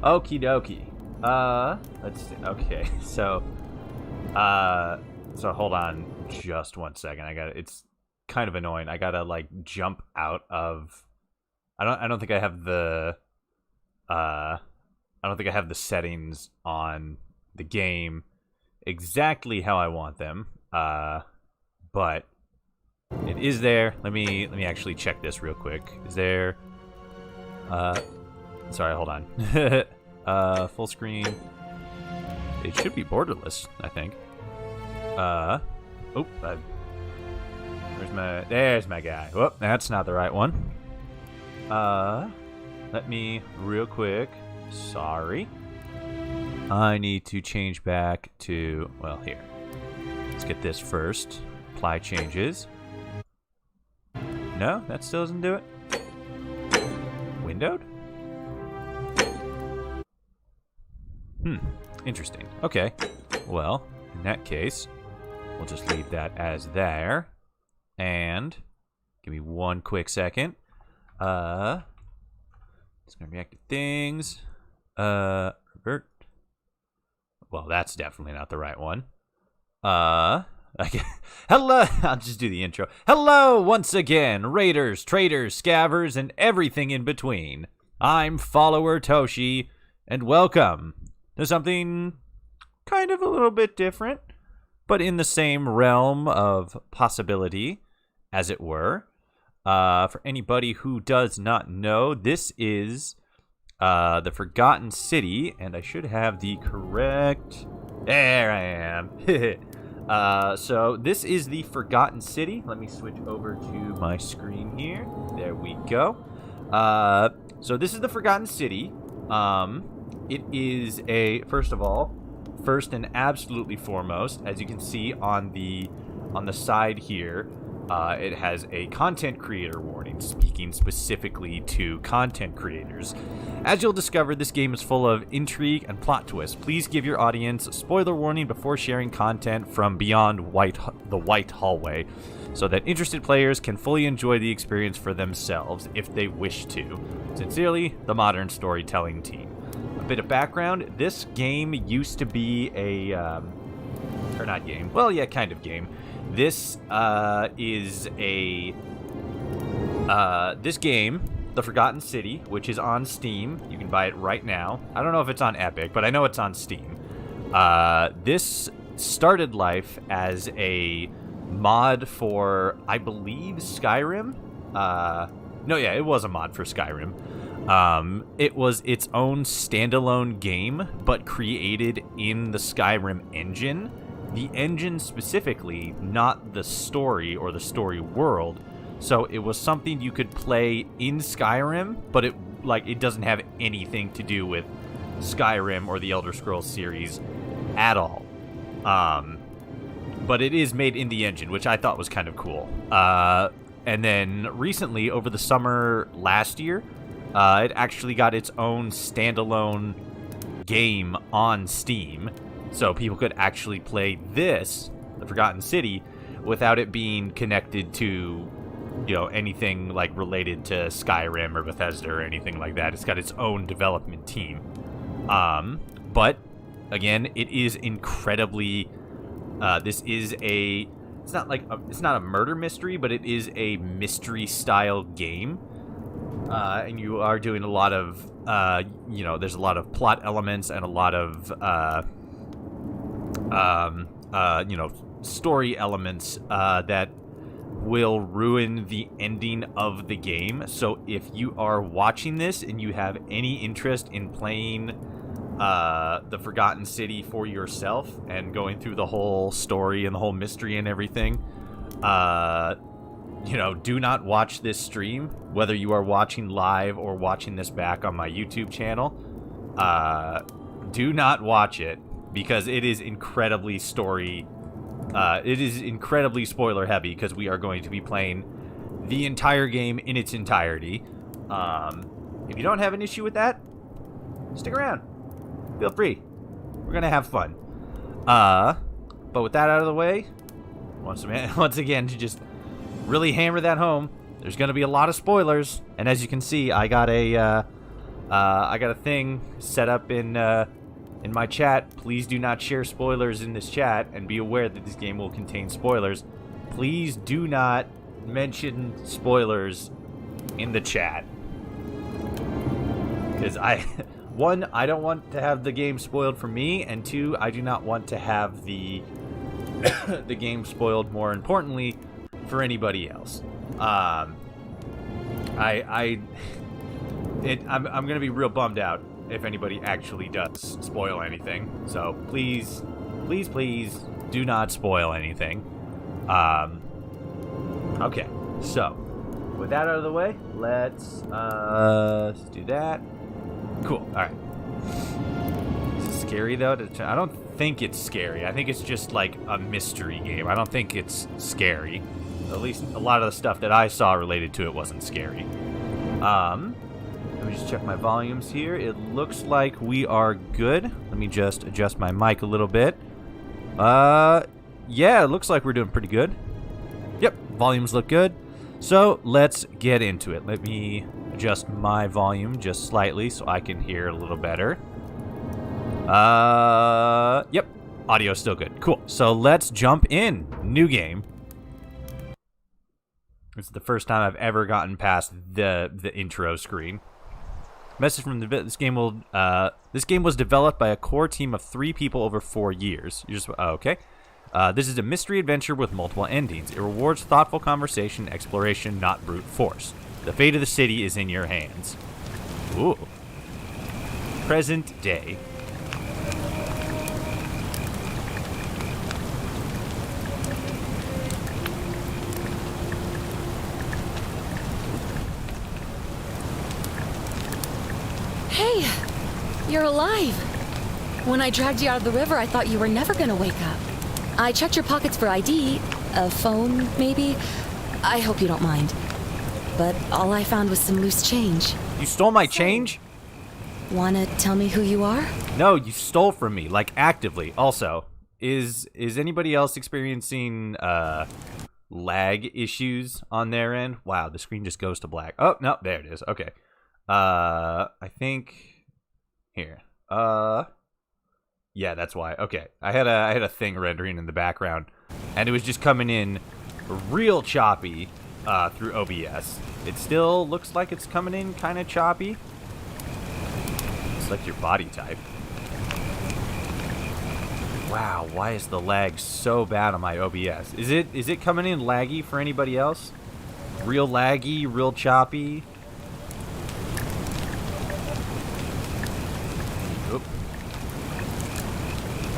Okie dokie. Let's see. Okay, so hold on just 1 second. It's kind of annoying. I gotta like jump out of. I don't think I have the. I don't think I have the settings on the game exactly how I want them. But it is there. Let me actually check this real quick. Is there? Sorry, hold on. Full screen. It should be borderless, I think. There's my guy. Whoop, that's not the right one. Let me real quick. Sorry. I need to change back to, well, here. Let's get this first. Apply changes. No, that still doesn't do it. Windowed? Interesting. Okay. Well, in that case, we'll just leave that as there. And give me 1 quick second. It's gonna react to things. Revert. Well, that's definitely not the right one. Hello, I'll just do the intro. Hello once again, raiders, traders, scavvers, and everything in between. I'm followertoshi, and welcome to something kind of a little bit different, but in the same realm of possibility, as it were. For anybody who does not know, this is the Forgotten City, and I should have the correct... There I am. So this is the Forgotten City. Let me switch over to my screen here. There we go. So this is the Forgotten City. It is first and absolutely foremost, as you can see on the side here, it has a content creator warning, speaking specifically to content creators. As you'll discover, this game is full of intrigue and plot twists. Please give your audience a spoiler warning before sharing content from beyond the white hallway, so that interested players can fully enjoy the experience for themselves if they wish to. Sincerely, the Modern Storytelling Team. A bit of background: this game used to be a, or not game, well, yeah, kind of game. This is a, this game, The Forgotten City, which is on Steam. You can buy it right now. I don't know if it's on Epic, but I know it's on Steam. This started life as a mod for, I believe, Skyrim. No, yeah, it was a mod for Skyrim. It was its own standalone game, but created in the Skyrim engine. The engine specifically, not the story or the story world. So it was something you could play in Skyrim, but it doesn't have anything to do with Skyrim or the Elder Scrolls series at all. But it is made in the engine, which I thought was kind of cool. And then recently, over the summer last year, it actually got its own standalone game on Steam. So people could actually play this, The Forgotten City, without it being connected to, anything like related to Skyrim or Bethesda or anything like that. It's got its own development team. But again, it is incredibly. It's not a murder mystery, but it is a mystery style game. And you are doing a lot of, there's a lot of plot elements and a lot of. Story elements that will ruin the ending of the game. So if you are watching this and you have any interest in playing the Forgotten City for yourself and going through the whole story and the whole mystery and everything, do not watch this stream, whether you are watching live or watching this back on my YouTube channel. Do not watch it, because it is incredibly spoiler heavy, because we are going to be playing the entire game in its entirety. If you don't have an issue with that, stick around. Feel free. We're going to have fun. But with that out of the way, once again, to just really hammer that home, there's going to be a lot of spoilers. And as you can see, I got a I got a thing set up in my chat. Please do not share spoilers in this chat, and be aware that this game will contain spoilers. Please do not mention spoilers in the chat. Because one, I don't want to have the game spoiled for me, and two, I do not want to have the the game spoiled, more importantly, for anybody else. I'm gonna be real bummed out if anybody actually does spoil anything. So please, please, please do not spoil anything. Okay, so with that out of the way, let's do that. Cool. All right. Is it scary though? I don't think it's scary. I think it's just like a mystery game. I don't think it's scary. At least a lot of the stuff that I saw related to it wasn't scary. Let me just check my volumes here. It looks like we are good. Let me just adjust my mic a little bit. Yeah, it looks like we're doing pretty good. Yep, volumes look good. So let's get into it. Let me adjust my volume just slightly so I can hear a little better. Yep, audio's still good. Cool. So let's jump in. New game. This is the first time I've ever gotten past the intro screen. Message from this game was developed by a core team of 3 people over 4 years. You're just okay. This is a mystery adventure with multiple endings. It rewards thoughtful conversation and exploration, not brute force. The fate of the city is in your hands. Ooh. Present day. Hey, you're alive. When I dragged you out of the river, I thought you were never gonna wake up. I checked your pockets for ID, a phone, maybe. I hope you don't mind. But all I found was some loose change. You stole my change? Wanna tell me who you are? No, you stole from me, like actively. Also, is anybody else experiencing lag issues on their end? Wow, the screen just goes to black. Oh, no, there it is. Okay. I think here. Yeah, that's why. Okay. I had a thing rendering in the background, and it was just coming in real choppy through OBS. It still looks like it's coming in kind of choppy. Select your body type. Wow, why is the lag so bad on my OBS? Is it coming in laggy for anybody else? Real laggy, real choppy? Oop.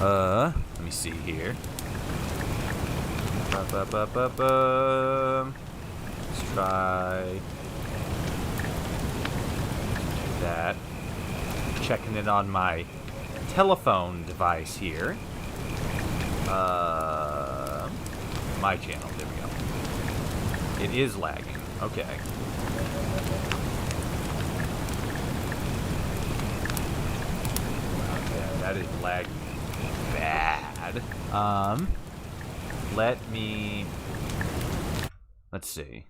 Let me see here. Let's try that. Checking it on my telephone device here. My channel, there we go. It is lagging. Okay. Okay, that is lagging bad. Let's see.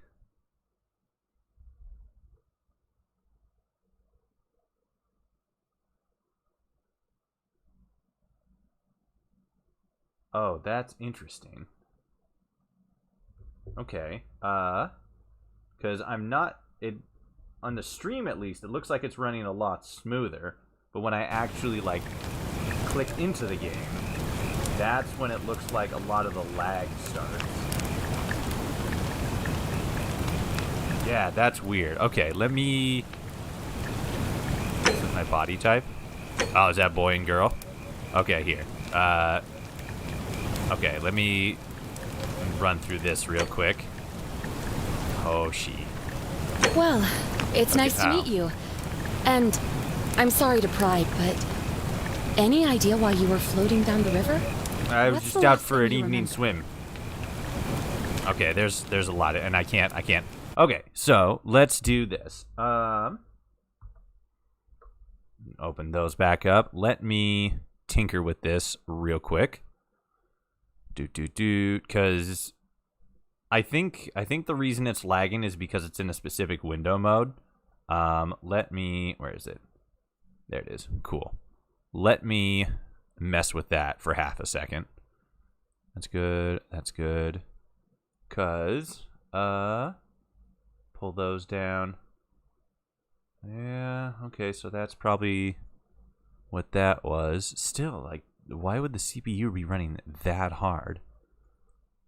Oh, that's interesting. Okay. Because I'm not... on the stream, at least, it looks like it's running a lot smoother. But when I actually, like, click into the game, that's when it looks like a lot of the lag starts. Yeah, that's weird. Okay, let me... This is my body type. Oh, is that boy and girl? Okay, here. Okay, let me run through this real quick. Toshi. Well, it's nice to meet you. And I'm sorry to pry, but any idea why you were floating down the river? I was just out for an evening swim. Okay, there's a lot of, and I can't. Okay, so let's do this. Open those back up. Let me tinker with this real quick. Because I think the reason it's lagging is because it's in a specific window mode. Where is it? There it is. Cool. Let me mess with that for half a second. That's good. That's good. Cause, pull those down. Yeah, okay, so that's probably what that was. Still, like, why would the CPU be running that hard?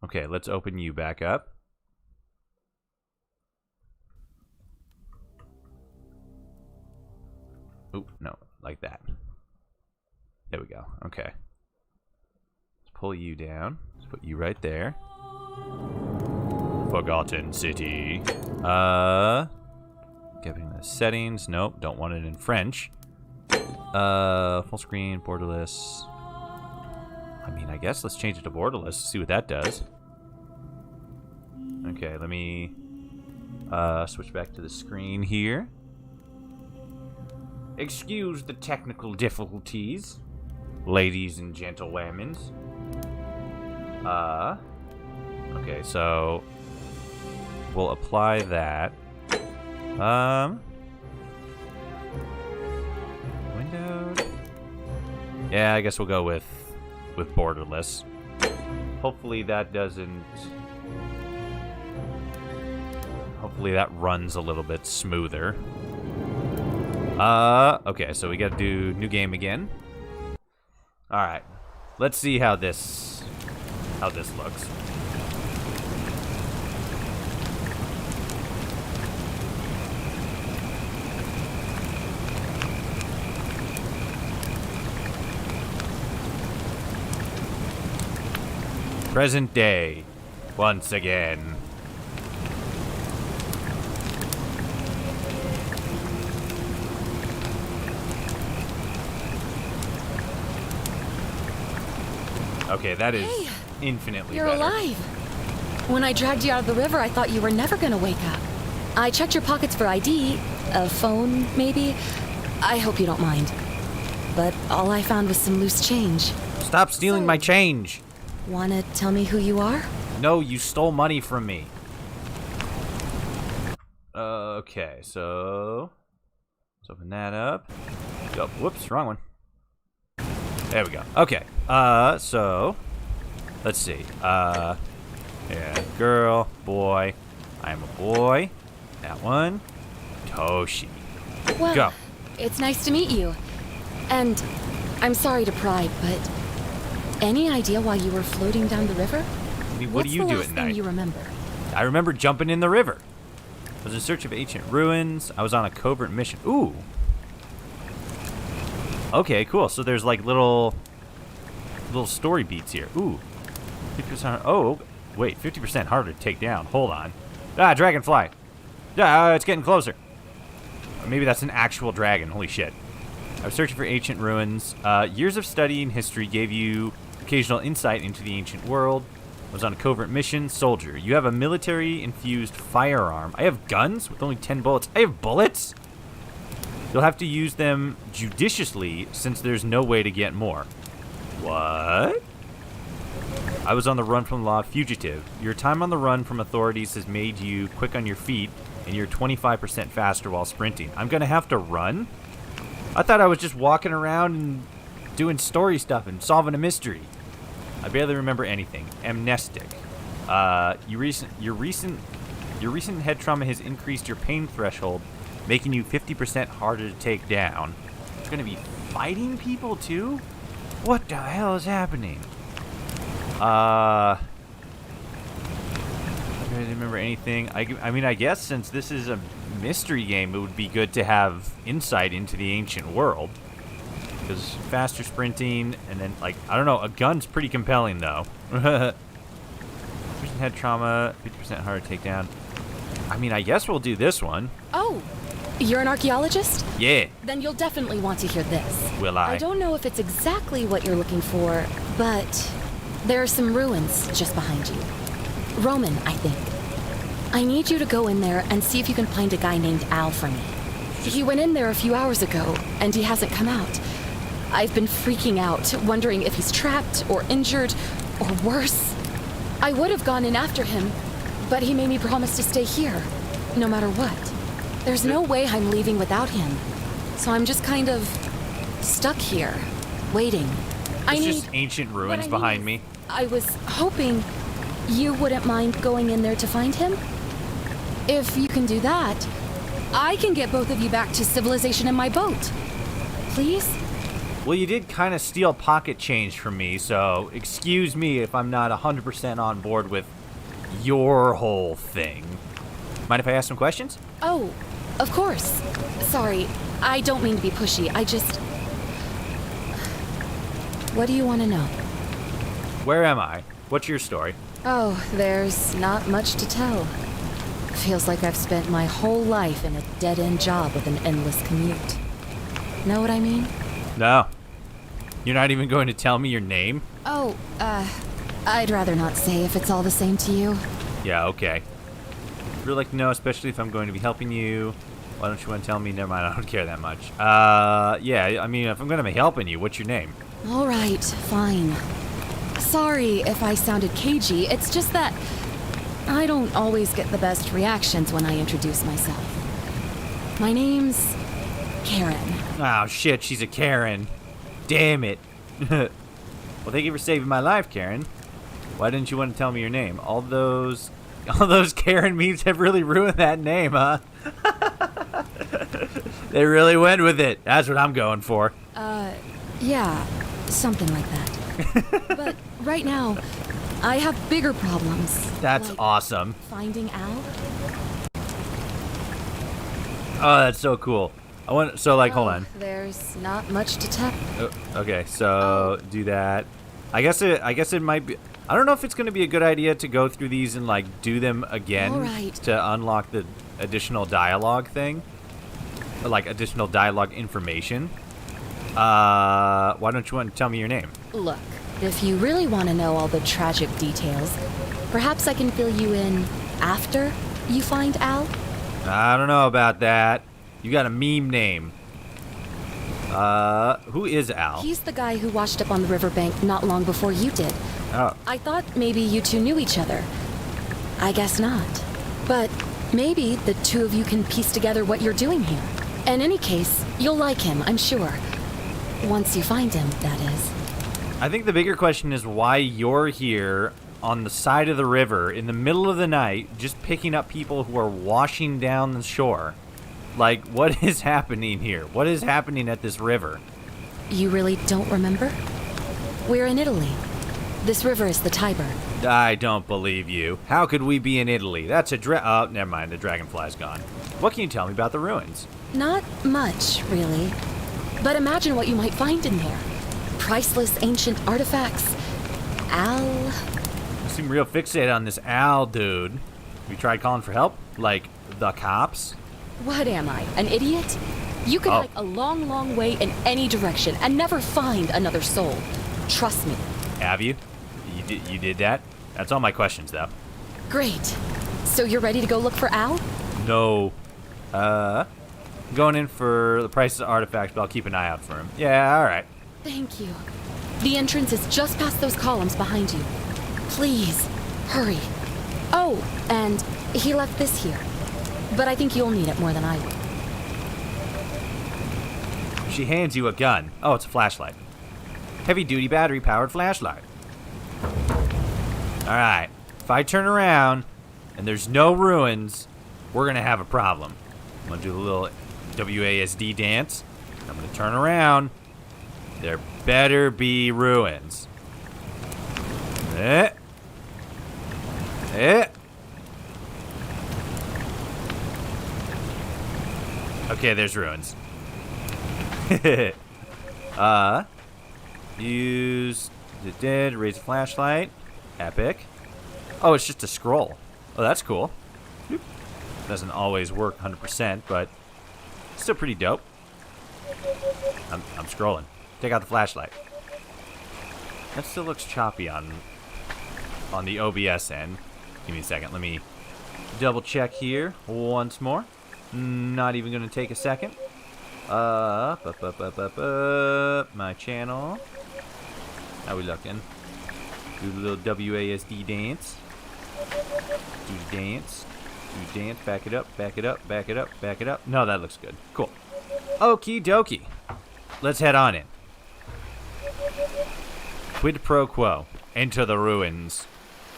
Okay, let's open you back up. Oop, no, like that. There we go. Okay. Let's pull you down. Let's put you right there. Forgotten City. Giving the settings. Nope, don't want it in French. Full screen, borderless. I mean, I guess let's change it to borderless, see what that does. Okay, let me switch back to the screen here. Excuse the technical difficulties, ladies and gentlewomen. Okay, so we'll apply that. Windowed. Yeah, I guess we'll go with borderless. Hopefully that doesn't. Hopefully that runs a little bit smoother. Okay, so we gotta do new game again. Alright. Let's see how this looks. Present day, once again. Okay, that is infinitely You're better. alive. When I dragged you out of the river, I thought you were never gonna wake up. I checked your pockets for ID, a phone, maybe. I hope you don't mind. But all I found was some loose change. Stop stealing my change. Wanna tell me who you are? No, you stole money from me. Okay, so let's open that up. Oh, whoops, wrong one. There we go. Okay. So let's see. Yeah, girl, boy. I'm a boy. That one. Toshi. Well, Go. It's nice to meet you. And I'm sorry to pry, but any idea why you were floating down the river? I mean, what do you do at What's the last night? thing you remember? I remember jumping in the river. I was in search of ancient ruins. I was on a covert mission. Ooh. Okay, cool. So there's like little story beats here. Ooh. 50%. Oh, wait. 50% harder to take down. Hold on. Ah, dragonfly. Ah, it's getting closer. Or maybe that's an actual dragon. Holy shit. I was searching for ancient ruins. Years of studying history gave you occasional insight into the ancient world. I was on a covert mission. Soldier. You have a military-infused firearm. I have guns with only 10 bullets. I have bullets? You'll have to use them judiciously since there's no way to get more. What? I was on the run from the law, fugitive. Your time on the run from authorities has made you quick on your feet, and you're 25% faster while sprinting. I'm gonna have to run? I thought I was just walking around and doing story stuff and solving a mystery. I barely remember anything. Amnestic. Your recent head trauma has increased your pain threshold, making you 50% harder to take down. You're gonna be fighting people too? What the hell is happening? I don't remember anything. I mean, I guess since this is a mystery game, it would be good to have insight into the ancient world. Because faster sprinting, and then, like, I don't know, a gun's pretty compelling, though. Recent head trauma, 50% harder to take down. I mean, I guess we'll do this one. Oh, you're an archaeologist? Yeah. Then you'll definitely want to hear this. Will I? I don't know if it's exactly what you're looking for, but there are some ruins just behind you. Roman, I think. I need you to go in there and see if you can find a guy named Al for me. He went in there a few hours ago, and he hasn't come out. I've been freaking out, wondering if he's trapped or injured or worse. I would have gone in after him, but he made me promise to stay here, no matter what. There's no way I'm leaving without him. So I'm just kind of stuck here, waiting. There's just ancient ruins behind me. I was hoping you wouldn't mind going in there to find him. If you can do that, I can get both of you back to civilization in my boat. Please? Well, you did kind of steal pocket change from me, so excuse me if I'm not 100% on board with your whole thing. Mind if I ask some questions? Oh, of course. Sorry, I don't mean to be pushy. I just... What do you want to know? Where am I? What's your story? Oh, there's not much to tell. Feels like I've spent my whole life in a dead-end job with an endless commute. Know what I mean? No. You're not even going to tell me your name? Oh, I'd rather not say if it's all the same to you. Yeah, okay. I'd really like to know, especially if I'm going to be helping you. Why don't you want to tell me? Never mind, I don't care that much. Yeah, I mean, if I'm going to be helping you, what's your name? All right, fine. Sorry if I sounded cagey, it's just that I don't always get the best reactions when I introduce myself. My name's Karen. Oh, shit, she's a Karen. Damn it. Well, thank you for saving my life, Karen. Why didn't you want to tell me your name? All those Karen memes have really ruined that name, huh? They really went with it. That's what I'm going for. Yeah, something like that. But right now, I have bigger problems. That's like awesome. Finding Al. Oh, that's so cool. Hold on. There's not much to tell. Okay, so do that. I guess it might be. I don't know if it's going to be a good idea to go through these and like do them again to unlock the additional dialogue thing, or, like additional dialogue information. Why don't you want to tell me your name? Look, if you really want to know all the tragic details, perhaps I can fill you in after you find Al. I don't know about that. You got a meme name. Who is Al? He's the guy who washed up on the riverbank not long before you did. Oh. I thought maybe you two knew each other. I guess not. But maybe the two of you can piece together what you're doing here. In any case, you'll like him, I'm sure. Once you find him, that is. I think the bigger question is why you're here on the side of the river in the middle of the night just picking up people who are washing down the shore. Like, what is happening here? What is happening at this river? You really don't remember? We're in Italy. This river is the Tiber. I don't believe you. How could we be in Italy? That's a oh, never mind. The dragonfly's gone. What can you tell me about the ruins? Not much, really. But imagine what you might find in there. Priceless ancient artifacts. Al. You seem real fixated on this Al dude. You tried calling for help? Like, the cops? What am I, an idiot? You could hike a long, long way in any direction and never find another soul. Trust me. Have you? You did that? That's all my questions, though. Great. So you're ready to go look for Al? No. Going in for the price of artifacts, but I'll keep an eye out for him. Yeah, all right. Thank you. The entrance is just past those columns behind you. Please, hurry. Oh, and he left this here. But I think you'll need it more than I will. She hands you a gun. Oh, it's a flashlight. Heavy-duty battery-powered flashlight. All right. If I turn around and there's no ruins, we're going to have a problem. I'm going to do a little WASD dance. I'm going to turn around. There better be ruins. Okay, there's ruins. Use the dead, raise a flashlight. Epic. Oh, it's just a scroll. Oh, that's cool. Doesn't always work 100%, but still pretty dope. I'm scrolling. Take out the flashlight. That still looks choppy on the OBS end. Give me a second. Let me double check here once more. Not even gonna take a second. My channel. How we looking? Do a little WASD dance. Do the dance. You dance. Back it up. Back it up. Back it up. Back it up. No, that looks good. Cool. Okie dokie. Let's head on in. Quid pro quo. Enter the ruins.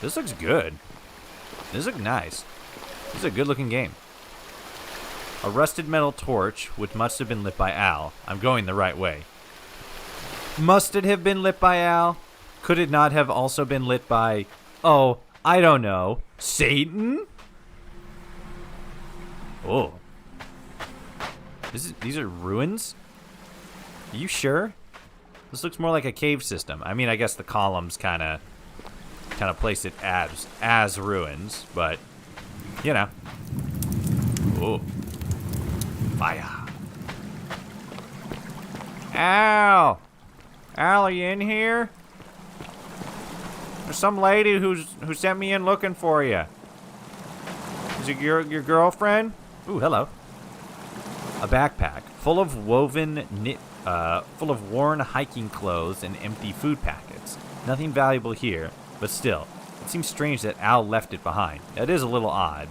This looks good. This looks nice. This is a good looking game. A rusted metal torch, which must have been lit by Al. I'm going the right way. Must it have been lit by Al? Could it not have also been lit by, oh, I don't know, Satan? Oh. These are ruins? Are you sure? This looks more like a cave system. I mean, I guess the columns kind of place it as ruins, but you know. Oh. Fire. Al! Al, are you in here? There's some lady who sent me in looking for you. Is it your girlfriend? Ooh, hello. A backpack full of full of worn hiking clothes and empty food packets. Nothing valuable here, but still, it seems strange that Al left it behind. That is a little odd.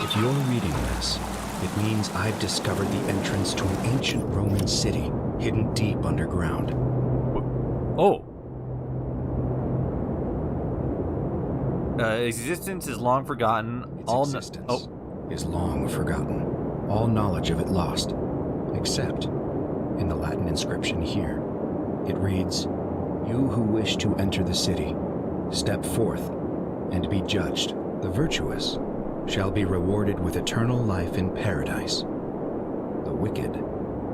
If you're reading this, it means I've discovered the entrance to an ancient Roman city hidden deep underground. Oh. Existence is long forgotten. Is long forgotten. All knowledge of it lost, except in the Latin inscription here. It reads, "You who wish to enter the city, step forth and be judged. The virtuous shall be rewarded with eternal life in paradise. The wicked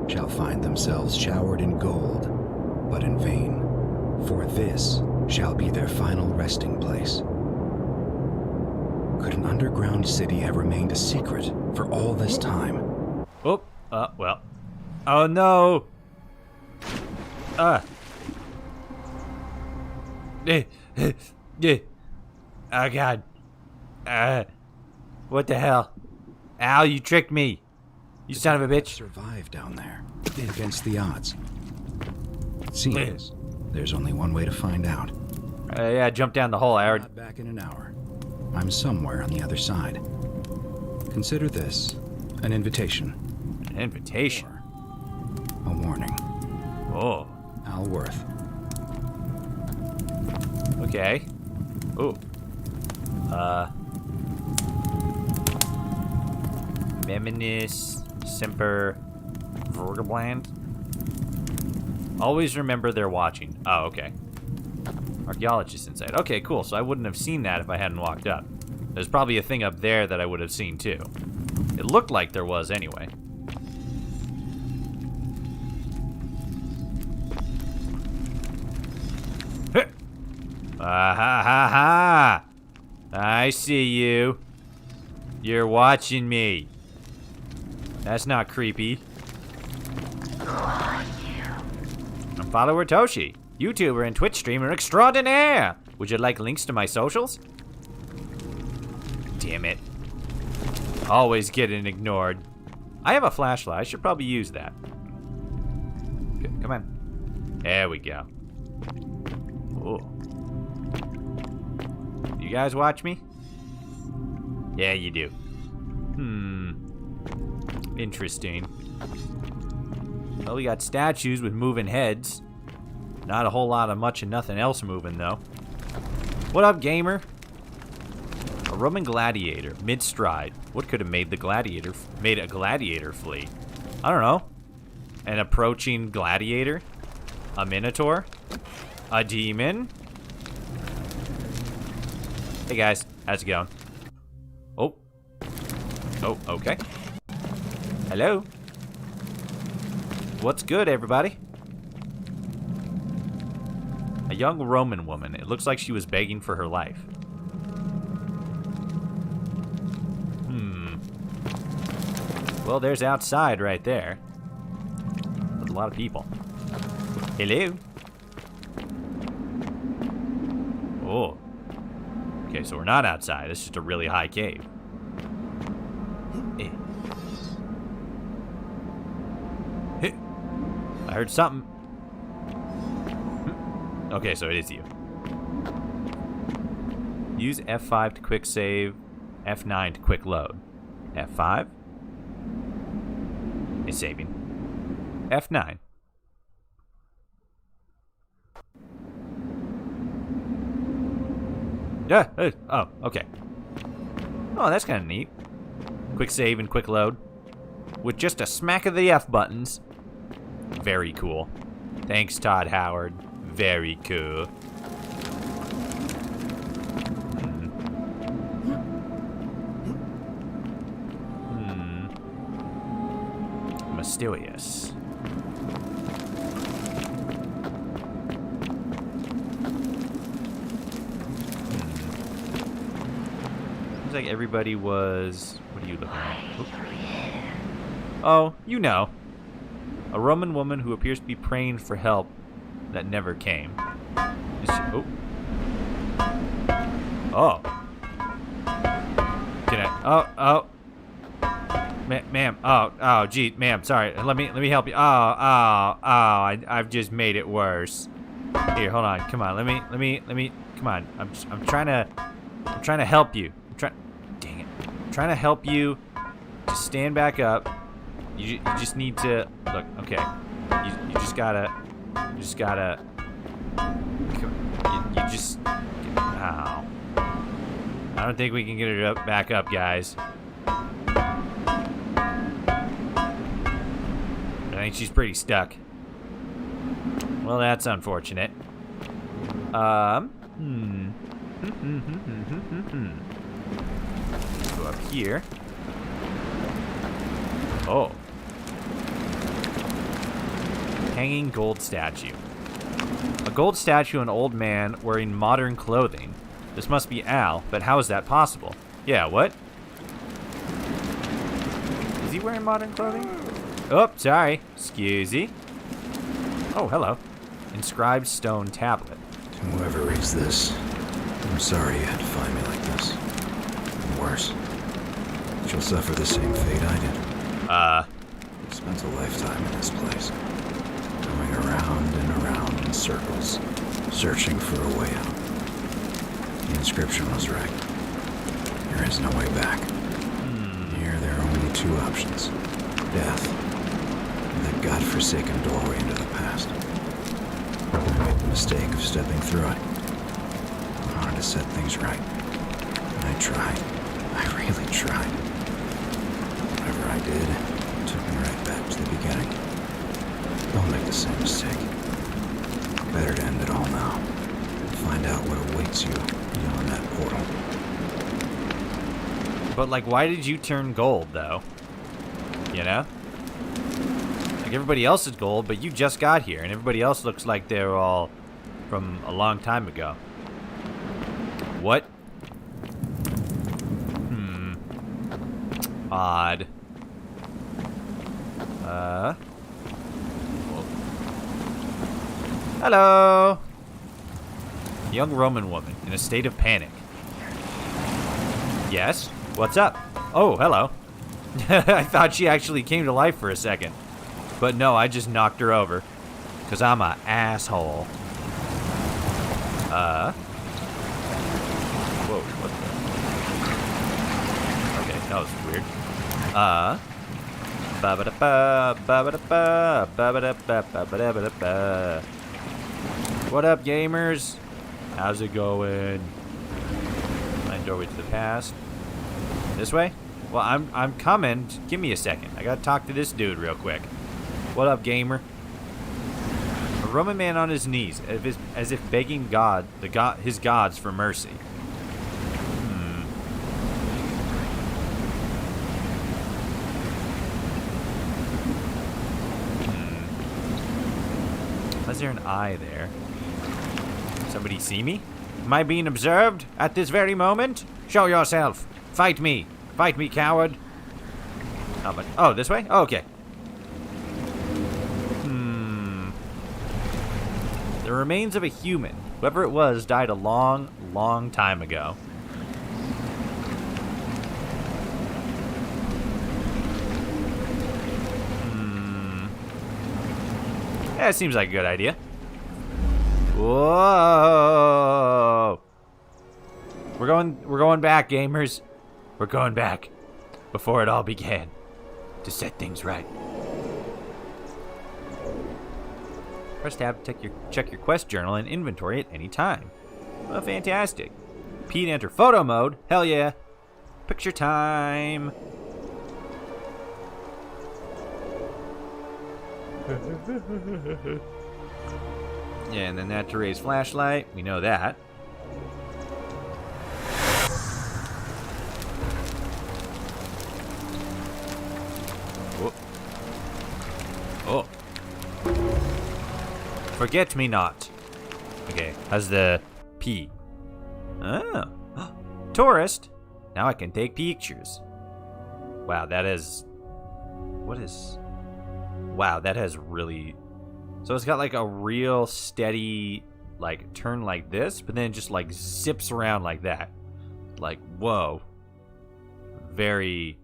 shall find themselves showered in gold, but in vain, for this shall be their final resting place." Could an underground have have remained a secret for all this time? Oh, well. Oh, no. Oh, God. What the hell? Al, you tricked me. You son of a bitch. Survive down there against the odds. It seems there's only one way to find out. Yeah, jump down the hole. Not back in an hour. I'm somewhere on the other side. Consider this an invitation. An invitation? Or a warning. Oh. Al Worth. Okay. Ooh. Meminis Semper Vergabland. Always remember they're watching. Oh, okay. Archaeologist inside. Okay, cool. So I wouldn't have seen that if I hadn't walked up. There's probably a thing up there that I would have seen too. It looked like there was anyway. Ah ha ha ha! I see you. You're watching me. That's not creepy. Who are you? I'm followertoshi, YouTuber and Twitch streamer extraordinaire. Would you like links to my socials? Damn it. Always getting ignored. I have a flashlight. I should probably use that. Come on. There we go. Oh. You guys watch me? Yeah, you do. Interesting. Well, we got statues with moving heads. Not a whole lot of much and nothing else moving, though. What up, gamer? A Roman gladiator, mid-stride. What could have made a gladiator flee? I don't know. An approaching gladiator? A minotaur? A demon? Hey guys, how's it going? Oh. Oh, okay. Hello? What's good, everybody? A young Roman woman. It looks like she was begging for her life. Well, there's outside right there. With a lot of people. Hello? Oh. Okay, so we're not outside. It's just a really high cave. I heard something. Okay, so it is you. Use F5 to quick save. F9 to quick load. F5. It's saving. F9. Yeah. Oh, okay. Oh, that's kind of neat. Quick save and quick load. With just a smack of the F buttons. Very cool. Thanks, Todd Howard. Very cool. Mysterious. Seems like everybody was... What are you looking at? Oh, you know. A Roman woman who appears to be praying for help that never came. Is she... Oh. Oh. Can I... Oh. Ma'am. Oh, gee, ma'am. Sorry. Let me help you. I've just made it worse. Here, hold on. Come on. Let me. Come on. I'm trying to help you. Dang it. I'm trying to help you. Just stand back up. You just need to look. Okay. You just gotta. You just. Ow. I don't think we can get her back up, guys. I think she's pretty stuck. Well, that's unfortunate. Go up here. Oh. Hanging gold statue. A gold statue of an old man wearing modern clothing. This must be Al, but how is that possible? Yeah, what? Is he wearing modern clothing? Oh, sorry. Excuse me. Oh, hello. Inscribed stone tablet. To whoever reads this, I'm sorry you had to find me like this. And worse. She'll suffer the same fate I did. I spent a lifetime in this place. Going around and around in circles, searching for a way out. The inscription was right. There is no way back. Here there are only two options. Death. That godforsaken doorway into the past. I made the mistake of stepping through it. I wanted to set things right. And I tried. I really tried. Whatever I did, it took me right back to the beginning. Don't make the same mistake. Better to end it all now. And find out what awaits you beyond that portal. But, like, why did you turn gold, though? You know? Everybody else is gold, but you just got here, and everybody else looks like they're all from a long time ago. What? Odd. Hello! Young Roman woman in a state of panic. Yes? What's up? Oh, hello. I thought she actually came to life for a second. But no, I just knocked her over. Because I'm an asshole. Whoa, what the? Okay, that was weird. What up, gamers? How's it going? Find doorway to the past. This way? Well, I'm coming. Just give me a second. I gotta talk to this dude real quick. What up, gamer? A Roman man on his knees, as if begging his gods for mercy. Why is there an eye there? Somebody see me? Am I being observed at this very moment? Show yourself. Fight me. Fight me, coward. Oh, this way? Oh, okay. The remains of a human. Whoever it was died a long, long time ago. Yeah, it seems like a good idea. Whoa! We're going back, gamers. We're going back before it all began to set things right. Press tab to check your quest journal and inventory at any time. Well, fantastic. P to enter photo mode. Hell yeah. Picture time. Yeah, and then that to raise flashlight. We know that. Oh. Oh. Forget me not. Okay, how's the P? Oh. Tourist. Now I can take pictures. Wow, that is... What is... Wow, that has really... So it's got like a real steady, like, turn like this, but then it just like zips around like that. Like, whoa. Very,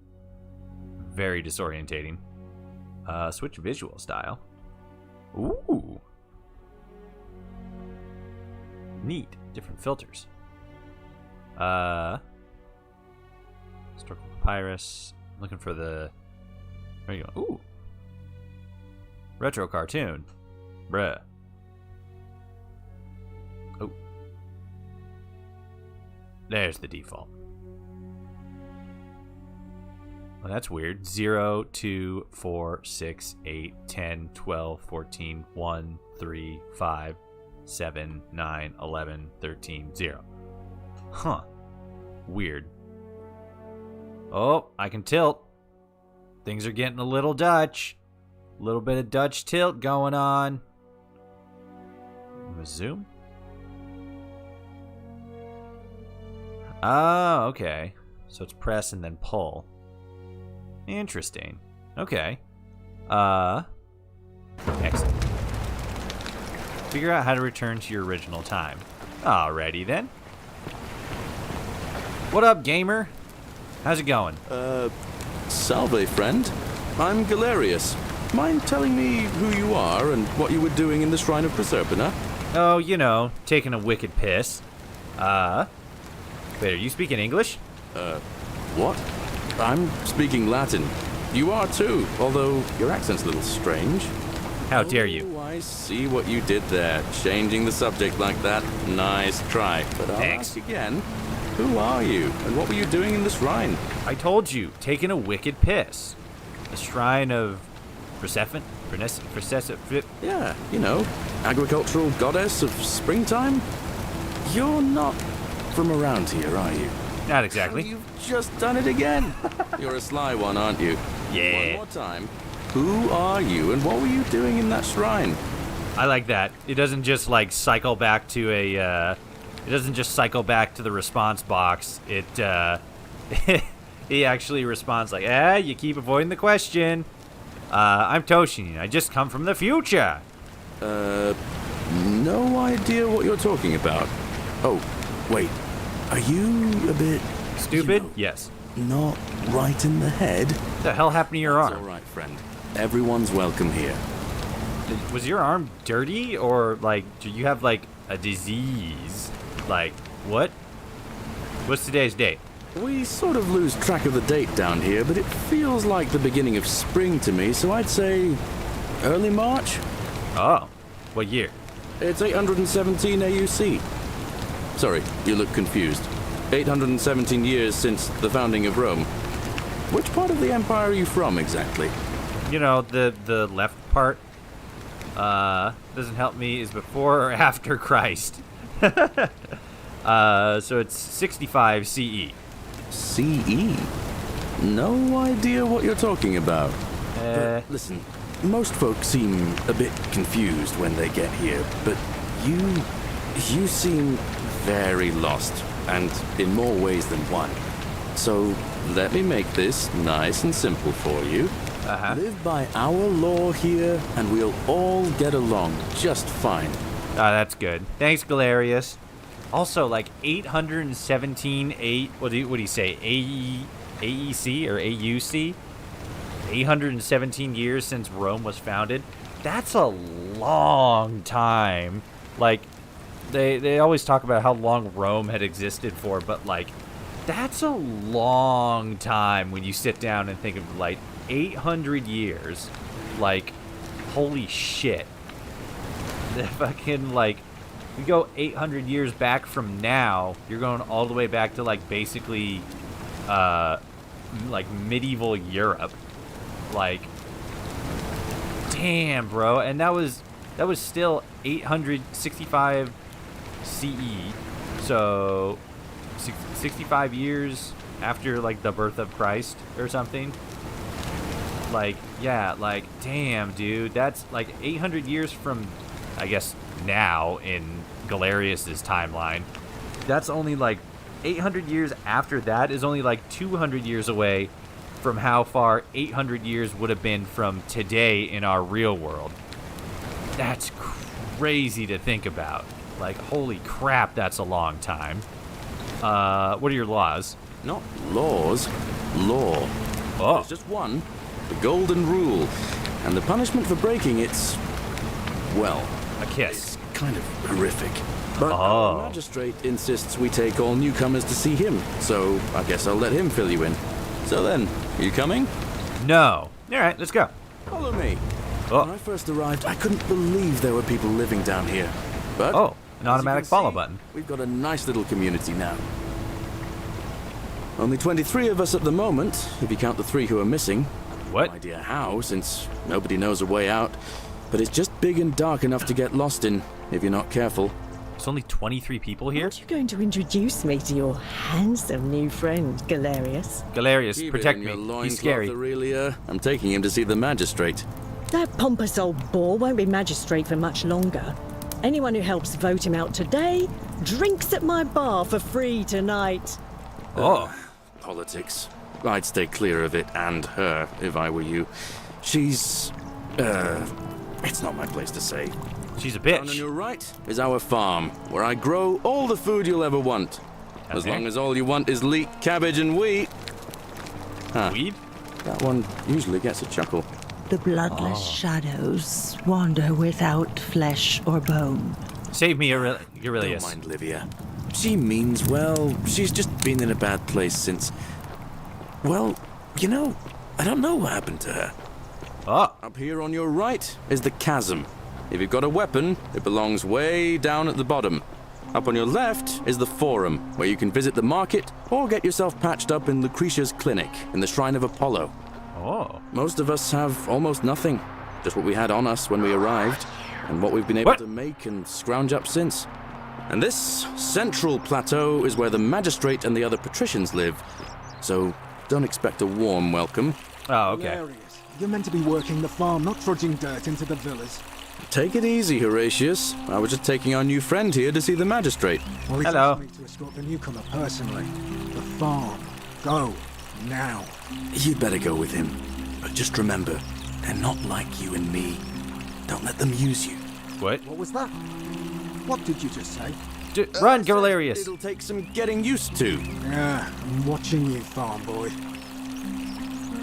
very disorientating. Switch visual style. Ooh. Neat. Different filters. Historical papyrus. Looking for the... There you go. Ooh. Retro cartoon. Bruh. Oh. There's the default. Well, that's weird. 0, 2, 4, 6, 8, 10, 12, 14, 1, 3, 5, 7, 9, 11, 13, 0. Huh. Weird. Oh, I can tilt. Things are getting a little Dutch. A little bit of Dutch tilt going on. Zoom? Oh, okay. So it's press and then pull. Interesting. Okay. Exit. Figure out how to return to your original time. Alrighty then. What up, gamer? How's it going? Salve, friend. I'm Galerius. Mind telling me who you are and what you were doing in the Shrine of Proserpina? Oh, you know, taking a wicked piss. Wait, are you speaking English? What? I'm speaking Latin. You are too, although your accent's a little strange. How dare you? Oh, I see what you did there. Changing the subject like that. Nice try. But I'll Thanks. ask again. Who are you, and what were you doing in the shrine? I told you, taking a wicked piss. The Shrine of Persephone? Yeah, you know, agricultural goddess of springtime? You're not from around here, are you? Not exactly. You've just done it again. You're a sly one, aren't you? Yeah. One more time. Who are you, and what were you doing in that shrine? I like that. It doesn't just like cycle back to a it doesn't just cycle back to the response box. It he actually responds like, you keep avoiding the question. I'm Toshi. I just come from the future. No idea what you're talking about. Oh, wait. Are you a bit Stupid? you know, Yes. not right in the head? What the hell happened to your It's arm? all right, friend. Everyone's welcome here. Was your arm dirty, or like, do you have like a disease? Like, what? What's today's date? We sort of lose track of the date down here, but it feels like the beginning of spring to me, so I'd say early March? Oh, what year? It's 817 AUC. Sorry, you look confused. 817 years since the founding of Rome. Which part of the empire are you from, exactly? You know, the left part. Doesn't help me. Is before or after Christ? So it's 65 CE. CE? No idea what you're talking about. But listen, most folks seem a bit confused when they get here, but you seem very lost, and in more ways than one. So let me make this nice and simple for you. Live by our law here, and we'll all get along just fine. That's good. Thanks, Galerius. Also, like 817 what do you say? AEC or AUC? 817 years since Rome was founded. That's a long time. Like, they always talk about how long Rome had existed for, but like That's a long time when you sit down and think of, like, 800 years. Like, holy shit. The fucking, like, we go 800 years back from now, you're going all the way back to, like, basically, like, medieval Europe. Like, damn, bro. And that was still 865 CE. So 65 years after, like, the birth of Christ or something. Like, yeah, like, damn, dude. That's like 800 years from, I guess, now in Galerius's timeline. That's only like 800 years after that is only like 200 years away from how far 800 years would have been from today in our real world. That's crazy to think about. Like, holy crap, that's a long time. What are your laws? Not laws, law. Oh. There's just one, the golden rule. And the punishment for breaking it's, well, A kiss. it's kind of horrific. But Oh. our magistrate insists we take all newcomers to see him, so I guess I'll let him fill you in. So then, are you coming? No. All right, let's go. Follow me. Oh. When I first arrived, I couldn't believe there were people living down here. But Oh, an as you automatic can follow see, button. We've got a nice little community now. Only 23 of us at the moment, if you count the 3 who are missing. What? No idea how, since nobody knows a way out. But it's just big and dark enough to get lost in, if you're not careful. There's only 23 people here? Aren't you going to introduce me to your handsome new friend, Galerius? Galerius, Keep protect it in me. your loincloth, He's scary. Aurelia. I'm taking him to see the magistrate. That pompous old bore won't be magistrate for much longer. Anyone who helps vote him out today drinks at my bar for free tonight. Oh. Politics. I'd stay clear of it and her, if I were you. She's... it's not my place to say. She's a Down on bitch. your right is our farm, where I grow all the food you'll ever want. As Okay. long as all you want is leek, cabbage, and wheat. Huh. Weed? That one usually gets a chuckle. The bloodless shadows wander without flesh or bone. Save me, Don't Aurelius. mind Livia. She means well. She's just been in a bad place since... Well, you know, I don't know what happened to her. Oh. Up here on your right is the chasm. If you've got a weapon, it belongs way down at the bottom. Up on your left is the forum, where you can visit the market or get yourself patched up in Lucretia's clinic in the Shrine of Apollo. Oh. Most of us have almost nothing, just what we had on us when we arrived, and what we've been able What? to make and scrounge up since. And this central plateau is where the magistrate and the other patricians live, so don't expect a warm welcome. Oh, okay. Hilarious. You're meant to be working the farm, not trudging dirt into the villas. Take it easy, Horatius. I was just taking our new friend here to see the magistrate. Well, he's Hello. asked me to escort the newcomer personally. The farm. Go. Now. You'd better go with him. But just remember, they're not like you and me. Don't let them use you. What? What was that? What did you just say? Run, Galerius. It'll take some getting used to. Yeah, I'm watching you, farm boy.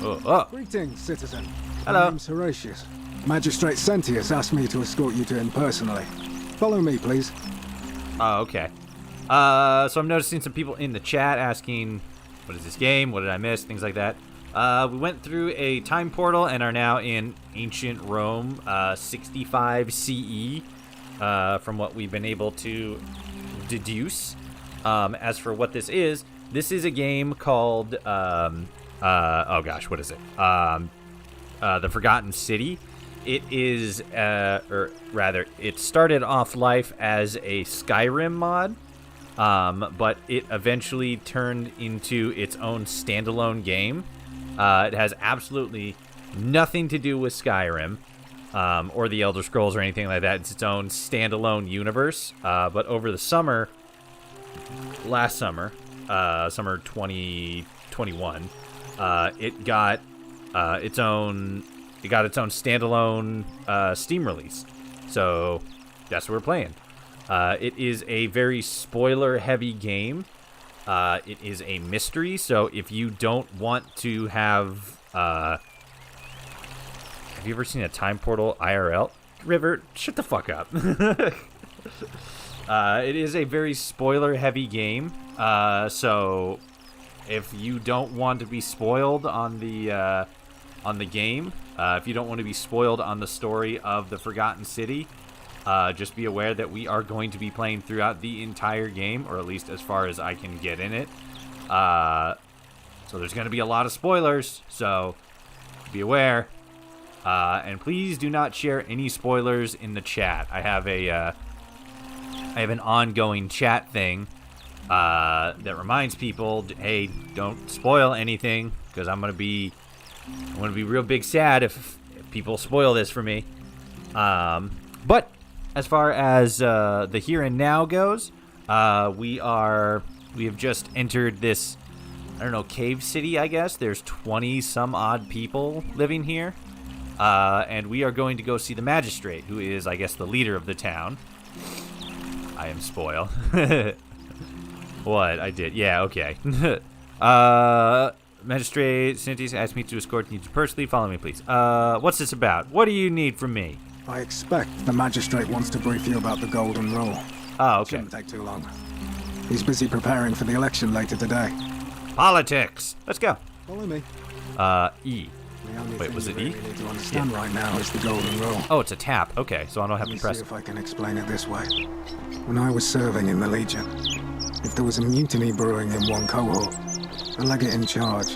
Oh. Greetings, citizen. Hello. My name's Horatius. Magistrate Sentius asked me to escort you to him personally. Follow me, please. Oh, okay. So I'm noticing some people in the chat asking, what is this game? What did I miss? Things like that. We went through a time portal and are now in ancient Rome, 65 CE, from what we've been able to deduce. As for what this is a game called, oh gosh, what is it? The Forgotten City. It is, or rather, it started off life as a Skyrim mod, but it eventually turned into its own standalone game. It has absolutely nothing to do with Skyrim or the Elder Scrolls or anything like that. It's its own standalone universe. But over the summer, last summer, summer 2021, it got its own standalone Steam release. So that's what we're playing. It is a very spoiler-heavy game. It is a mystery, so if you don't want to have you ever seen a time portal IRL? River, shut the fuck up. It is a very spoiler-heavy game, so if you don't want to be spoiled on the game, if you don't want to be spoiled on the story of the Forgotten City, just be aware that we are going to be playing throughout the entire game, or at least as far as I can get in it. So there's going to be a lot of spoilers, so be aware. And please do not share any spoilers in the chat. I have an ongoing chat thing that reminds people, hey, don't spoil anything, because I'm gonna be real big sad if people spoil this for me. But as far as the here and now goes, we have just entered this, I don't know, cave city, I guess. There's 20 some odd people living here. And we are going to go see the magistrate, who is, I guess, the leader of the town. I am spoil. What? I did. Yeah, okay. Magistrate Cynthia asked me to escort you personally. Follow me, please. What's this about? What do you need from me? I expect the magistrate wants to brief you about the Golden Rule. Oh, okay. Shouldn't take too long. He's busy preparing for the election later today. Politics! Let's go. Follow me. E. The only Wait, thing was you it E? really need to understand right now is the Golden Rule. Oh, it's a tap. Okay, so I don't have Let to me press see it. if I can explain it this way. When I was serving in the Legion, if there was a mutiny brewing in one cohort, the legate in charge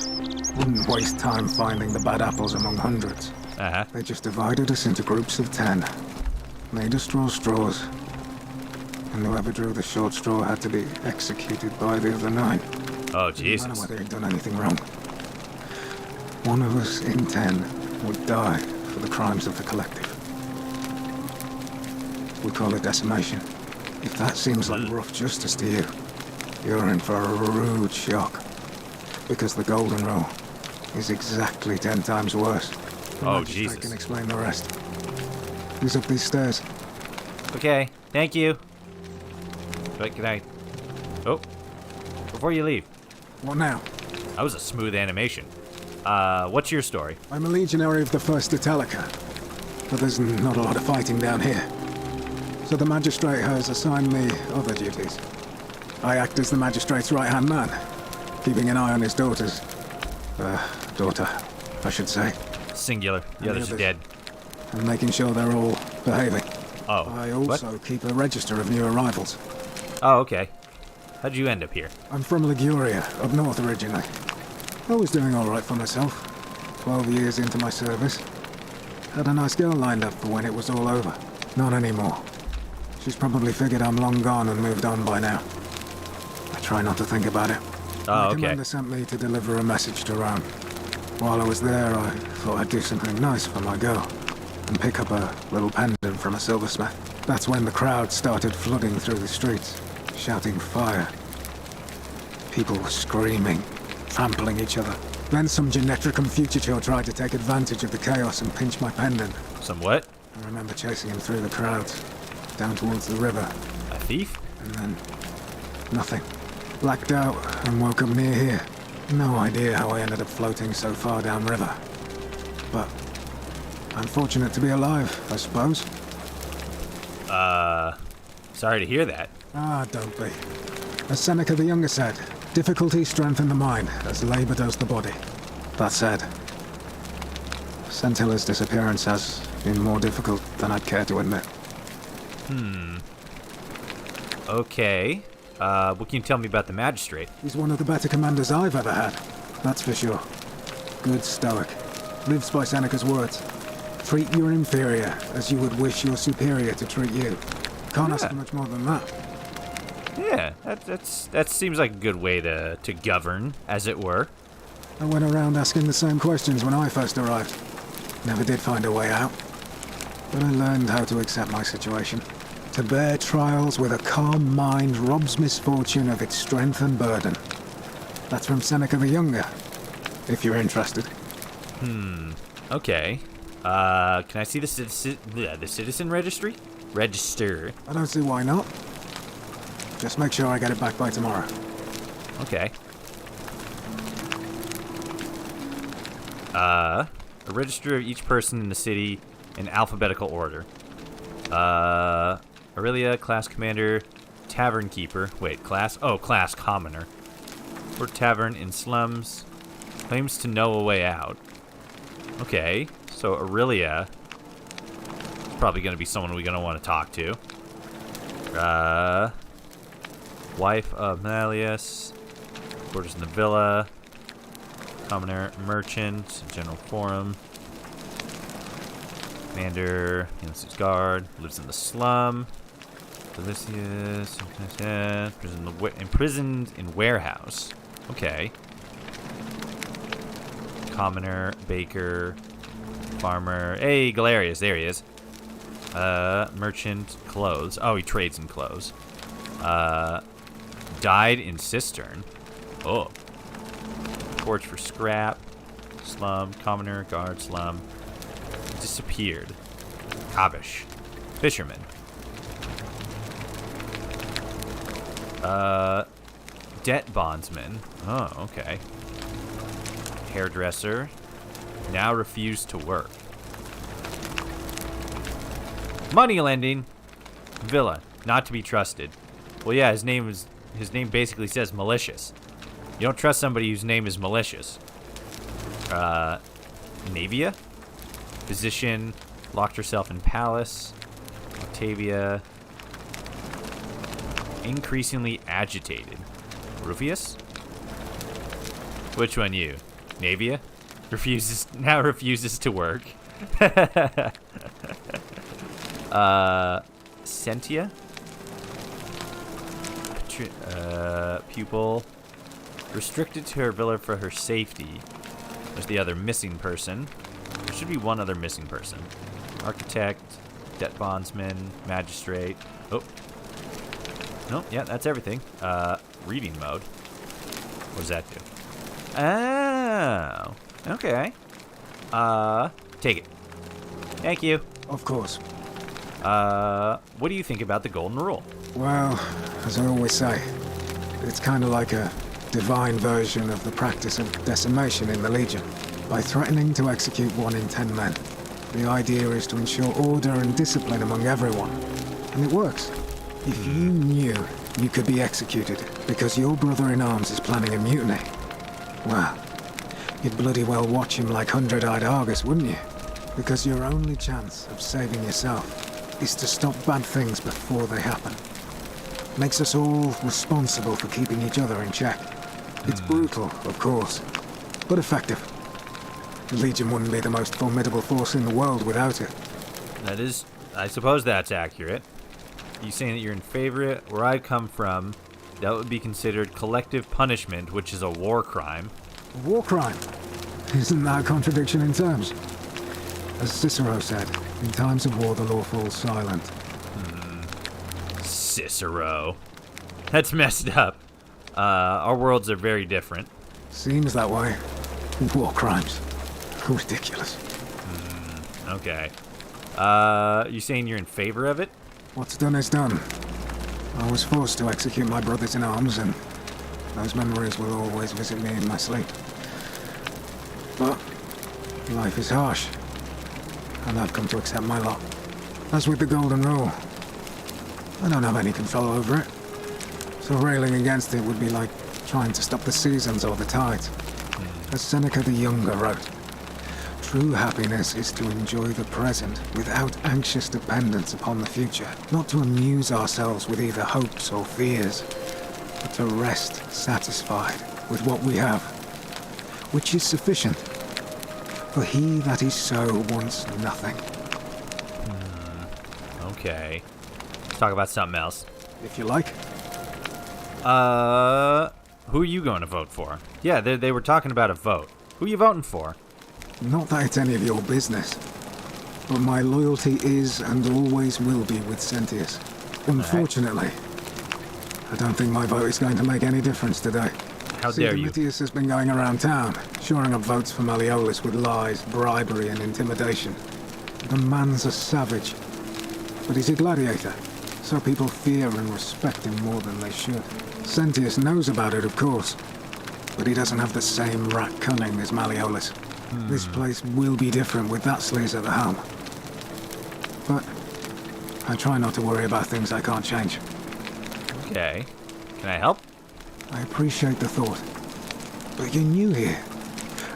wouldn't waste time finding the bad apples among hundreds. Uh-huh. They just divided us into groups of 10, made us draw straws, and whoever drew the short straw had to be executed by the other 9. Oh, Didn't matter Jesus. whether he'd done anything wrong. One of us in 10 would die for the crimes of the collective. We call it decimation. If that seems like rough justice to you, you're in for a rude shock. Because the Golden Rule is exactly 10 times worse. The Oh, magistrate Jesus. can explain the rest. Who's up these stairs? Okay, thank you. Wait, can I... Oh, before you leave. What now? That was a smooth animation. What's your story? I'm a legionary of the 1st Italica, but there's not a lot of fighting down here. So the magistrate has assigned me other duties. I act as the magistrate's right-hand man, keeping an eye on his daughter, I should say, Singular. The And others are others. dead. and making sure they're all behaving. Oh, I what? also keep a register of new arrivals. Oh, okay. How'd you end up here? I'm from Liguria, up north originally. I was doing all right for myself. 12 years into my service. Had a nice girl lined up for when it was all over. Not anymore. She's probably figured I'm long gone and moved on by now. I try not to think about it. Oh, My okay. commander sent me to deliver a message to Rome. While I was there, I thought I'd do something nice for my girl and pick up a little pendant from a silversmith. That's when the crowd started flooding through the streets, shouting fire. People were screaming, trampling each other. Then some Genetricum Fugitor tried to take advantage of the chaos and pinch my pendant. Some what? I remember chasing him through the crowds, down towards the river, A thief? and then nothing. Blacked out and woke up near here. No idea how I ended up floating so far downriver. But I'm fortunate to be alive, I suppose. Sorry to hear that. Ah, don't be. As Seneca the Younger said, difficulty strengthens the mind as labor does the body. That said, Centilla's disappearance has been more difficult than I'd care to admit. Okay. What can you tell me about the magistrate? He's one of the better commanders I've ever had, that's for sure. Good stoic. Lives by Seneca's words. Treat your inferior as you would wish your superior to treat you. Can't ask Yeah. for much more than that. Yeah, that seems like a good way to govern, as it were. I went around asking the same questions when I first arrived. Never did find a way out. But I learned how to accept my situation. To bear trials with a calm mind robs misfortune of its strength and burden. That's from Seneca the Younger, if you're interested. Okay. Can I see the citizen registry? Register. I don't see why not. Just make sure I get it back by tomorrow. Okay. A register of each person in the city in alphabetical order. Aurelia, class commander, tavern keeper. Wait, class? Oh, class commoner. Or tavern in slums. Claims to know a way out. Okay, so Aurelia. Probably going to be someone we're going to want to talk to. Wife of Malleus. Quarters in the villa. Commoner, merchant, general forum. Commander, guard, lives in the slum. Delicious, imprisoned in warehouse. Okay. Commoner, baker, farmer. Hey, Galerius, there he is. Merchant, clothes. Oh, he trades in clothes. Died in cistern. Oh. Forge for scrap. Slum, commoner, guard, slum. Disappeared. Kavish. Fisherman. Debt bondsman. Oh, okay. Hairdresser. Now refused to work. Money lending. Villa. Not to be trusted. Well, yeah, his name basically says malicious. You don't trust somebody whose name is malicious. Navia. Physician. Locked herself in palace. Octavia. Increasingly agitated. Rufius? Which one you? Navia? Now refuses to work. Sentia? Pupil. Restricted to her villa for her safety. There's the other missing person. There should be one other missing person. Architect, debt bondsman, magistrate. Oh. Nope, yeah, that's everything. Reading mode. What does that do? Oh. Okay. Take it. Thank you. Of course. What do you think about the golden rule? Well, as I always say, it's kind of like a divine version of the practice of decimation in the Legion. By threatening to execute 1 in 10 men, the idea is to ensure order and discipline among everyone. And it works. If you knew you could be executed because your brother-in-arms is planning a mutiny, well, you'd bloody well watch him like 100-eyed Argus, wouldn't you? Because your only chance of saving yourself is to stop bad things before they happen. Makes us all responsible for keeping each other in check. It's brutal, of course, but effective. The Legion wouldn't be the most formidable force in the world without it. That is, I suppose that's accurate. You saying that you're in favor of it? Where I come from, that would be considered collective punishment, which is a war crime. A war crime? Isn't that a contradiction in terms? As Cicero said, in times of war the law falls silent. Cicero. That's messed up. Our worlds are very different. Seems that way. War crimes. Ridiculous. Okay. You saying you're in favor of it? What's done is done. I was forced to execute my brothers in arms, and those memories will always visit me in my sleep. But life is harsh, and I've come to accept my lot. As with the Golden Rule, I don't have any control over it, so railing against it would be like trying to stop the seasons or the tides. As Seneca the Younger wrote, true happiness is to enjoy the present without anxious dependence upon the future, not to amuse ourselves with either hopes or fears, but to rest satisfied with what we have, which is sufficient. For he that is so wants nothing. Okay. Let's talk about something else. If you like. Who are you going to vote for? Yeah, they were talking about a vote. Who are you voting for? Not that it's any of your business, but my loyalty is and always will be with Sentius. Unfortunately, I don't think my vote is going to make any difference today. How dare you? Domitius has been going around town, shoring up votes for Malleolus with lies, bribery, and intimidation. The man's a savage, but he's a gladiator, so people fear and respect him more than they should. Sentius knows about it, of course, but he doesn't have the same rat cunning as Malleolus. This place will be different with that sleaze at the helm. But I try not to worry about things I can't change. Okay. Can I help? I appreciate the thought, But you're new here,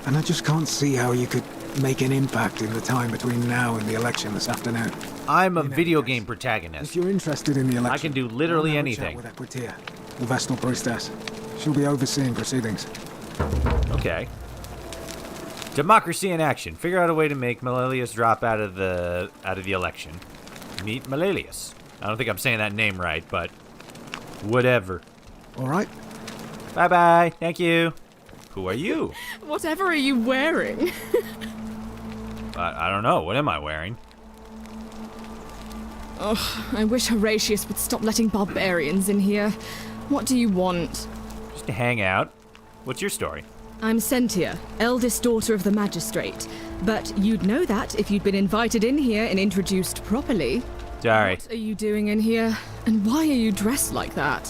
and I just can't see how you could make an impact in the time between now and the election this afternoon. I'm a video case, game If protagonist. you're interested in the election, I can do literally I'll have a chat anything. with Equitia, the Vestal Priestess. She'll be overseeing proceedings. Okay. Democracy in action. Figure out a way to make Malleus drop out of the election. Meet Malleus. I don't think I'm saying that name right, but whatever. All right? Bye-bye. Thank you. Who are you? Whatever are you wearing? I don't know. What am I wearing? Oh, I wish Horatius would stop letting barbarians in here. What do you want? Just to hang out. What's your story? I'm Sentia, eldest daughter of the magistrate. But you'd know that if you'd been invited in here and introduced properly. Sorry. What are you doing in here? And why are you dressed like that?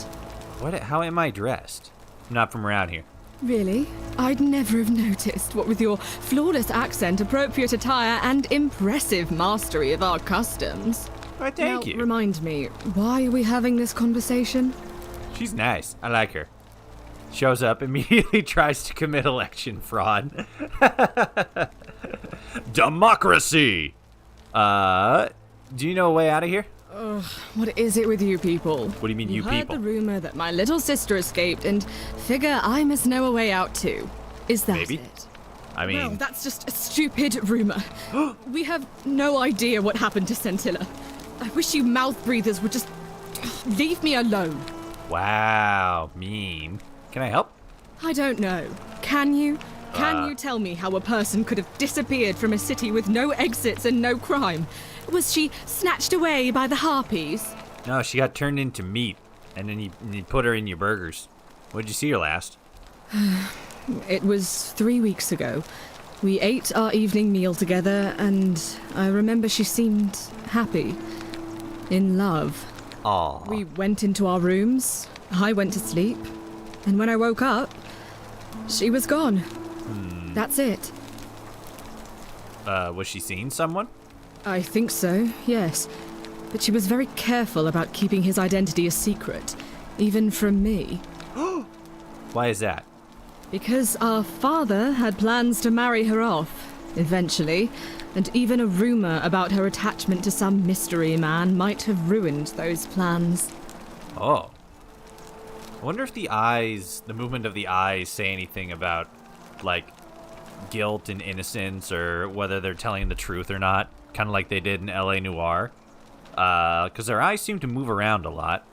What? How am I dressed? I'm not from around here. Really? I'd never have noticed, what with your flawless accent, appropriate attire, and impressive mastery of our customs. Why, thank Now, you. remind me, why are we having this conversation? She's nice. I like her. Shows up, immediately tries to commit election fraud. Democracy! Do you know a way out of here? What is it with you people? What do you mean, you heard people? the rumor that my little sister escaped, and figure I must know a way out too. Is that Maybe. it? I mean, Well, that's just a stupid rumor. We have no idea what happened to Scintilla. I wish you mouth breathers would just leave me alone. wow, mean. Can I help? I don't know. Can you? Can you tell me how a person could have disappeared from a city with no exits and no crime? Was she snatched away by the harpies? No, she got turned into meat, and then you put her in your burgers. When'd you see her last? It was 3 weeks ago. We ate our evening meal together, and I remember she seemed happy. In love. Aw. We went into our rooms. I went to sleep. And when I woke up, she was gone. That's it. Was she seeing someone? I think so, yes. But she was very careful about keeping his identity a secret, even from me. Why is that? Because our father had plans to marry her off, eventually, and even a rumor about her attachment to some mystery man might have ruined those plans. Oh. I wonder if the movement of the eyes say anything about, like, guilt and innocence, or whether they're telling the truth or not, kind of like they did in L.A. Noire. Because their eyes seem to move around a lot.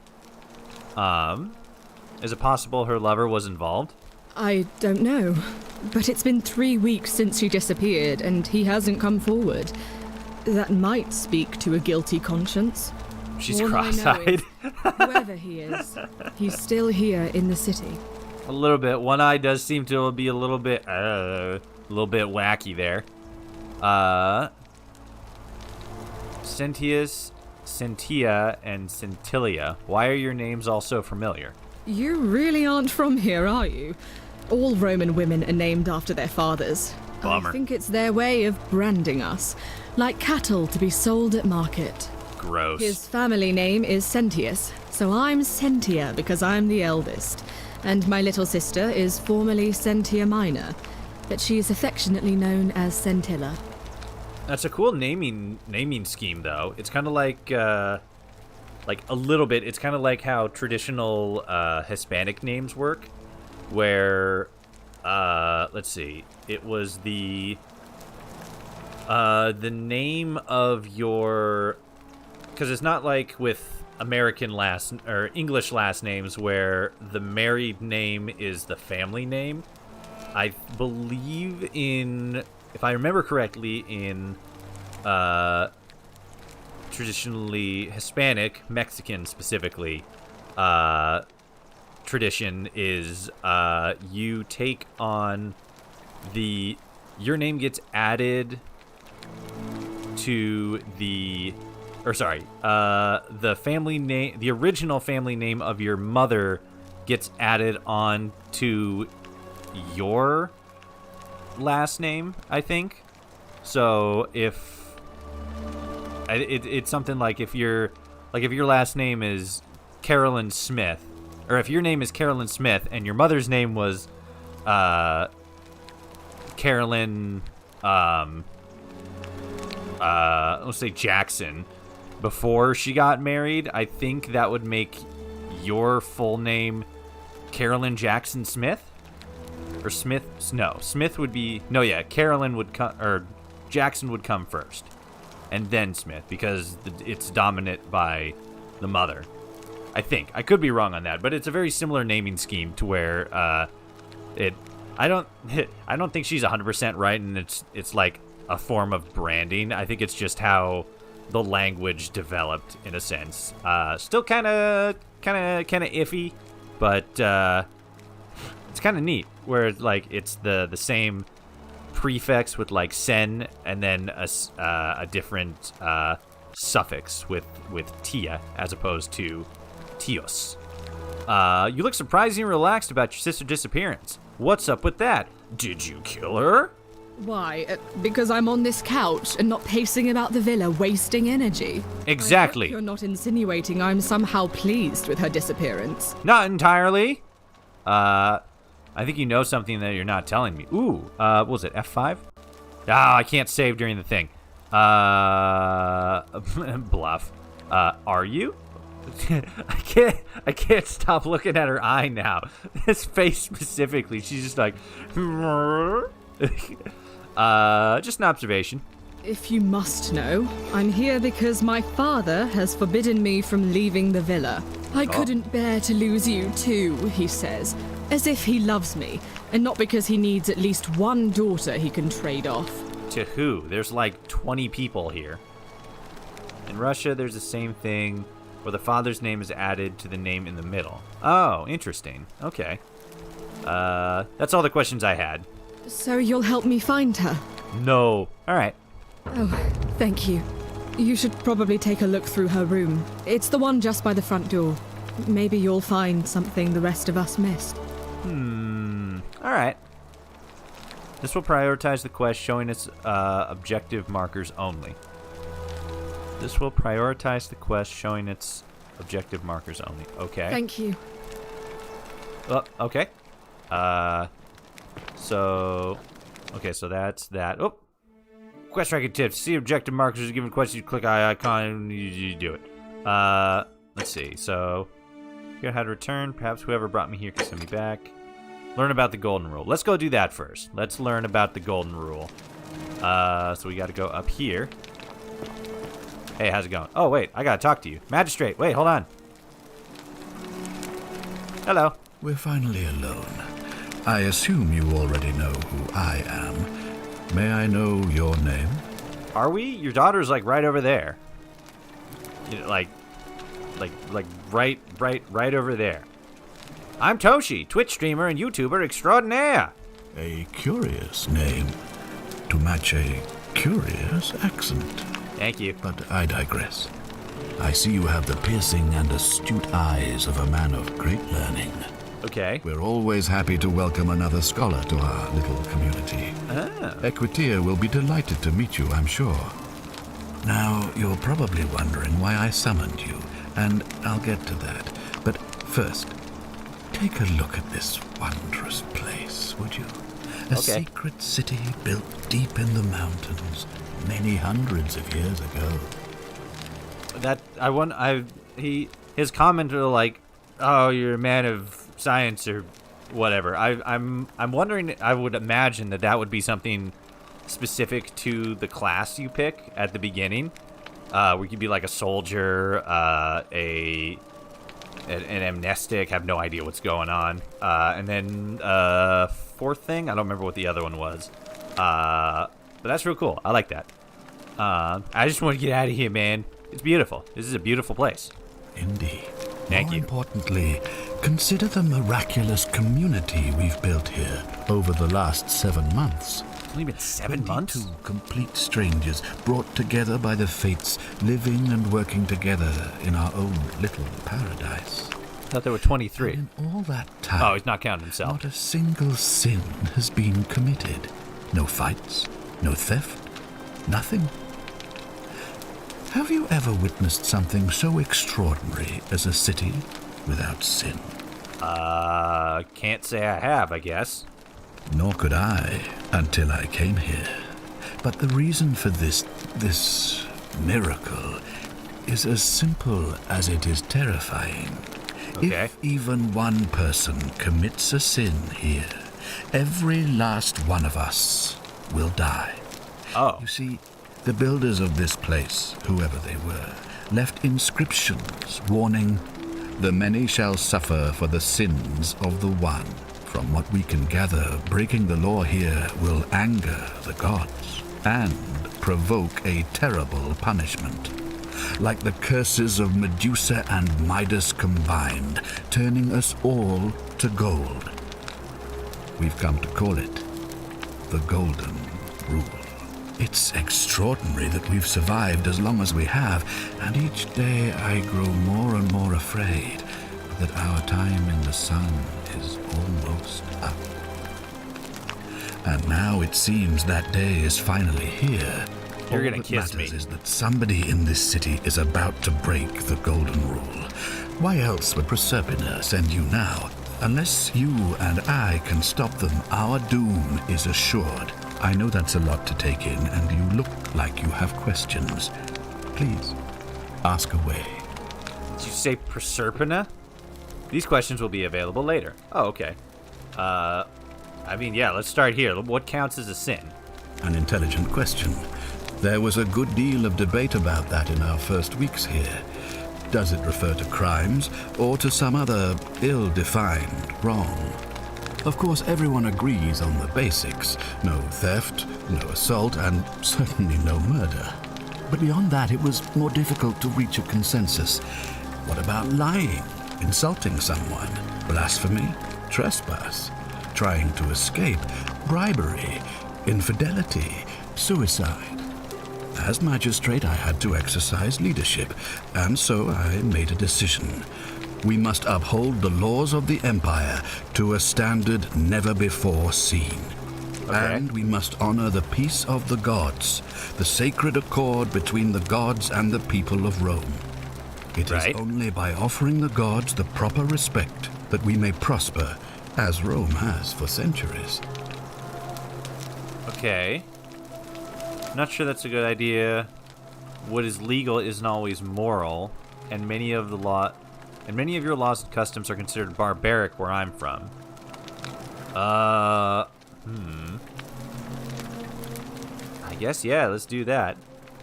Is it possible her lover was involved? I don't know. But it's been 3 weeks since she disappeared, and he hasn't come forward. That might speak to a guilty conscience. She's All I know cross-eyed. is, whoever he is, he's still here in the city. A little bit. One eye does seem to be a little bit wacky there. Sentia, and Scintilla. Why are your names all so familiar? You really aren't from here, are you? All Roman women are named after their fathers. Bummer. I think it's their way of branding us, like cattle to be sold at market. Gross. His family name is Sentius, so I'm Sentia because I'm the eldest. And my little sister is formerly Sentia Minor, but she is affectionately known as Scintilla. That's a cool naming scheme, though. It's kind of like a little bit. It's kind of like how traditional Hispanic names work, where let's see, it was the name of your, because it's not like with American last or English last names where the married name is the family name. I believe in, if I remember correctly, in traditionally Hispanic, Mexican specifically, tradition is you take on your name gets added to the family name, the original family name of your mother gets added on to your last name, I think. So if it's something like if your last name is Carolyn Smith, or if your name is Carolyn Smith and your mother's name was Carolyn, let's say Jackson, before she got married, I think that would make your full name Carolyn Jackson Smith? Or Smith? No, Smith would be... No, yeah, Carolyn would come... Or Jackson would come first. And then Smith, because it's dominant by the mother. I think. I could be wrong on that, but it's a very similar naming scheme to where I don't think she's 100% right, and it's like a form of branding. I think it's just how the language developed in a sense. Still kind of iffy, but it's kind of neat where like it's the same prefix with like sen and then a different suffix with tia as opposed to tios. You look surprisingly relaxed about your sister's disappearance. What's up with that? Did you kill her? Why? Because I'm on this couch and not pacing about the villa, wasting energy. Exactly. I hope you're not insinuating I'm somehow pleased with her disappearance. Not entirely. I think you know something that you're not telling me. Ooh, what was it, F5? Ah, I can't save during the thing. Bluff. Are you? I can't stop looking at her eye now. This face specifically. She's just like, just an observation. If you must know, I'm here because my father has forbidden me from leaving the villa. I couldn't bear to lose you too, he says, as if he loves me, and not because he needs at least one daughter he can trade off. To who? There's like 20 people here. In Russia, there's the same thing, where the father's name is added to the name in the middle. Oh, interesting. Okay. That's all the questions I had. So you'll help me find her? No. All right. Oh, thank you. You should probably take a look through her room. It's the one just by the front door. Maybe you'll find something the rest of us missed. All right. This will prioritize the quest, showing its objective markers only. This will prioritize the quest, showing its objective markers only. Okay. Thank you. Oh, okay. So that's that. Oh, quest tracking tips. See objective markers given quest. You click icon. You do it. Let's see. So, figure out how to return. Perhaps whoever brought me here can send me back. Learn about the golden rule. Let's go do that first. Let's learn about the golden rule. So we got to go up here. Hey, how's it going? Oh, wait, I gotta talk to you. Magistrate, wait, hold on. Hello. We're finally alone. I assume you already know who I am. May I know your name? Are we? Your daughter's like right over there. You know, like right over there. I'm Toshi, Twitch streamer and YouTuber extraordinaire. A curious name to match a curious accent. Thank you. But I digress. I see you have the piercing and astute eyes of a man of great learning. Okay. We're always happy to welcome another scholar to our little community. Equitia will be delighted to meet you, I'm sure. Now, you're probably wondering why I summoned you, and I'll get to that. But first, take a look at this wondrous place, would you? A secret city built deep in the mountains, many hundreds of years ago. His comment are like, oh, you're a man of science or whatever. I'm wondering. I would imagine that would be something specific to the class you pick at the beginning, where you could be like a soldier, an amnestic, have no idea what's going on, and then fourth thing, I don't remember what the other one was, but that's real cool. I like that. I just want to get out of here, man. It's beautiful. This is a beautiful place. Indeed. Thank you. More importantly, consider the miraculous community we've built here over the last 7 months. It's only been 7 months? 22 complete strangers brought together by the fates, living and working together in our own little paradise. I thought there were 23. And in all that time, Oh, he's not counting himself. not a single sin has been committed. No fights, no theft, nothing. Have you ever witnessed something so extraordinary as a city without sin? Can't say I have, I guess. Nor could I until I came here. But the reason for this miracle is as simple as it is terrifying. Okay. If even one person commits a sin here, every last one of us will die. Oh. You see, the builders of this place, whoever they were, left inscriptions warning, "The many shall suffer for the sins of the one." From what we can gather, breaking the law here will anger the gods and provoke a terrible punishment. Like the curses of Medusa and Midas combined, turning us all to gold. We've come to call it the Golden Rule. It's extraordinary that we've survived as long as we have, and each day I grow more and more afraid that our time in the sun is almost up. And now it seems that day is finally here. You're All gonna that kiss matters me. is that somebody in this city is about to break the Golden Rule. Why else would Proserpina send you now? Unless you and I can stop them, our doom is assured. I know that's a lot to take in, and you look like you have questions. Please, ask away. Did you say Proserpina? These questions will be available later. Oh, okay. Let's start here. What counts as a sin? An intelligent question. There was a good deal of debate about that in our first weeks here. Does it refer to crimes or to some other ill-defined wrong? Of course, everyone agrees on the basics. No theft, no assault, and certainly no murder. But beyond that, it was more difficult to reach a consensus. What about lying, insulting someone, blasphemy, trespass, trying to escape, bribery, infidelity, suicide? As magistrate, I had to exercise leadership, and so I made a decision. We must uphold the laws of the Empire to a standard never before seen. Okay. And we must honor the peace of the gods, the sacred accord between the gods and the people of Rome. It Right. is only by offering the gods the proper respect that we may prosper, as Rome has for centuries. Okay. Not sure that's a good idea. What is legal isn't always moral, and many of your laws and customs are considered barbaric where I'm from. I guess yeah. Let's do that.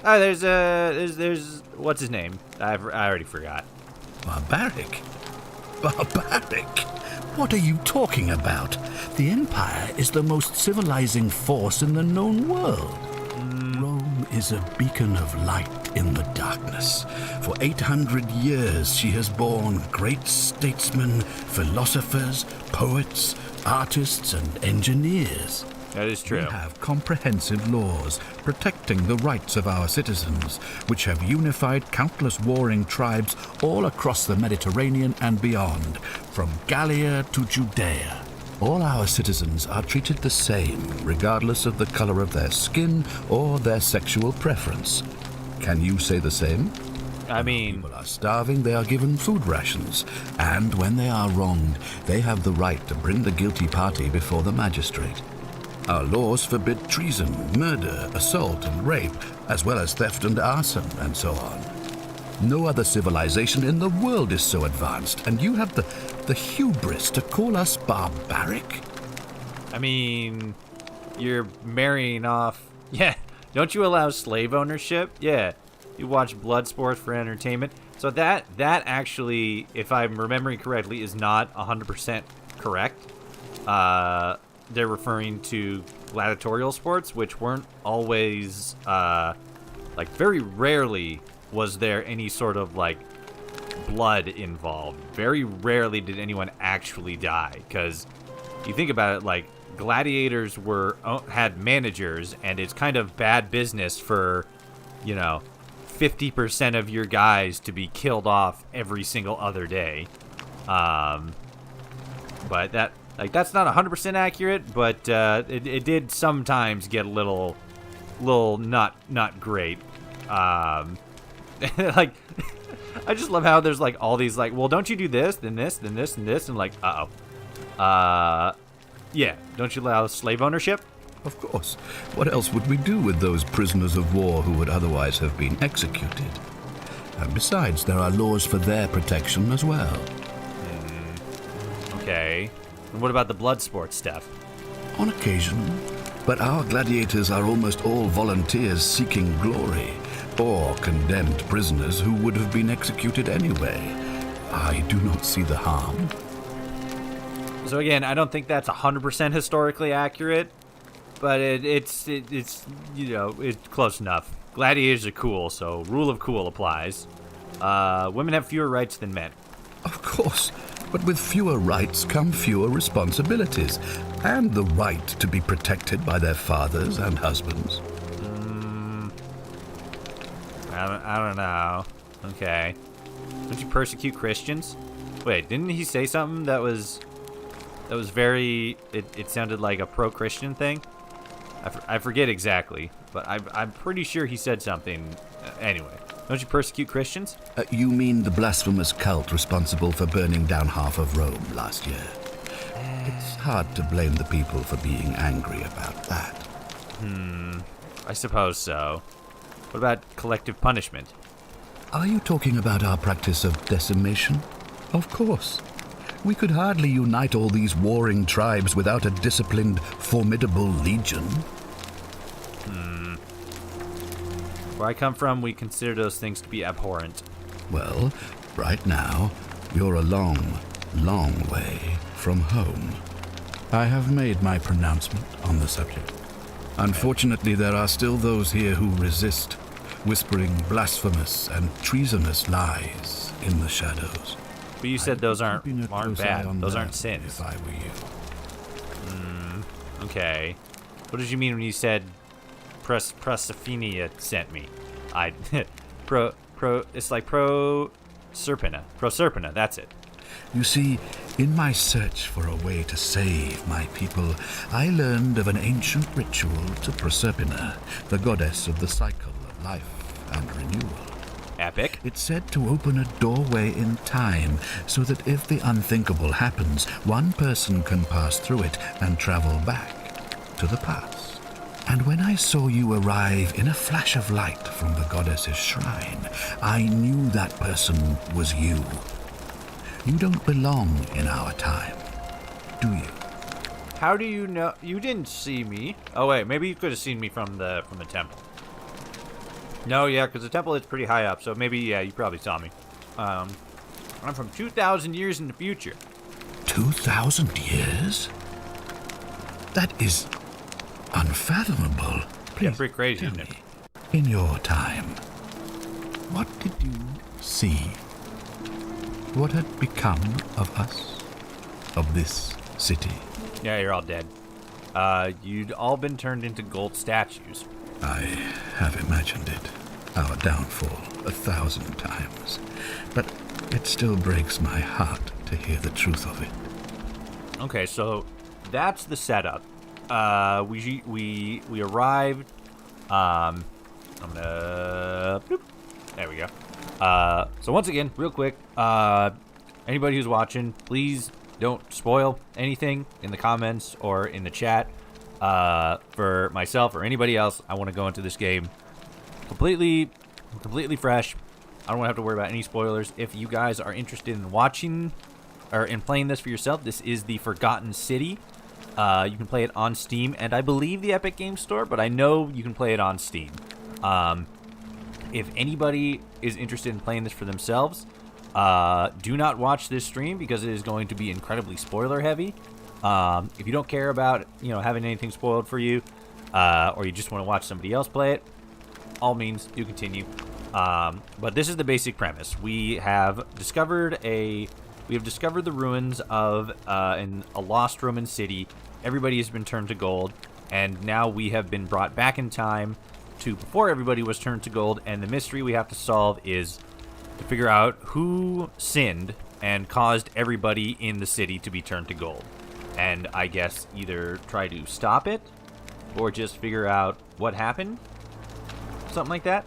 Oh, there's what's his name? I already forgot. Barbaric? Barbaric? What are you talking about? The Empire is the most civilizing force in the known world. Rome is a beacon of light in the darkness. For 800 years she has borne great statesmen, philosophers, poets, artists, and engineers. That is true. We have comprehensive laws protecting the rights of our citizens, which have unified countless warring tribes all across the Mediterranean and beyond, from Gallia to Judea. All our citizens are treated the same, regardless of the color of their skin or their sexual preference. Can you say the same? I mean, People are starving, they are given food rations, and when they are wronged, they have the right to bring the guilty party before the magistrate. Our laws forbid treason, murder, assault, and rape, as well as theft and arson, and so on. No other civilization in the world is so advanced, and you have the hubris to call us barbaric? I mean, you're marrying off. Yeah, don't you allow slave ownership? Yeah, you watch blood sports for entertainment. So that actually, if I'm remembering correctly, is not 100% correct. They're referring to gladiatorial sports, which weren't always, very rarely was there any sort of, blood involved. Very rarely did anyone actually die, because you think about it, gladiators had managers, and it's kind of bad business for, 50% of your guys to be killed off every single other day. But that's not 100% accurate, but it did sometimes get a little not great. I just love how there's all these well, don't you do this, then this, then this, and this, and Yeah, don't you allow slave ownership? Of course. What else would we do with those prisoners of war who would otherwise have been executed? And besides, there are laws for their protection as well. Okay. And what about the blood sports stuff? On occasion. But our gladiators are almost all volunteers seeking glory, or condemned prisoners who would have been executed anyway. I do not see the harm. So again, I don't think that's 100% historically accurate, but it's you know, it's close enough. Gladiators are cool, so rule of cool applies. Women have fewer rights than men. Of course, but with fewer rights come fewer responsibilities, and the right to be protected by their fathers and husbands. I don't know. Okay. Don't you persecute Christians? Wait, didn't he say something that was very... It sounded like a pro-Christian thing? I forget exactly, but I'm pretty sure he said something. Anyway, don't you persecute Christians? You mean the blasphemous cult responsible for burning down half of Rome last year? It's hard to blame the people for being angry about that. I suppose so. What about collective punishment? Are you talking about our practice of decimation? Of course. We could hardly unite all these warring tribes without a disciplined, formidable legion. Where I come from, we consider those things to be abhorrent. Well, right now, you're a long, long way from home. I have made my pronouncement on the subject. Unfortunately, there are still those here who resist, whispering blasphemous and treasonous lies in the shadows. But you said those aren't Keeping a close eye bad. on Those them aren't sins. If I were you. Okay. What did you mean when you said Proserpina sent me? It's like Proserpina, that's it. You see, in my search for a way to save my people, I learned of an ancient ritual to Proserpina, the goddess of the cycle of life and renewal. Epic. It's said to open a doorway in time, so that if the unthinkable happens, one person can pass through it and travel back to the past. And when I saw you arrive in a flash of light from the goddess's shrine, I knew that person was you. You don't belong in our time, do you? How do you know? You didn't see me. Oh wait, maybe you could have seen me from the temple. No, yeah, because the temple is pretty high up, so maybe, yeah, you probably saw me. I'm from 2,000 years in the future. 2,000 years? That is unfathomable. Please, Yeah, pretty crazy, tell isn't it? me, in your time, what did you see? What had become of us? Of this city? Yeah, you're all dead. You'd all been turned into gold statues. I have imagined it, our downfall, 1,000 times. But it still breaks my heart to hear the truth of it. Okay, so that's the setup. We arrived. I'm gonna. Bloop. There we go. So once again, real quick, anybody who's watching, please don't spoil anything in the comments or in the chat. For myself or anybody else, I want to go into this game completely fresh. I don't want to have to worry about any spoilers. If you guys are interested in watching or in playing this for yourself, this is the Forgotten City. You can play it on Steam and I believe the Epic Games Store, but I know you can play it on Steam. If anybody is interested in playing this for themselves, do not watch this stream because it is going to be incredibly spoiler heavy. If you don't care about, having anything spoiled for you, or you just want to watch somebody else play it, all means do continue. But this is the basic premise. We have discovered the ruins of in a lost Roman city. Everybody has been turned to gold, and now we have been brought back in time to before everybody was turned to gold. And the mystery we have to solve is to figure out who sinned and caused everybody in the city to be turned to gold. And I guess either try to stop it or just figure out what happened. Something like that.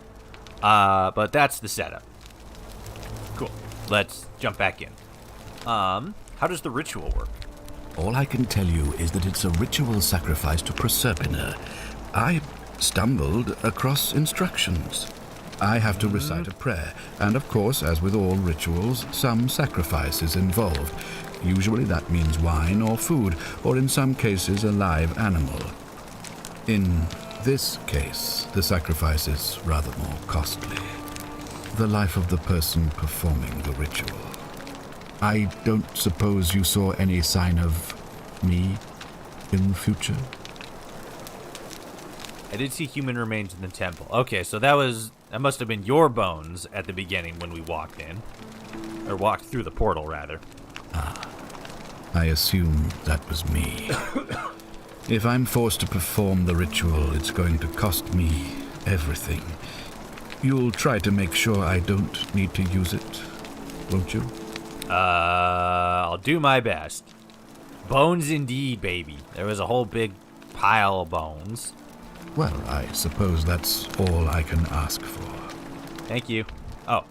But that's the setup. Cool. Let's jump back in. How does the ritual work? All I can tell you is that it's a ritual sacrifice to Proserpina. I stumbled across instructions. I have to recite a prayer, and of course, as with all rituals, some sacrifice is involved. Usually that means wine or food, or in some cases a live animal. In this case, the sacrifice is rather more costly. The life of the person performing the ritual. I don't suppose you saw any sign of me in the future? I did see human remains in the temple. Okay, so that must have been your bones at the beginning when we walked in. Or walked through the portal, rather. I assume that was me. If I'm forced to perform the ritual, it's going to cost me everything. You'll try to make sure I don't need to use it, won't you? I'll do my best. Bones indeed, baby. There was a whole big pile of bones. Well, I suppose that's all I can ask for. Thank you. Oh.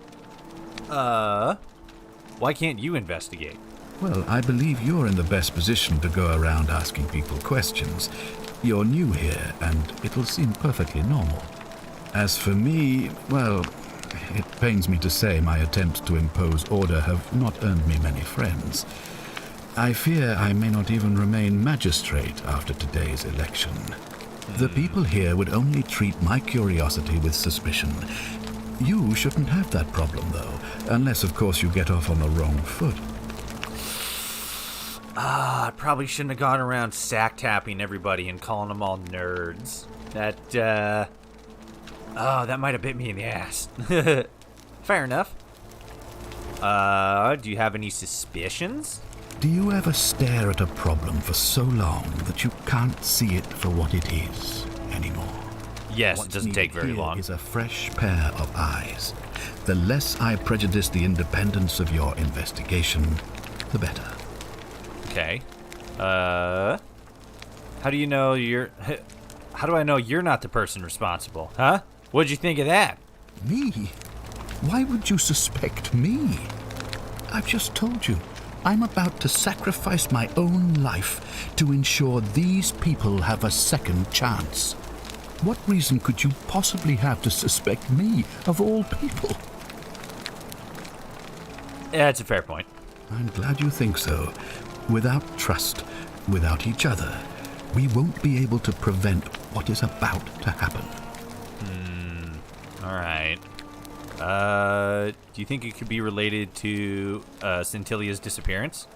Why can't you investigate? Well, I believe you're in the best position to go around asking people questions. You're new here, and it'll seem perfectly normal. As for me, well, it pains me to say my attempts to impose order have not earned me many friends. I fear I may not even remain magistrate after today's election. The people here would only treat my curiosity with suspicion. You shouldn't have that problem, though, unless, of course, you get off on the wrong foot. I probably shouldn't have gone around sack-tapping everybody and calling them all nerds. That might have bit me in the ass. Fair enough. Do you have any suspicions? Do you ever stare at a problem for so long that you can't see it for what it is anymore? Yes, it doesn't take very long. Is a fresh pair of eyes. The less I prejudice the independence of your investigation, the better. Okay. How do you know how do I know you're not the person responsible, huh? What'd you think of that? Me? Why would you suspect me? I've just told you. I'm about to sacrifice my own life to ensure these people have a second chance. What reason could you possibly have to suspect me, of all people? Yeah, that's a fair point. I'm glad you think so. Without trust, without each other, we won't be able to prevent what is about to happen. All right. Do you think it could be related to Scintilia's disappearance?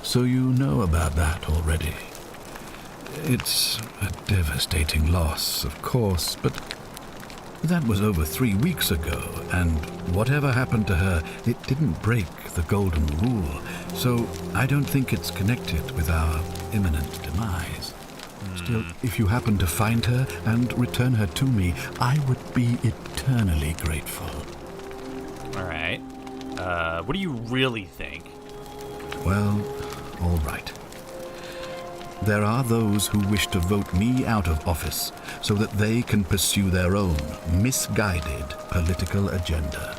So you know about that already. It's a devastating loss, of course, but that was over 3 weeks ago, and whatever happened to her, it didn't break the golden rule, so I don't think it's connected with our imminent demise. Still, if you happen to find her and return her to me, I would be eternally grateful. All right. What do you really think? Well, all right. There are those who wish to vote me out of office so that they can pursue their own misguided political agenda.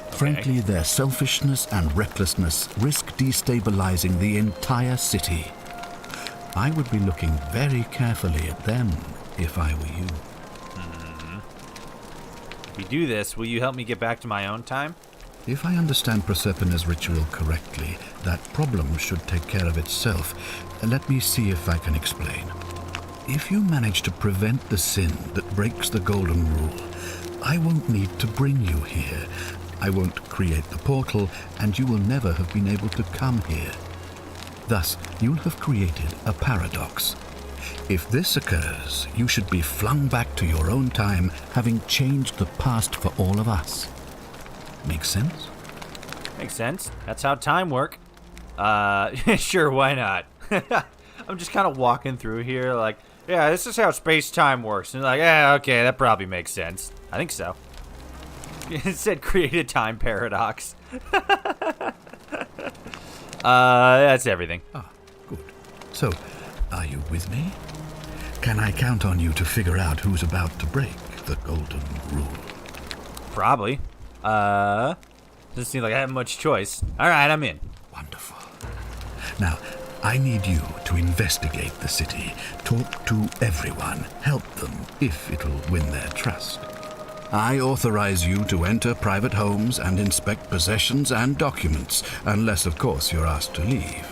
Okay. Frankly, their selfishness and recklessness risk destabilizing the entire city. I would be looking very carefully at them if I were you. If you do this, will you help me get back to my own time? If I understand Proserpina's ritual correctly, that problem should take care of itself. Let me see if I can explain. If you manage to prevent the sin that breaks the golden rule, I won't need to bring you here. I won't create the portal, and you will never have been able to come here. Thus, you'll have created a paradox. If this occurs, you should be flung back to your own time, having changed the past for all of us. Make sense? Makes sense. That's how time works. Sure, why not? I'm just kind of walking through here like, yeah, this is how space-time works. And like, yeah, okay, that probably makes sense. I think so. It said create a time paradox. That's everything. Ah, good. So, are you with me? Can I count on you to figure out who's about to break the golden rule? Probably. Doesn't seem like I have much choice. All right, I'm in. Wonderful. Now, I need you to investigate the city, talk to everyone, help them if it'll win their trust. I authorize you to enter private homes and inspect possessions and documents, unless, of course, you're asked to leave.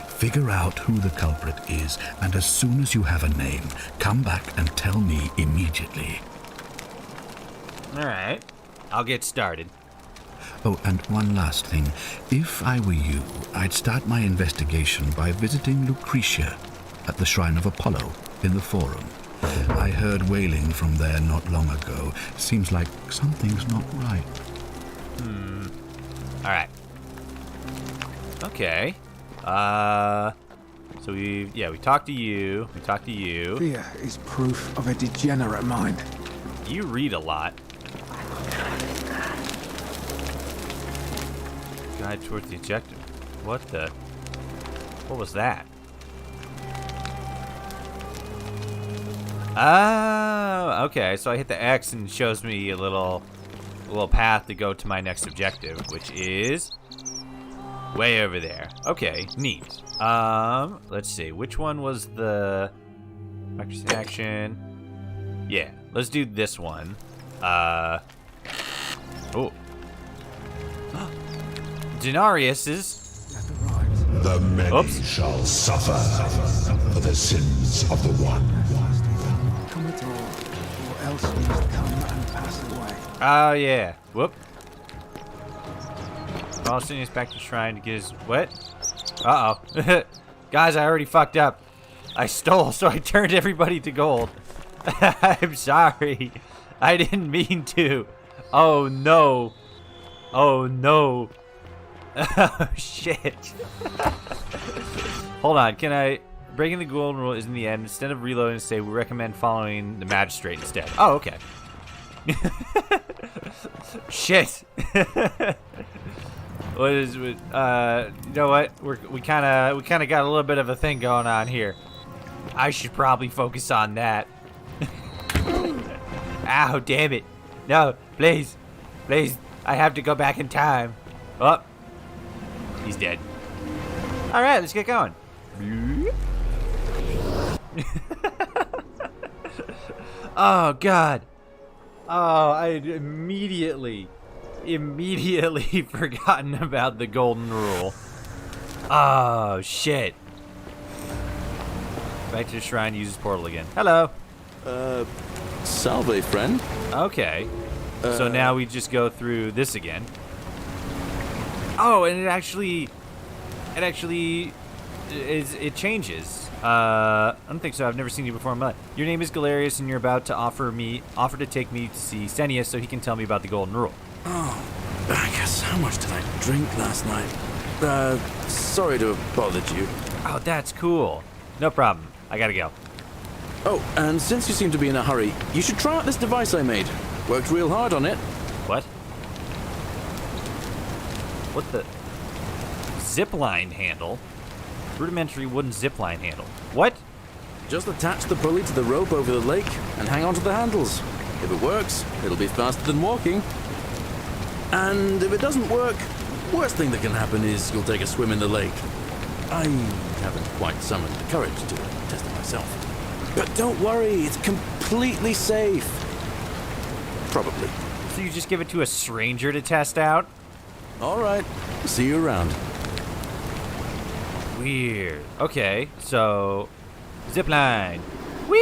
Figure out who the culprit is, and as soon as you have a name, come back and tell me immediately. All right. I'll get started. Oh, and one last thing. If I were you, I'd start my investigation by visiting Lucretia at the Shrine of Apollo in the Forum. I heard wailing from there not long ago. Seems like something's not right. All right. Okay. So we talked to you. We talked to you. Fear is proof of a degenerate mind. You read a lot. Guide towards the objective. What was that? Oh, okay. So I hit the X and it shows me a little path to go to my next objective, which is way over there. Okay, neat. Let's see. Which one was the practice action? Yeah, let's do this one. Oh. Denarius is. The many Oops. shall suffer for the sins of the one. Come at all, or else you must come and pass away. Oh, yeah. Whoop. While sending us back to the shrine to get his. What? Uh-oh. Guys, I already fucked up. I stole, so I turned everybody to gold. I'm sorry. I didn't mean to. Oh, no. Oh, no. Oh, shit. Hold on. Can I... Breaking the golden rule is in the end. Instead of reloading, say we recommend following the magistrate instead. Oh, okay. Shit. What is you know what? We kind of got a little bit of a thing going on here. I should probably focus on that. Ow, damn it. No, please. Please. I have to go back in time. Oh. He's dead. All right, let's get going. Oh, God. Oh, I had immediately forgotten about the golden rule. Oh, shit. Back to the shrine, uses portal again. Hello. Salve, friend. Okay. So now we just go through this again. Oh, and it changes. I don't think so. I've never seen you before in my life. Your name is Galerius, and you're about to offer to take me to see Senius so he can tell me about the golden rule. Oh, I guess how much did I drink last night? Sorry to have bothered you. Oh, that's cool. No problem. I gotta go. Oh, and since you seem to be in a hurry, you should try out this device I made. Worked real hard on it. What? What the? Zipline handle? Rudimentary wooden zipline handle. What? Just attach the pulley to the rope over the lake and hang on to the handles. If it works, it'll be faster than walking. And if it doesn't work, worst thing that can happen is you'll take a swim in the lake. I haven't quite summoned the courage to test it myself. But don't worry, it's completely safe. Probably. So you just give it to a stranger to test out? All right. See you around. Weird. Okay, so zipline. Whee!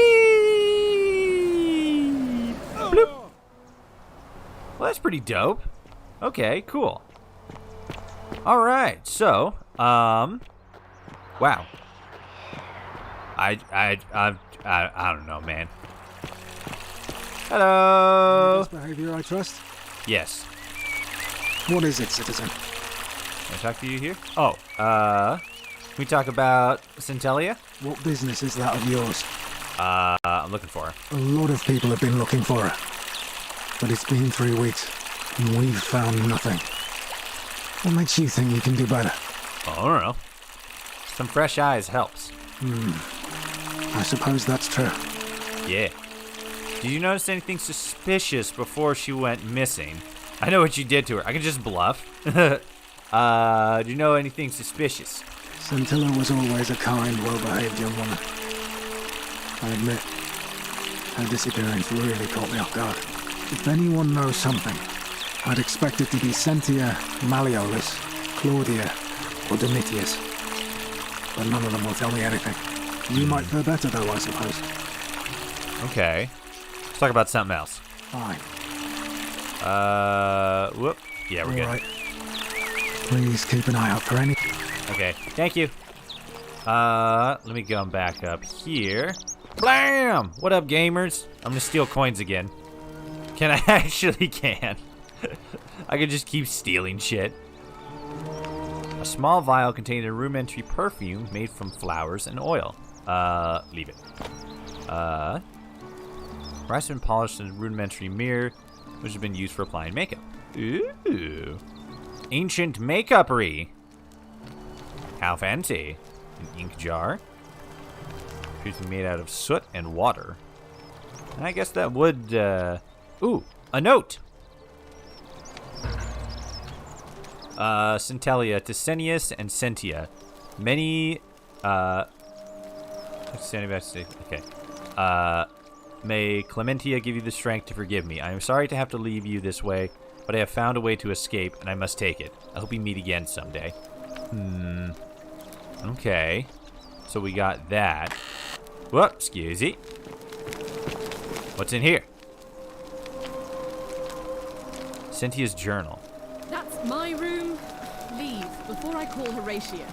Bloop. Well, that's pretty dope. Okay, cool. All right, so wow. I don't know, man. Hello. Best behavior, I trust. Yes. What is it, citizen? Can I talk to you here? Oh, can we talk about Centellia? What business is that of yours? I'm looking for her. A lot of people have been looking for her. But it's been 3 weeks, and we've found nothing. What makes you think you can do better? Oh, I don't know. Some fresh eyes helps. I suppose that's true. Yeah. Did you notice anything suspicious before she went missing? I know what you did to her. I can just bluff. Do you know anything suspicious? Scintilla was always a kind, well-behaved young woman. I admit, her disappearance really caught me off guard. If anyone knows something, I'd expect it to be Sentia, Malleolus, Claudia, or Domitius. But none of them will tell me anything. You might fare better though, I suppose. Okay. Let's talk about something else. Fine. Whoop. Yeah, we're good. Right. Please keep an eye out for any... Okay, thank you. Let me go back up here. Blam! What up, gamers? I'm gonna steal coins again. Can I actually can? I could just keep stealing shit. A small vial containing a rudimentary perfume made from flowers and oil. Leave it. Rice has been polished in a rudimentary mirror, which has been used for applying makeup. Ooh. Ancient makeupery. How fancy. An ink jar. Appears to be made out of soot and water. And I guess that would, Ooh, a note! Centellia to Senius and Sentia. Many, okay. May Clementia give you the strength to forgive me. I am sorry to have to leave you this way, but I have found a way to escape, and I must take it. I hope we meet again someday. Okay. So we got that. Whoop, excuse me. What's in here? Cynthia's journal. That's my room. Leave before I call Horatius.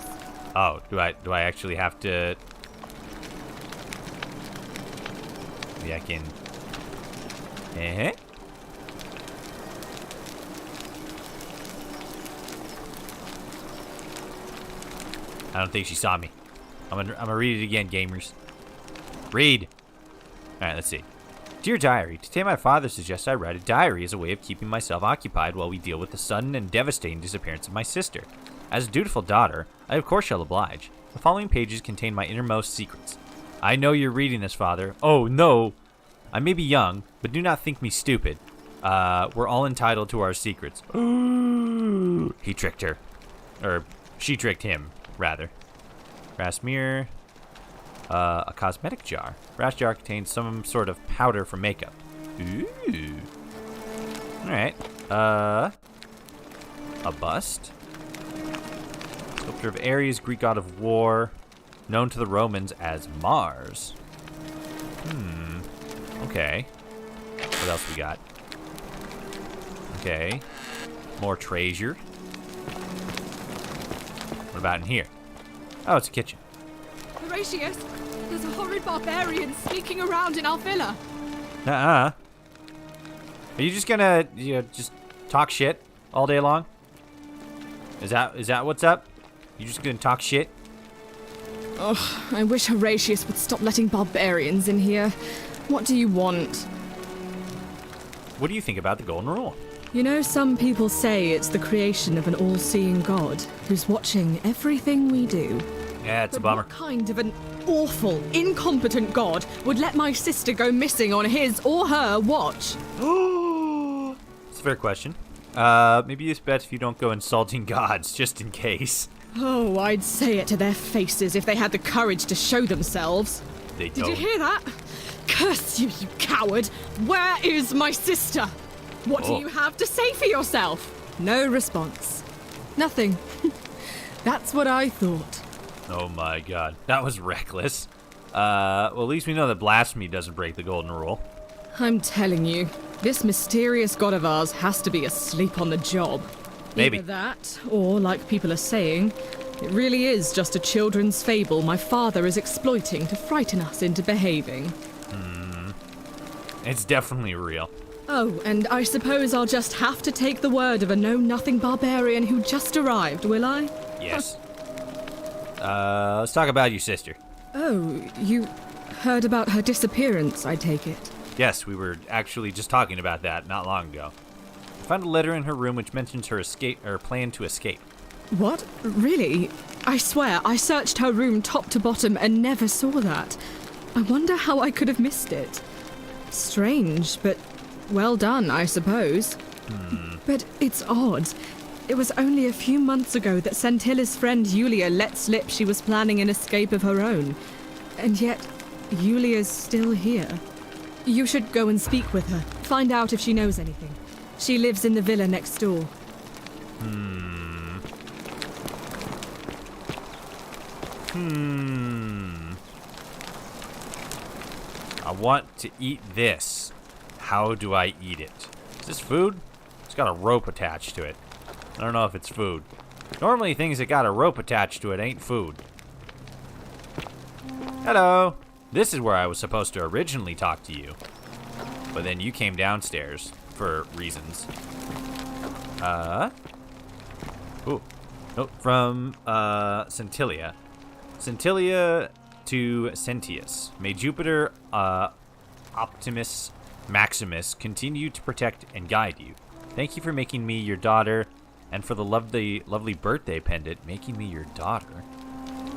Oh, do I actually have to? Maybe I can. I don't think she saw me. I'm gonna read it again, gamers. Read. All right, let's see. Dear Diary, today my father suggests I write a diary as a way of keeping myself occupied while we deal with the sudden and devastating disappearance of my sister. As a dutiful daughter, I of course shall oblige. The following pages contain my innermost secrets. I know you're reading this, Father. Oh, no. I may be young, but do not think me stupid. We're all entitled to our secrets. He tricked her. Or, she tricked him, rather. Brass mirror. A cosmetic jar. Brass jar contains some sort of powder for makeup. Ooh. Alright. A bust. Sculpture of Ares, Greek god of war. Known to the Romans as Mars. Okay. What else we got? Okay. More treasure. What about in here? Oh, it's a kitchen. Horatius, there's a horrid barbarian sneaking around in our villa. Are you just gonna, just talk shit all day long? Is that what's up? You just gonna talk shit? Oh, I wish Horatius would stop letting barbarians in here. What do you want? What do you think about the Golden Rule? You know, some people say it's the creation of an all-seeing god who's watching everything we do. Yeah, it's a But bummer. what kind of an awful, incompetent god would let my sister go missing on his or her watch? It's a fair question. Maybe it's best if you don't go insulting gods, just in case. Oh, I'd say it to their faces if they had the courage to show themselves. They Did don't. you hear that? Curse you, you coward! Where is my sister? What do Oh. you have to say for yourself? No response. Nothing. That's what I thought. Oh my god. That was reckless. Well, at least we know that blasphemy doesn't break the Golden Rule. I'm telling you, this mysterious god of ours has to be asleep on the job. Maybe. Either that, or like people are saying, it really is just a children's fable my father is exploiting to frighten us into behaving. It's definitely real. Oh, and I suppose I'll just have to take the word of a know-nothing barbarian who just arrived, will I? Yes. Let's talk about your sister. Oh, you heard about her disappearance, I take it. Yes, we were actually just talking about that not long ago. I found a letter in her room which mentions her plan to escape. What? Really? I swear, I searched her room top to bottom and never saw that. I wonder how I could have missed it. Strange, but well done, I suppose. But it's odd. It was only a few months ago that Centilla's friend Yulia let slip she was planning an escape of her own. And yet, Yulia's still here. You should go and speak with her. Find out if she knows anything. She lives in the villa next door. I want to eat this. How do I eat it? Is this food? It's got a rope attached to it. I don't know if it's food. Normally things that got a rope attached to it ain't food. Hello. This is where I was supposed to originally talk to you. But then you came downstairs for reasons. Ooh. Note from Centilla. Centilla to Sentius. May Jupiter Optimus Maximus continue to protect and guide you. Thank you for making me your daughter, and for the lovely birthday pendant, making me your daughter.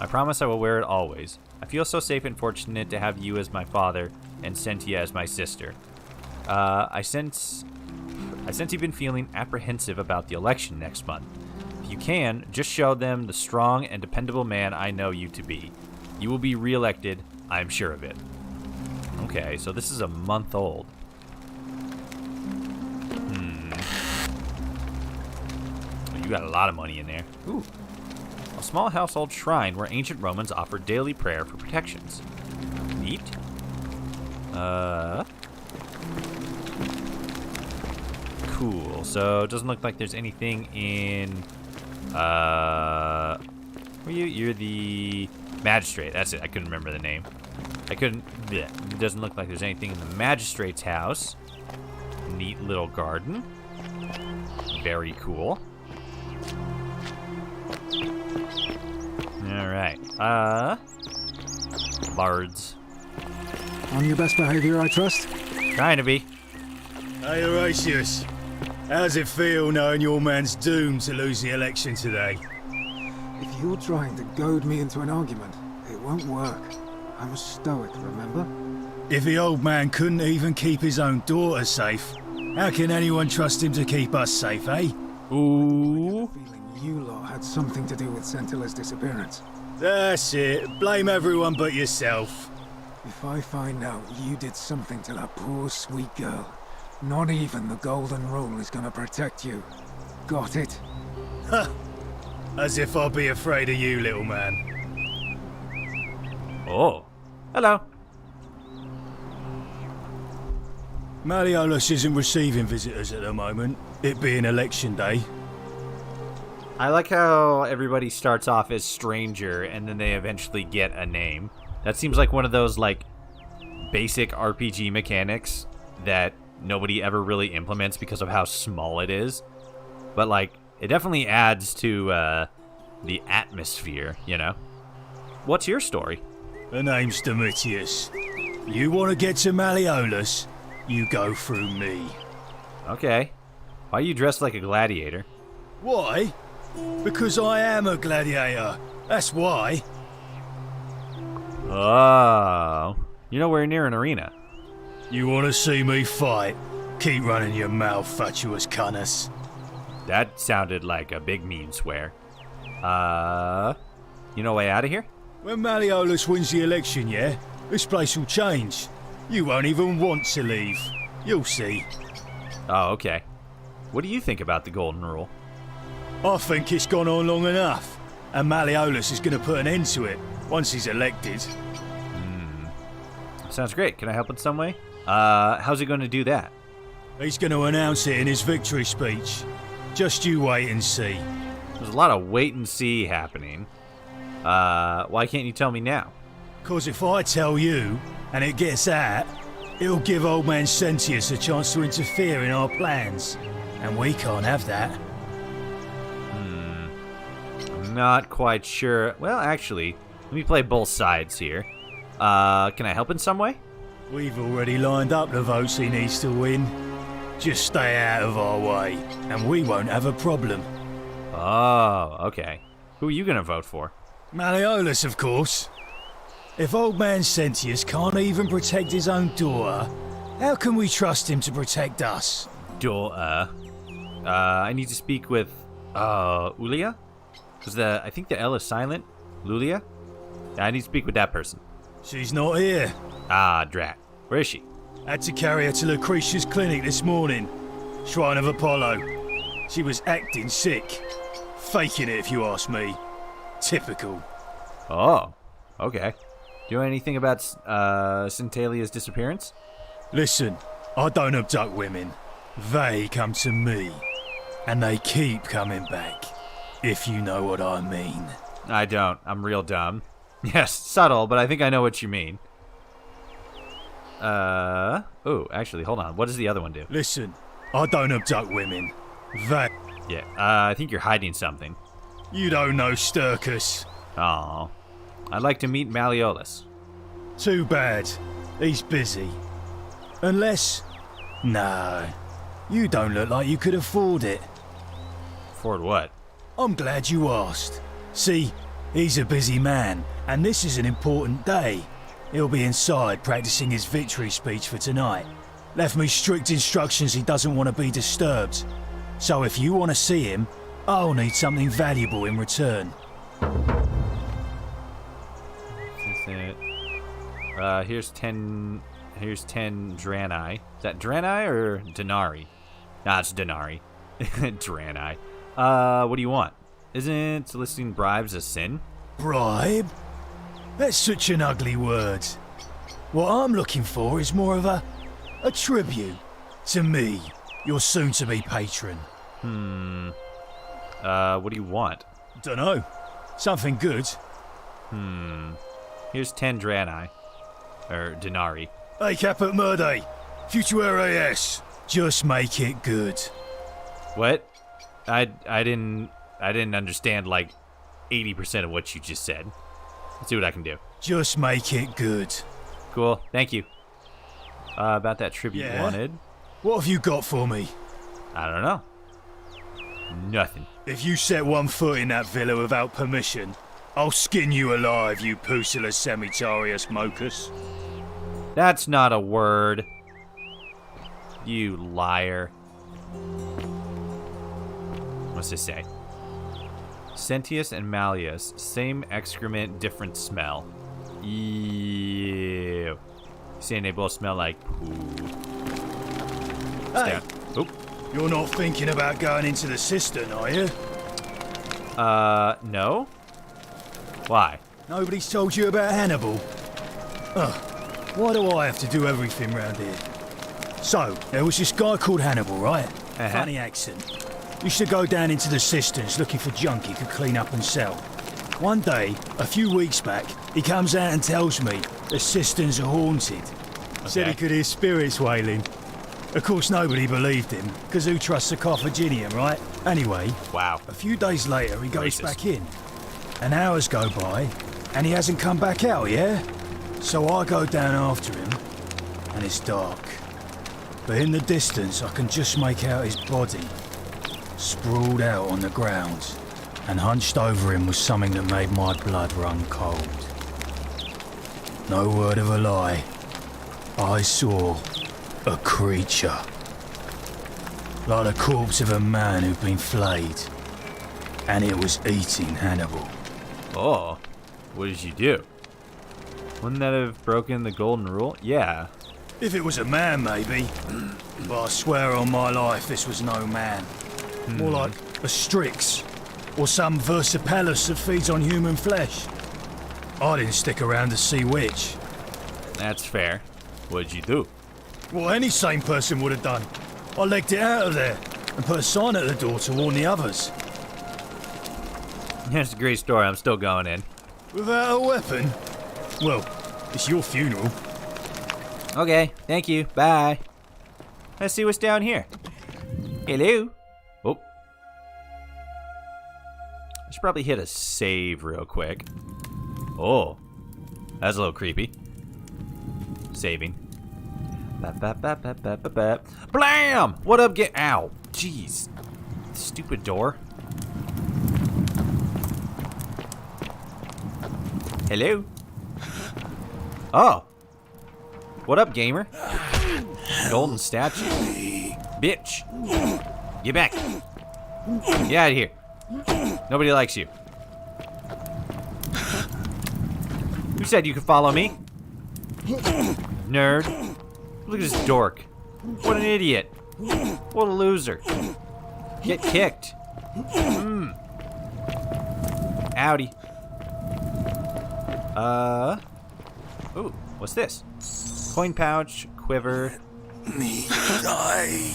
I promise I will wear it always. I feel so safe and fortunate to have you as my father and Sentia as my sister. I sense you've been feeling apprehensive about the election next month. If you can, just show them the strong and dependable man I know you to be. You will be reelected, I'm sure of it. Okay, so this is a month old. You got a lot of money in there. Ooh. A small household shrine where ancient Romans offered daily prayer for protections. Neat. Cool. So it doesn't look like there's anything in you're the magistrate. That's it. I couldn't remember the name. It doesn't look like there's anything in the magistrate's house. Neat little garden. Very cool. Alright. Bards. On your best behavior, I trust? Trying to be. Hey, Horatius. How's it feel knowing your man's doomed to lose the election today? If you're trying to goad me into an argument, it won't work. I'm a stoic, remember? If the old man couldn't even keep his own daughter safe, how can anyone trust him to keep us safe, eh? Ooh. Feeling you lot had something to do with Centilla's disappearance. That's it. Blame everyone but yourself. If I find out you did something to that poor sweet girl, not even the Golden Rule is gonna protect you. Got it? Huh. As if I'll be afraid of you, little man. Oh. Hello. Malleolus isn't receiving visitors at the moment, it being election day. I like how everybody starts off as stranger and then they eventually get a name. That seems like one of those, like, basic RPG mechanics that nobody ever really implements because of how small it is. But, like, it definitely adds to the atmosphere, you know? What's your story? The name's Domitius. You want to get to Malleolus, you go through me. Okay. Why are you dressed like a gladiator? Why? Because I am a gladiator. That's why. Oh. You're nowhere near an arena. You want to see me fight? Keep running your mouth, fatuous cunners. That sounded like a big mean swear. You know way out of here? When Malleolus wins the election, yeah? This place will change. You won't even want to leave. You'll see. Oh, okay. What do you think about the Golden Rule? I think it's gone on long enough, and Malleolus is going to put an end to it once he's elected. Sounds great. Can I help in some way? How's he going to do that? He's going to announce it in his victory speech. Just you wait and see. There's a lot of wait and see happening. Why can't you tell me now? 'Cause if I tell you, and it gets out, it'll give old man Sentius a chance to interfere in our plans. And we can't have that. I'm not quite sure. Well, actually, let me play both sides here. Can I help in some way? We've already lined up the votes he needs to win. Just stay out of our way, and we won't have a problem. Oh, okay. Who are you going to vote for? Malleolus, of course. If old man Sentius can't even protect his own daughter, how can we trust him to protect us? Daughter. I need to speak with Ulia? I think the L is silent. Lulia? I need to speak with that person. She's not here. Ah, drat. Where is she? Had to carry her to Lucretia's clinic this morning. Shrine of Apollo. She was acting sick. Faking it, if you ask me. Typical. Oh, okay. Do you know anything about Centalia's disappearance? Listen, I don't abduct women. They come to me. And they keep coming back. If you know what I mean. I don't. I'm real dumb. Yes, subtle, but I think I know what you mean. Oh, actually, hold on. What does the other one do? Listen, I don't abduct women. They... Yeah, I think you're hiding something. You don't know Sturkus. Aw. I'd like to meet Malleolus. Too bad. He's busy. Unless... No. You don't look like you could afford it. Afford what? I'm glad you asked. See, he's a busy man, and this is an important day. He'll be inside practicing his victory speech for tonight. Left me strict instructions he doesn't want to be disturbed. So if you want to see him, I'll need something valuable in return. That's it. Here's 10 Draenei. Is that Draenei or Denari? Nah, it's Denari. Draenei. What do you want? Isn't soliciting bribes a sin? Bribe? That's such an ugly word. What I'm looking for is more of a tribute to me, your soon-to-be patron. What do you want? Dunno. Something good. Here's 10 Draenei. Or Denari. Hey, Caput Murde. Future AS. Just make it good. What? I didn't understand like 80% of what you just said. Let's see what I can do. Just make it good. Cool, thank you. About that tribute you wanted. What have you got for me? I don't know. Nothing. If you set one foot in that villa without permission, I'll skin you alive, you Pusillus Semitarius Mocus. That's not a word. You liar. What's this say? Sentius and Malleus, same excrement, different smell. Ew. Saying they both smell like poo. Hey, Oop. You're not thinking about going into the cistern, are you? No. Why? Nobody's told you about Hannibal? Why do I have to do everything round here? So, there was this guy called Hannibal, right? Funny accent. Used to go down into the cisterns looking for junk he could clean up and sell. One day, a few weeks back, he comes out and tells me the cisterns are haunted. Said he could hear spirits wailing. Of course, nobody believed him, because who trusts a Carthaginian, right? Anyway, wow. A few days later, he goes back in. And hours go by, and he hasn't come back out, yeah? So I go down after him, and it's dark. But in the distance, I can just make out his body, sprawled out on the ground, and hunched over him was something that made my blood run cold. No word of a lie, I saw a creature. Like the corpse of a man who'd been flayed, and it was eating Hannibal. Oh, what did you do? Wouldn't that have broken the golden rule? Yeah. If it was a man, maybe. But I swear on my life this was no man. More like a Strix, or some Versipelus that feeds on human flesh. I didn't stick around to see which. That's fair. What'd you do? What any sane person would have done. I legged it out of there and put a sign at the door to warn the others. That's a great story. I'm still going in. Without a weapon? Well, it's your funeral. Okay, thank you. Bye. Let's see what's down here. Hello? Oh. I should probably hit a save real quick. Oh. That's a little creepy. Saving. Blam! What up, ow. Jeez. Stupid door. Hello? Oh. What up, gamer? Golden statue. Bitch. Get back. Get out of here. Nobody likes you. Who said you could follow me? Nerd. Look at this dork. What an idiot. What a loser. Get kicked. Howdy. Ooh, what's this? Coin pouch, quiver. Me die.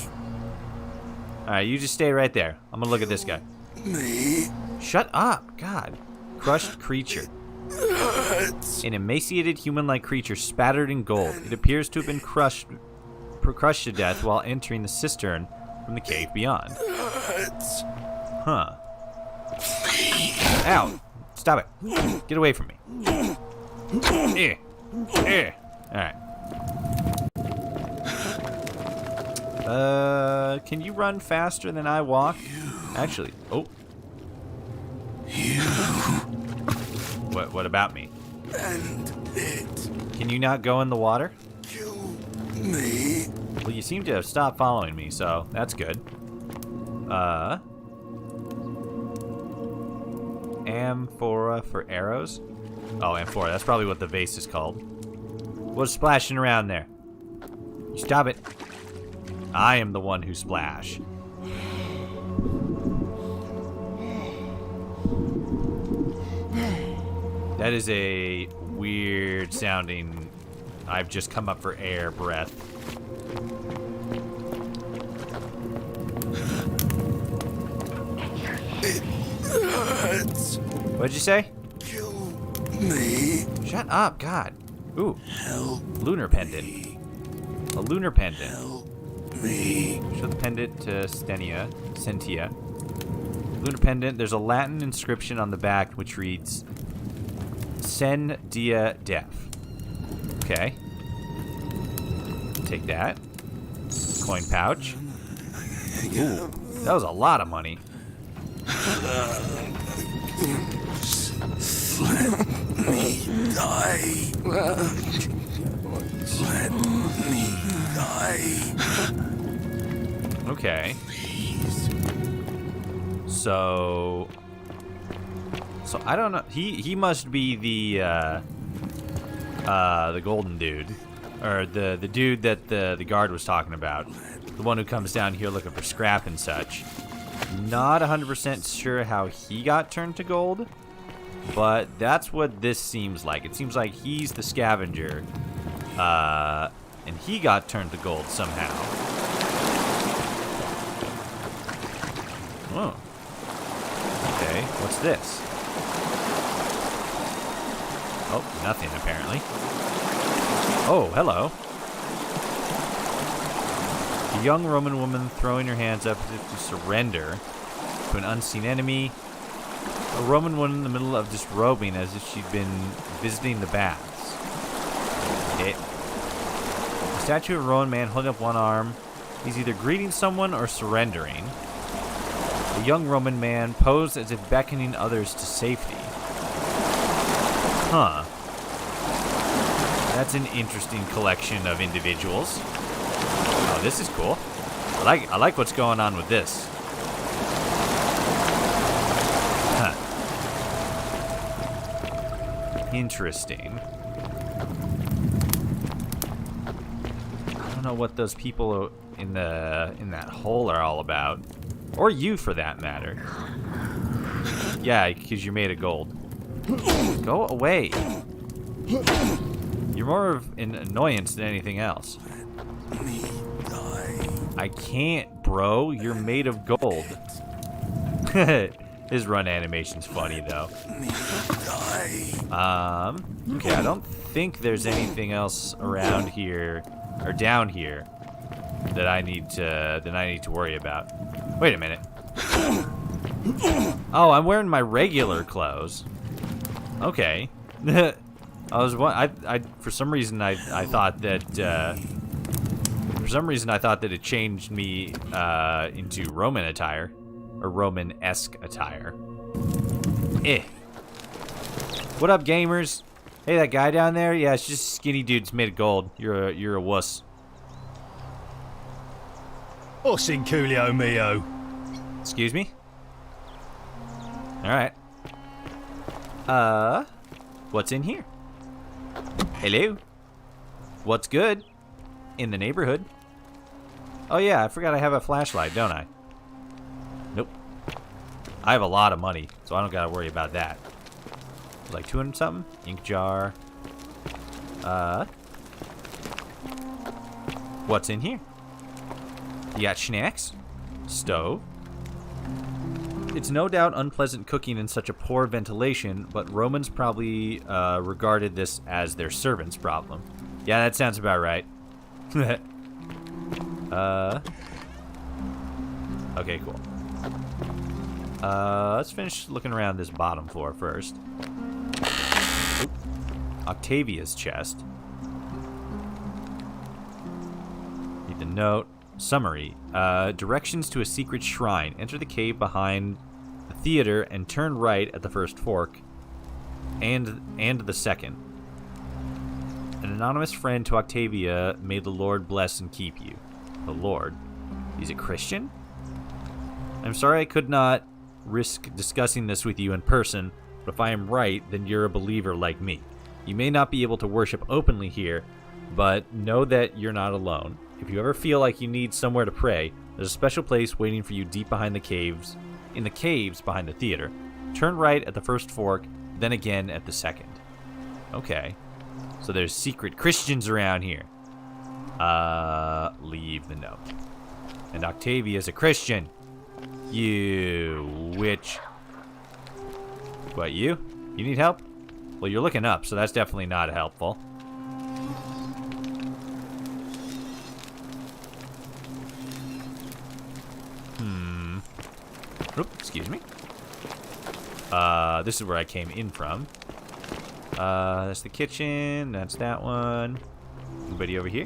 Alright, you just stay right there. I'm gonna look at this guy. Me. Shut up, God. Crushed creature. An emaciated human-like creature spattered in gold. It appears to have been crushed to death while entering the cistern from the cave beyond. Huh. Ow. Stop it. Get away from me. Alright. Can you run faster than I walk? Actually, oh. What about me? And it. Can you not go in the water? Kill me. Well, you seem to have stopped following me, so that's good. Amphora for arrows? Oh, amphora. That's probably what the vase is called. What's splashing around there? You stop it. I am the one who splash. That is a weird sounding, I've just come up for air breath. It hurts. What'd you say? Kill me. Shut up, God. Ooh. Help. Lunar pendant. A lunar pendant. Help me. Show the pendant to Sentia. Lunar pendant. There's a Latin inscription on the back which reads Sen dia def. Okay. Take that. Coin pouch. Ooh, that was a lot of money. Let me die. Let me die. Okay. Please. So I don't know. He must be the golden dude, or the dude that the guard was talking about, the one who comes down here looking for scrap and such. Not 100% sure how he got turned to gold, but that's what this seems like. It seems like he's the scavenger, and he got turned to gold somehow. Oh. Okay, what's this? Oh, nothing apparently. Oh, hello. A young Roman woman throwing her hands up as if to surrender to an unseen enemy. A Roman woman in the middle of disrobing as if she'd been visiting the baths. Okay. A statue of a Roman man holding up one arm. He's either greeting someone or surrendering. A young Roman man posed as if beckoning others to safety. Huh. That's an interesting collection of individuals. Oh, this is cool. I like what's going on with this. Huh. Interesting. I don't know what those people in that hole are all about. Or you, for that matter. Yeah, because you're made of gold. Go away. You're more of an annoyance than anything else. I can't, bro. You're made of gold. His run animation's funny, though. Okay, I don't think there's anything else around here, or down here, that I need to worry about. Wait a minute. Oh, I'm wearing my regular clothes. Okay. For some reason I thought that it changed me into Roman attire, or Roman-esque attire. What up, gamers? Hey, that guy down there? Yeah, it's just skinny dudes made of gold. You're a wuss. Os in Coolio Mio. Excuse me? Alright. What's in here? Hello? What's good in the neighborhood? Oh yeah, I forgot I have a flashlight, don't I? Nope. I have a lot of money, so I don't gotta worry about that. Like 200 something? Ink jar. What's in here? You got snacks? Stove? It's no doubt unpleasant cooking in such a poor ventilation, but Romans probably regarded this as their servant's problem. Yeah, that sounds about right. Okay, cool. Let's finish looking around this bottom floor first. Oop. Octavia's chest. Need the note. Summary. Directions to a secret shrine. Enter the cave behind the theater and turn right at the first fork and the second. An anonymous friend to Octavia, may the Lord bless and keep you. The Lord? He's a Christian? I'm sorry I could not risk discussing this with you in person, but if I am right, then you're a believer like me. You may not be able to worship openly here, but know that you're not alone. If you ever feel like you need somewhere to pray, there's a special place waiting for you deep behind the caves, in the caves behind the theater. Turn right at the first fork, then again at the second. Okay. So there's secret Christians around here. Leave the note. And Octavia's a Christian. You witch. What, you? You need help? Well, you're looking up, so that's definitely not helpful. Oop, excuse me. This is where I came in from. That's the kitchen. That's that one. Anybody over here?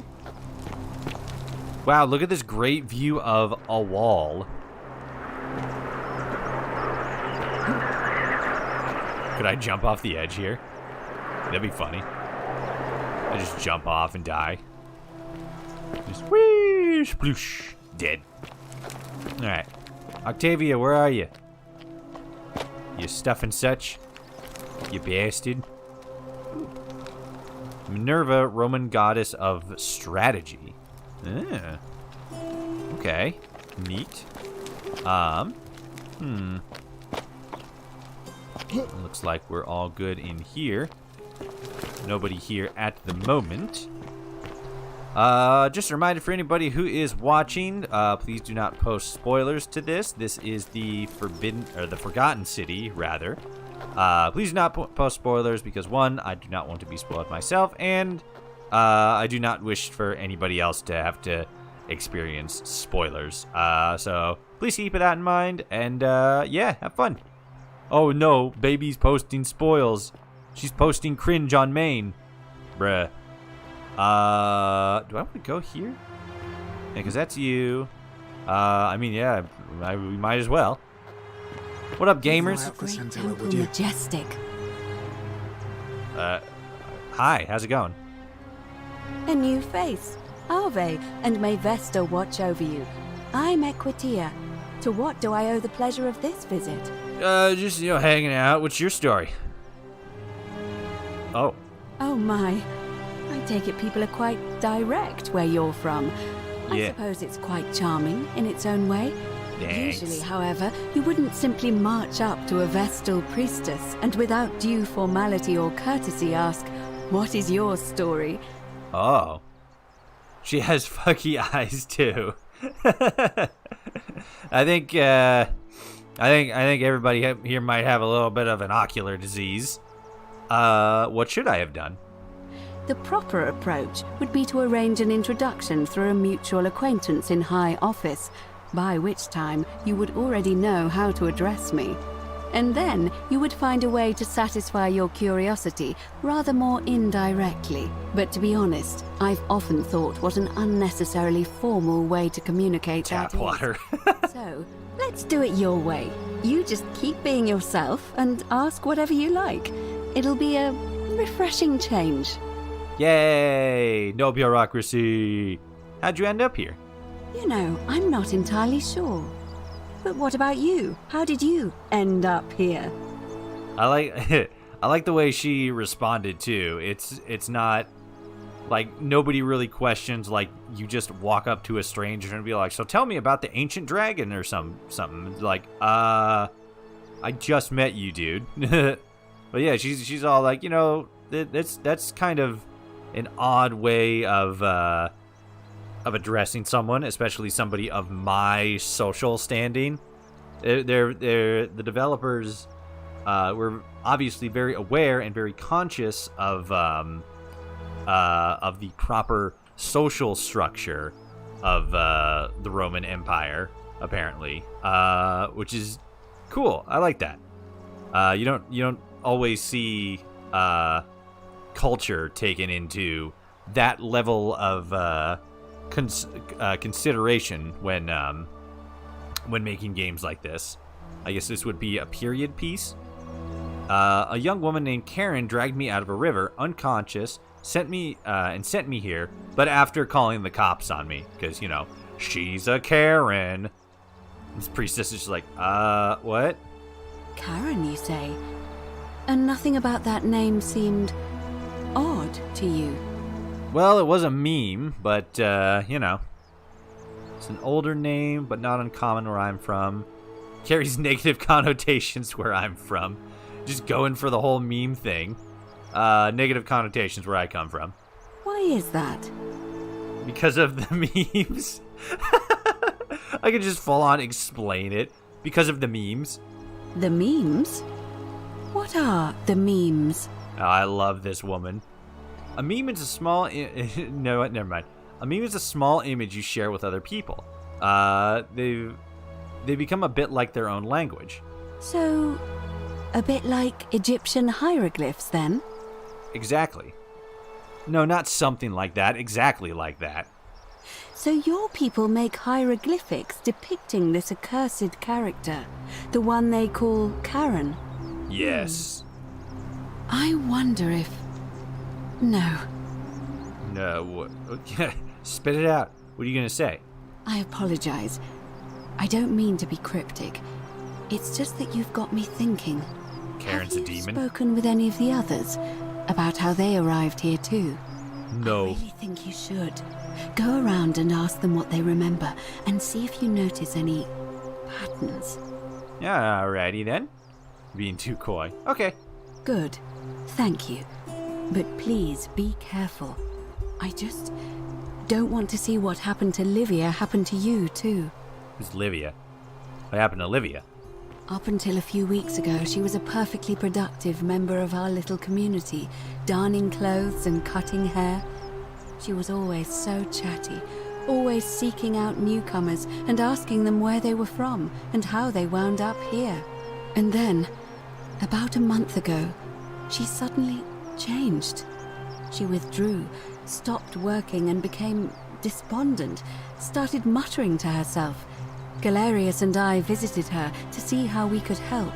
Wow, look at this great view of a wall. Could I jump off the edge here? That'd be funny. I just jump off and die. Just whee, sploosh, dead. Alright. Octavia, where are you? You stuff and such? You bastard. Minerva, Roman goddess of strategy. Okay. Neat. Looks like we're all good in here. Nobody here at the moment. Just a reminder for anybody who is watching, please do not post spoilers to this. This is the Forgotten City, rather. Please do not post spoilers because, one, I do not want to be spoiled myself, and I do not wish for anybody else to have to experience spoilers. So please keep that in mind, and yeah, have fun. Oh no, baby's posting spoils. She's posting cringe on main. Bruh. Do I want to go here? Yeah, because that's you. I mean, yeah, we might as well. What up, gamers? Temple majestic. Hi, how's it going? A new face. Ave, and may Vesta watch over you. I'm Equitia. To what do I owe the pleasure of this visit? Just, hanging out. What's your story? Oh. Oh my. I take it people are quite direct where you're from. Yeah. I suppose it's quite charming in its own way. Thanks. Usually, however, you wouldn't simply march up to a Vestal priestess and without due formality or courtesy ask, "What is your story?" Oh. She has fucky eyes too. I think everybody here might have a little bit of an ocular disease. What should I have done? The proper approach would be to arrange an introduction through a mutual acquaintance in high office, by which time you would already know how to address me. And then you would find a way to satisfy your curiosity rather more indirectly. But to be honest, I've often thought what an unnecessarily formal way to communicate Tap water. So, let's do it your way. You just keep being yourself and ask whatever you like. It'll be a refreshing change. Yay! No bureaucracy. How'd you end up here? You know, I'm not entirely sure. But what about you? How did you end up here? I like I like the way she responded too. It's not like nobody really questions, like you just walk up to a stranger and be like, "So tell me about the ancient dragon," or something. Like, I just met you, dude. But yeah, she's all like, that's kind of an odd way of addressing someone, especially somebody of my social standing. The developers were obviously very aware and very conscious of the proper social structure of the Roman Empire, apparently, which is cool. I like that. You don't always see culture taken into that level of consideration when making games like this. I guess this would be a period piece. A young woman named Karen dragged me out of a river, unconscious, sent me here, but after calling the cops on me, because, she's a Karen. This priestess is just like, what? Karen, you say? And nothing about that name seemed odd to you? Well, it was a meme, but, it's an older name, but not uncommon where I'm from. Carries negative connotations where I'm from. Just going for the whole meme thing. Negative connotations where I come from. Why is that? Because of the memes. I could just full on explain it. Because of the memes. The memes? What are the memes? Oh, I love this woman. A meme is a small... No, never mind. A meme is a small image you share with other people. They become a bit like their own language. So, a bit like Egyptian hieroglyphs, then? Exactly. No, not something like that. Exactly like that. So your people make hieroglyphics depicting this accursed character, the one they call Karen? Yes. I wonder if... No. No, what? Okay. Spit it out. What are you going to say? I apologize. I don't mean to be cryptic. It's just that you've got me thinking. Karen's Have a demon? you spoken with any of the others about how they arrived here too? No. I really think you should. Go around and ask them what they remember and see if you notice any patterns. Yeah, alrighty then. Being too coy. Okay. Good. Thank you. But please be careful. I just don't want to see what happened to Livia happen to you too. Who's Livia? What happened to Livia? Up until a few weeks ago, she was a perfectly productive member of our little community, darning clothes and cutting hair. She was always so chatty, always seeking out newcomers and asking them where they were from and how they wound up here. And then, about a month ago, she suddenly changed. She withdrew, stopped working and became despondent, started muttering to herself. Galerius and I visited her to see how we could help,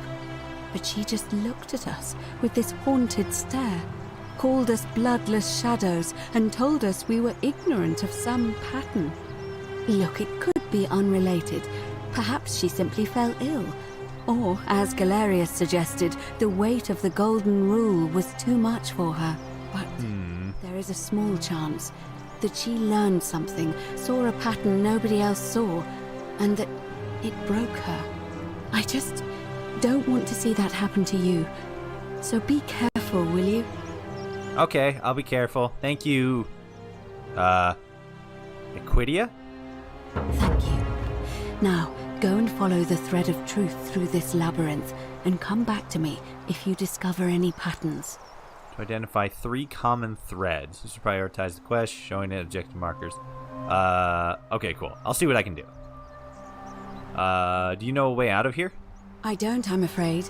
but she just looked at us with this haunted stare, called us bloodless shadows, and told us we were ignorant of some pattern. Look, it could be unrelated. Perhaps she simply fell ill. Or, as Galerius suggested, the weight of the golden rule was too much for her. But there is a small chance that she learned something, saw a pattern nobody else saw, and that it broke her. I just don't want to see that happen to you. So be careful, will you? Okay, I'll be careful. Thank you. Equidia? Thank you. Now, go and follow the thread of truth through this labyrinth, and come back to me if you discover any patterns. To identify 3 common threads. Just to prioritize the quest, showing it objective markers. Okay, cool. I'll see what I can do. Do you know a way out of here? I don't, I'm afraid.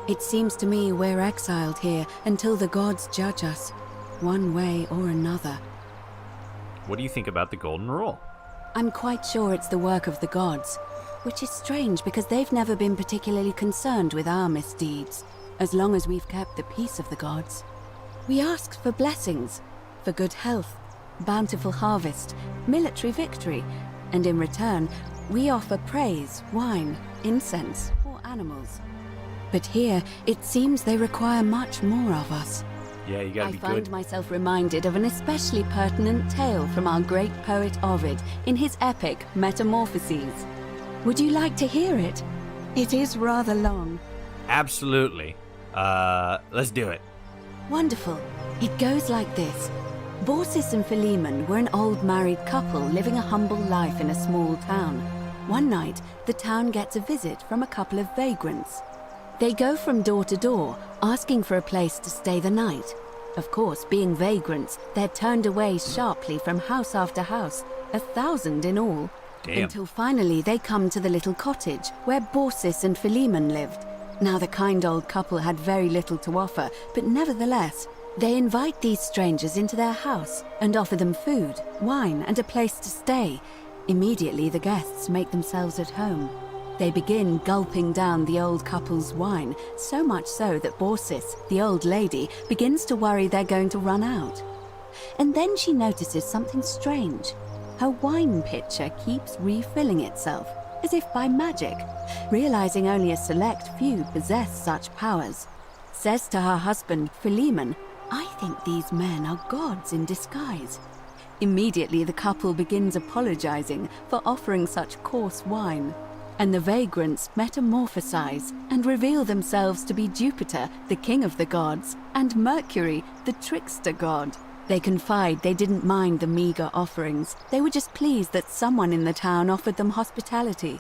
It seems to me we're exiled here until the gods judge us, one way or another. What do you think about the Golden Rule? I'm quite sure it's the work of the gods, which is strange because they've never been particularly concerned with our misdeeds, as long as we've kept the peace of the gods. We asked for blessings, for good health, bountiful harvest, military victory, and in return, we offer praise, wine, incense, or animals. But here, it seems they require much more of us. Yeah, you gotta I be find good. myself reminded of an especially pertinent tale from our great poet Ovid in his epic Metamorphoses. Would you like to hear it? It is rather long. Absolutely. Let's do it. Wonderful. It goes like this. Baucis and Philemon were an old married couple living a humble life in a small town. One night, the town gets a visit from a couple of vagrants. They go from door to door, asking for a place to stay the night. Of course, being vagrants, they're turned away sharply from house after house, 1,000 in all. Damn. Until finally they come to the little cottage where Baucis and Philemon lived. Now the kind old couple had very little to offer, but nevertheless, they invite these strangers into their house and offer them food, wine, and a place to stay. Immediately the guests make themselves at home. They begin gulping down the old couple's wine, so much so that Baucis, the old lady, begins to worry they're going to run out. And then she notices something strange. Her wine pitcher keeps refilling itself, as if by magic, realizing only a select few possess such powers. Says to her husband, Philemon, "I think these men are gods in disguise." Immediately the couple begins apologizing for offering such coarse wine, and the vagrants metamorphosize and reveal themselves to be Jupiter, the king of the gods, and Mercury, the trickster god. They confide they didn't mind the meager offerings. They were just pleased that someone in the town offered them hospitality.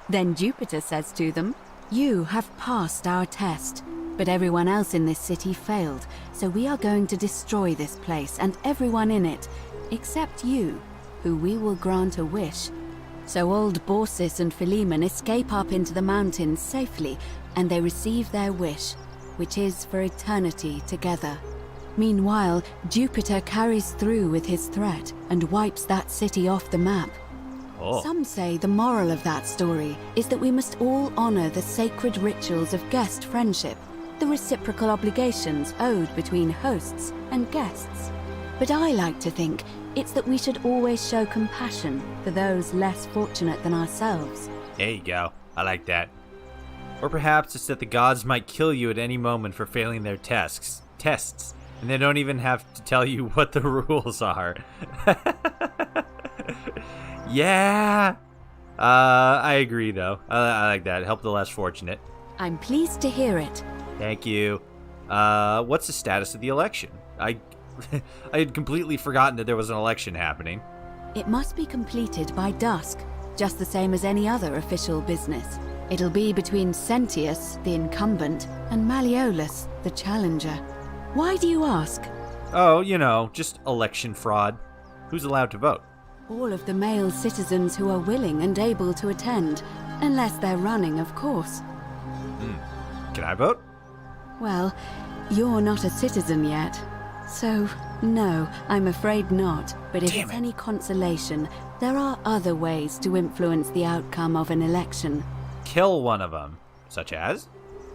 Then Jupiter says to them, "You have passed our test, but everyone else in this city failed, so we are going to destroy this place and everyone in it, except you, who we will grant a wish." So old Baucis and Philemon escape up into the mountains safely, and they receive their wish, which is for eternity together. Meanwhile, Jupiter carries through with his threat and wipes that city off the map. Oh. Some say the moral of that story is that we must all honor the sacred rituals of guest friendship, the reciprocal obligations owed between hosts and guests. But I like to think it's that we should always show compassion for those less fortunate than ourselves. There you go. I like that. Or perhaps it's that the gods might kill you at any moment for failing their tests, and they don't even have to tell you what the rules are. Yeah. I agree, though. I like that. Help the less fortunate. I'm pleased to hear it. Thank you. What's the status of the election? I had completely forgotten that there was an election happening. It must be completed by dusk, just the same as any other official business. It'll be between Sentius, the incumbent, and Malleolus, the challenger. Why do you ask? Oh, just election fraud. Who's allowed to vote? All of the male citizens who are willing and able to attend, unless they're running, of course. Can I vote? Well, you're not a citizen yet. So, no, I'm afraid not. But if it's any consolation, there are other ways to influence the outcome of an election. Kill one of them. Such as?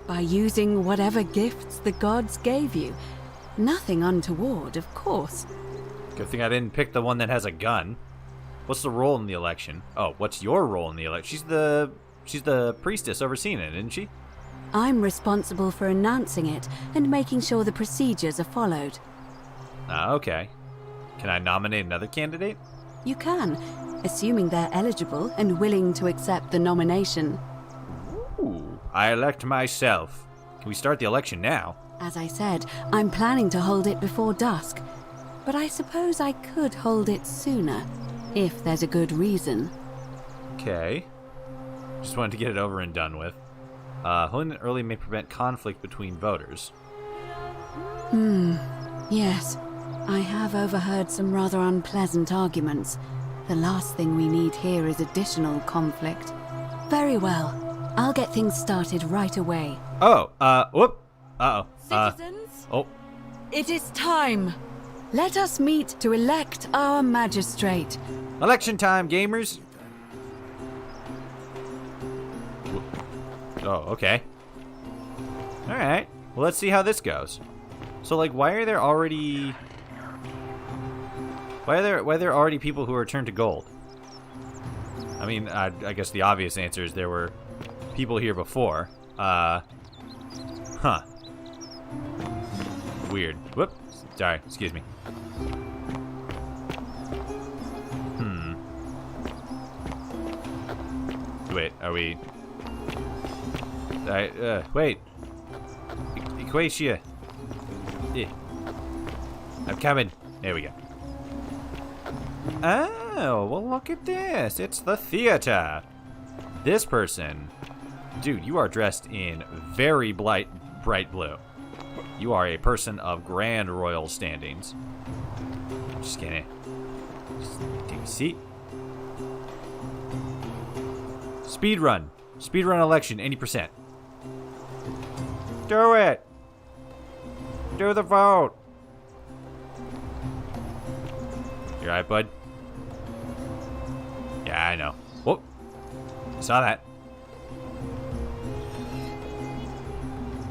By using whatever gifts the gods gave you. Nothing untoward, of course. Good thing I didn't pick the one that has a gun. What's the role in the election? Oh, what's your role in the election? She's the priestess overseeing it, isn't she? I'm responsible for announcing it and making sure the procedures are followed. Ah, okay. Can I nominate another candidate? You can, assuming they're eligible and willing to accept the nomination. Ooh, I elect myself. Can we start the election now? As I said, I'm planning to hold it before dusk. But I suppose I could hold it sooner, if there's a good reason. Okay. Just wanted to get it over and done with. Holding it early may prevent conflict between voters. Yes. I have overheard some rather unpleasant arguments. The last thing we need here is additional conflict. Very well. I'll get things started right away. Oh, whoop. Uh-oh. Citizens? Oh. It is time. Let us meet to elect our magistrate. Election time, gamers. Oh, okay. Alright. Well, let's see how this goes. So, why are there already... Why are there already people who are turned to gold? I mean, I guess the obvious answer is there were people here before. Huh. Weird. Whoop. Sorry, excuse me. Wait, are we... wait. Equatia. Yeah. I'm coming. There we go. Oh, well look at this. It's the theater. This person... Dude, you are dressed in very bright blue. You are a person of grand royal standings. I'm just gonna... take a seat. Speedrun. Speedrun election, 80%. Do it. Do the vote. You alright, bud? Yeah, I know. Whoop. Saw that.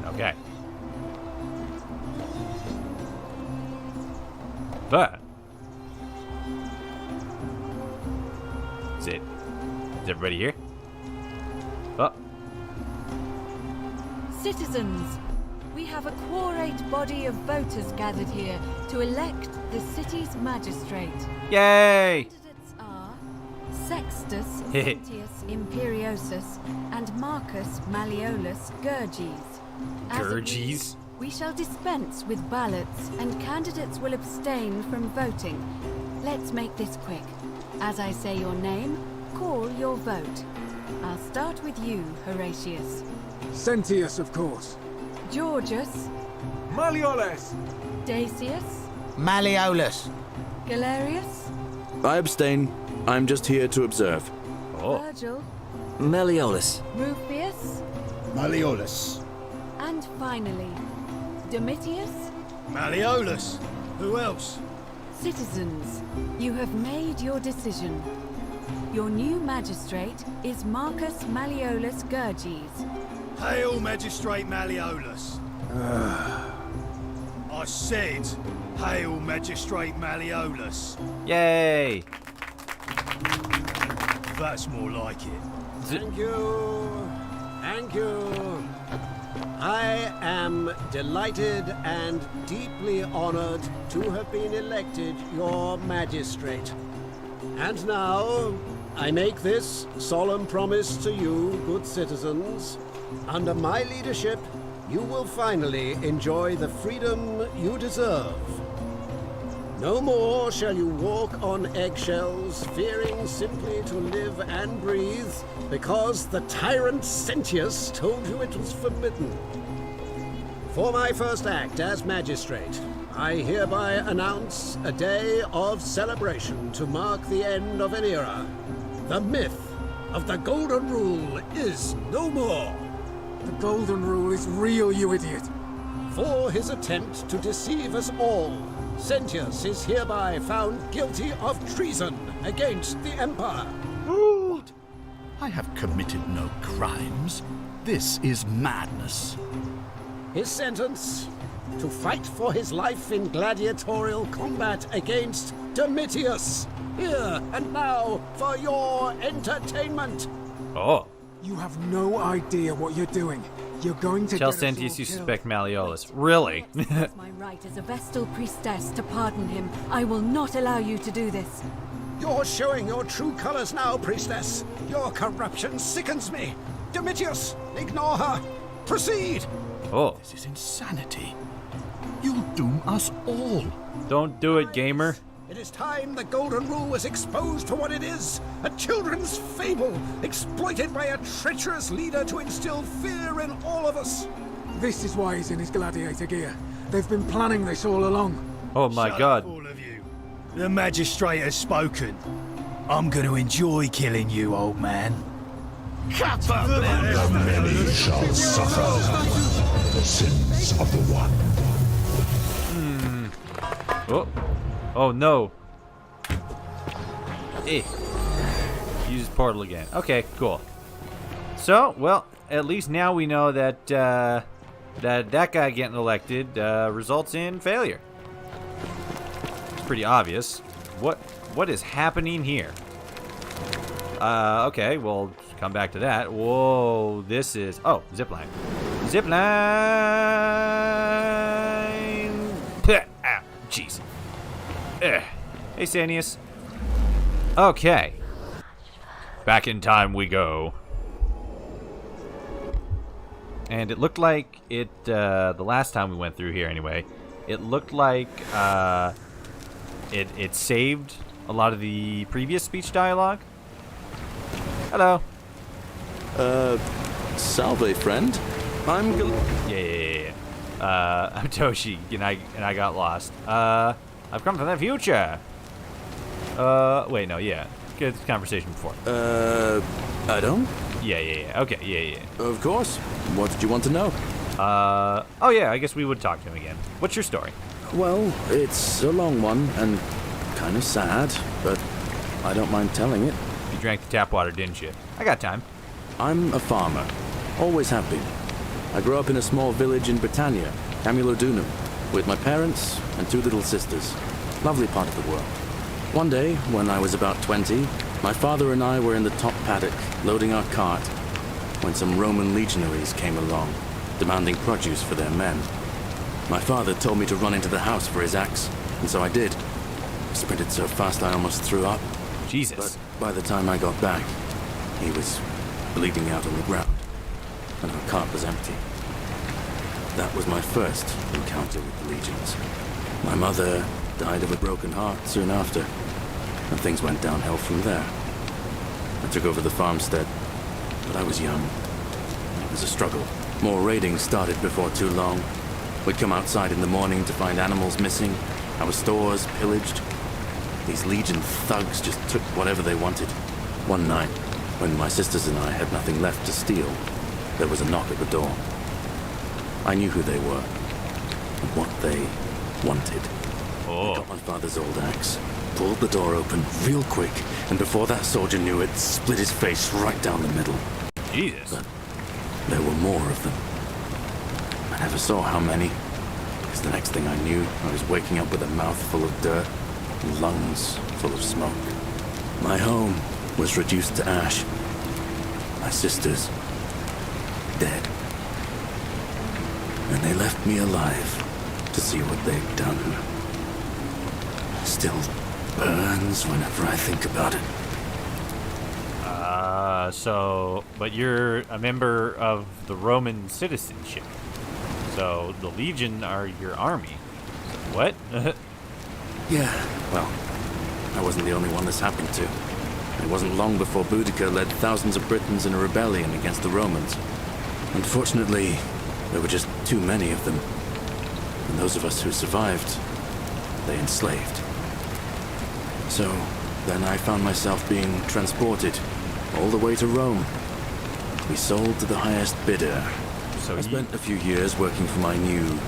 Okay. But. Is everybody here? Oh. Citizens, we have a quorate body of voters gathered here to elect the city's magistrate. Yay! Candidates are Sextus Sentius Imperiosus and Marcus Malleolus Gurges. Gurges? We shall dispense with ballots and candidates will abstain from voting. Let's make this quick. As I say your name, call your vote. I'll start with you, Horatius. Sentius, of course. Georgius. Malleolus. Dacius. Malleolus. Galerius. I abstain. I'm just here to observe. Virgil. Malleolus. Rufius. Malleolus. And finally, Domitius. Malleolus. Who else? Citizens, you have made your decision. Your new magistrate is Marcus Malleolus Gurges. Hail, Magistrate Malleolus. I said, hail, Magistrate Malleolus. Yay! That's more like it. Thank you. Thank you. I am delighted and deeply honored to have been elected your magistrate. And now, I make this solemn promise to you, good citizens. Under my leadership, you will finally enjoy the freedom you deserve. No more shall you walk on eggshells, fearing simply to live and breathe, because the tyrant Sentius told you it was forbidden. For my first act as magistrate, I hereby announce a day of celebration to mark the end of an era. The myth of the Golden Rule is no more. The Golden Rule is real, you idiot. For his attempt to deceive us all, Sentius is hereby found guilty of treason against the Empire. What? I have committed no crimes. This is madness. His sentence: to fight for his life in gladiatorial combat against Domitius. Here and now for your entertainment. Oh. You have no idea what you're doing. You're going to Tell get us all Sentius you killed. suspect Malleolus. Really? It's my right as a Vestal priestess to pardon him. I will not allow you to do this. You're showing your true colors now, priestess. Your corruption sickens me. Domitius, ignore her. Proceed. Oh. This is insanity. You'll doom us all. Don't do it, gamer. It is time the Golden Rule was exposed for what it is, a children's fable, exploited by a treacherous leader to instill fear in all of us. This is why he's in his gladiator gear. They've been planning this all along. Oh my Shut god. up, all of you. The magistrate has spoken. I'm going to enjoy killing you, old man. The many shall suffer the sins of the one. Oh. Oh no. Use portal again. Okay, cool. So, well, at least now we know that that guy getting elected results in failure. It's pretty obvious. What is happening here? Okay, we'll come back to that. Whoa, this is... Oh, zipline. Zipline! Ah, jeez. Hey, Sanius. Okay. Back in time we go. And it looked like it, the last time we went through here anyway, it looked like, it saved a lot of the previous speech dialogue. Hello. Salve, friend. I'm Yeah. I'm Toshi, and I got lost. I've come from the future. Wait, no, yeah. Good conversation before. I don't? Yeah. Okay, yeah. Of course. What did you want to know? Oh yeah, I guess we would talk to him again. What's your story? Well, it's a long one and kind of sad, but I don't mind telling it. You drank the tap water, didn't you? I got time. I'm a farmer. Always have been. I grew up in a small village in Britannia, Camulodunum, with my parents and 2 little sisters. Lovely part of the world. One day, when I was about 20, my father and I were in the top paddock, loading our cart, when some Roman legionaries came along, demanding produce for their men. My father told me to run into the house for his axe, and so I did. Sprinted so fast I almost threw up. Jesus. But by the time I got back, he was bleeding out on the ground, and our cart was empty. That was my first encounter with the legions. My mother died of a broken heart soon after, and things went downhill from there. I took over the farmstead, but I was young. It was a struggle. More raiding started before too long. We'd come outside in the morning to find animals missing, our stores pillaged. These Legion thugs just took whatever they wanted. One night, when my sisters and I had nothing left to steal, there was a knock at the door. I knew who they were, and what they wanted. I got my father's old axe, pulled the door open real quick, and before that soldier knew it, split his face right down the middle. Jesus. But there were more of them. I never saw how many, because the next thing I knew, I was waking up with a mouth full of dirt and lungs full of smoke. My home was reduced to ash. My sisters, dead. And they left me alive to see what they'd done. Still burns whenever I think about it. But you're a member of the Roman citizenship. So the Legion are your army. What? Yeah, well, I wasn't the only one this happened to. It wasn't long before Boudica led thousands of Britons in a rebellion against the Romans. Unfortunately, there were just too many of them. And those of us who survived, they enslaved. So, then I found myself being transported all the way to Rome. We sold to the highest bidder. So I spent a few years working for my new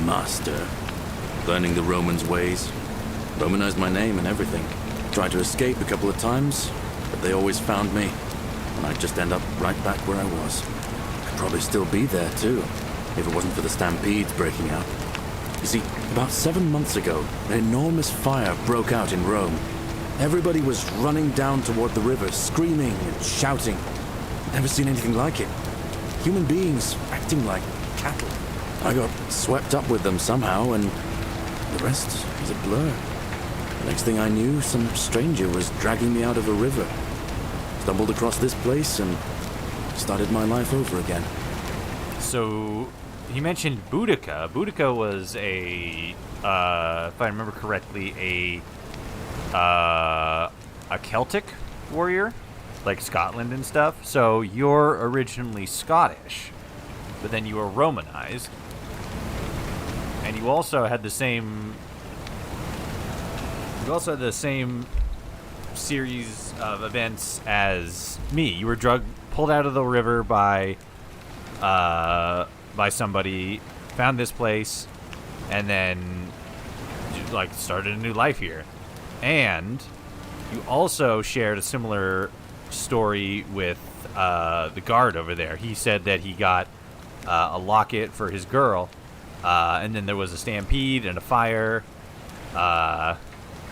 master, learning the Romans' ways, Romanized my name and everything. Tried to escape a couple of times, but they always found me, and I'd just end up right back where I was. Could probably still be there too, if it wasn't for the stampedes breaking out. You see, about 7 months ago, an enormous fire broke out in Rome. Everybody was running down toward the river, screaming and shouting. Never seen anything like it. Human beings acting like cattle. I got swept up with them somehow, and the rest is a blur. The next thing I knew, some stranger was dragging me out of a river. Stumbled across this place and started my life over again. So, he mentioned Boudica. Boudica was a, if I remember correctly, a Celtic warrior, like Scotland and stuff. So you're originally Scottish, but then you were Romanized, and you also had the same. You also had the same series of events as me. You were pulled out of the river by somebody, found this place, and then like started a new life here. And you also shared a similar story with the guard over there. He said that he got a locket for his girl, and then there was a stampede and a fire,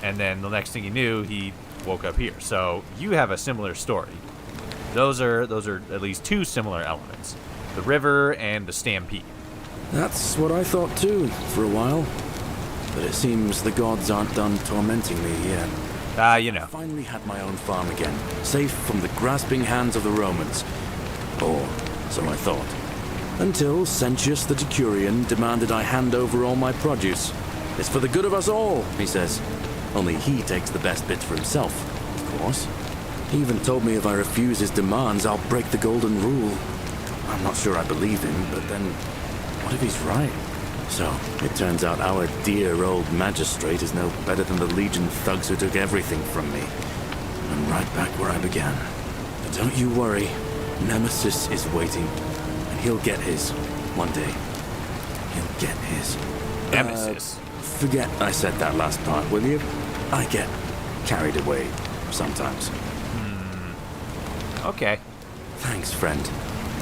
and then the next thing he knew, he woke up here. So you have a similar story. Those are at least two similar elements: the river and the stampede. That's what I thought too, for a while. But it seems the gods aren't done tormenting me yet. You know. I finally had my own farm again, safe from the grasping hands of the Romans. Or so I thought. Until Sentius the Decurion demanded I hand over all my produce. It's for the good of us all, he says. Only he takes the best bits for himself, of course. He even told me if I refuse his demands, I'll break the golden rule. I'm not sure I believe him, but then, what if he's right? So, it turns out our dear old magistrate is no better than the Legion thugs who took everything from me. I'm right back where I began. But don't you worry, Nemesis is waiting. And he'll get his, one day. He'll get his. Nemesis? Forget I said that last part, will you? I get carried away sometimes. Okay. Thanks, friend.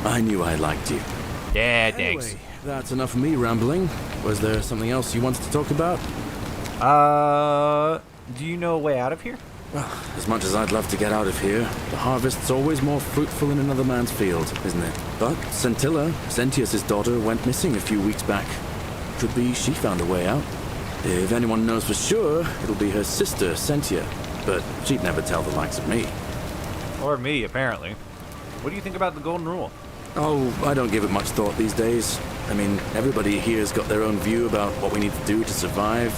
I knew I liked you. Yeah, thanks. Anyway, that's enough of me rambling. Was there something else you wanted to talk about? Do you know a way out of here? Well, as much as I'd love to get out of here, the harvest's always more fruitful in another man's field, isn't it? But Centilla, Sentius' daughter, went missing a few weeks back. Could be she found a way out. If anyone knows for sure, it'll be her sister, Sentia. But she'd never tell the likes of me. Or me, apparently. What do you think about the Golden Rule? Oh, I don't give it much thought these days. I mean, everybody here's got their own view about what we need to do to survive.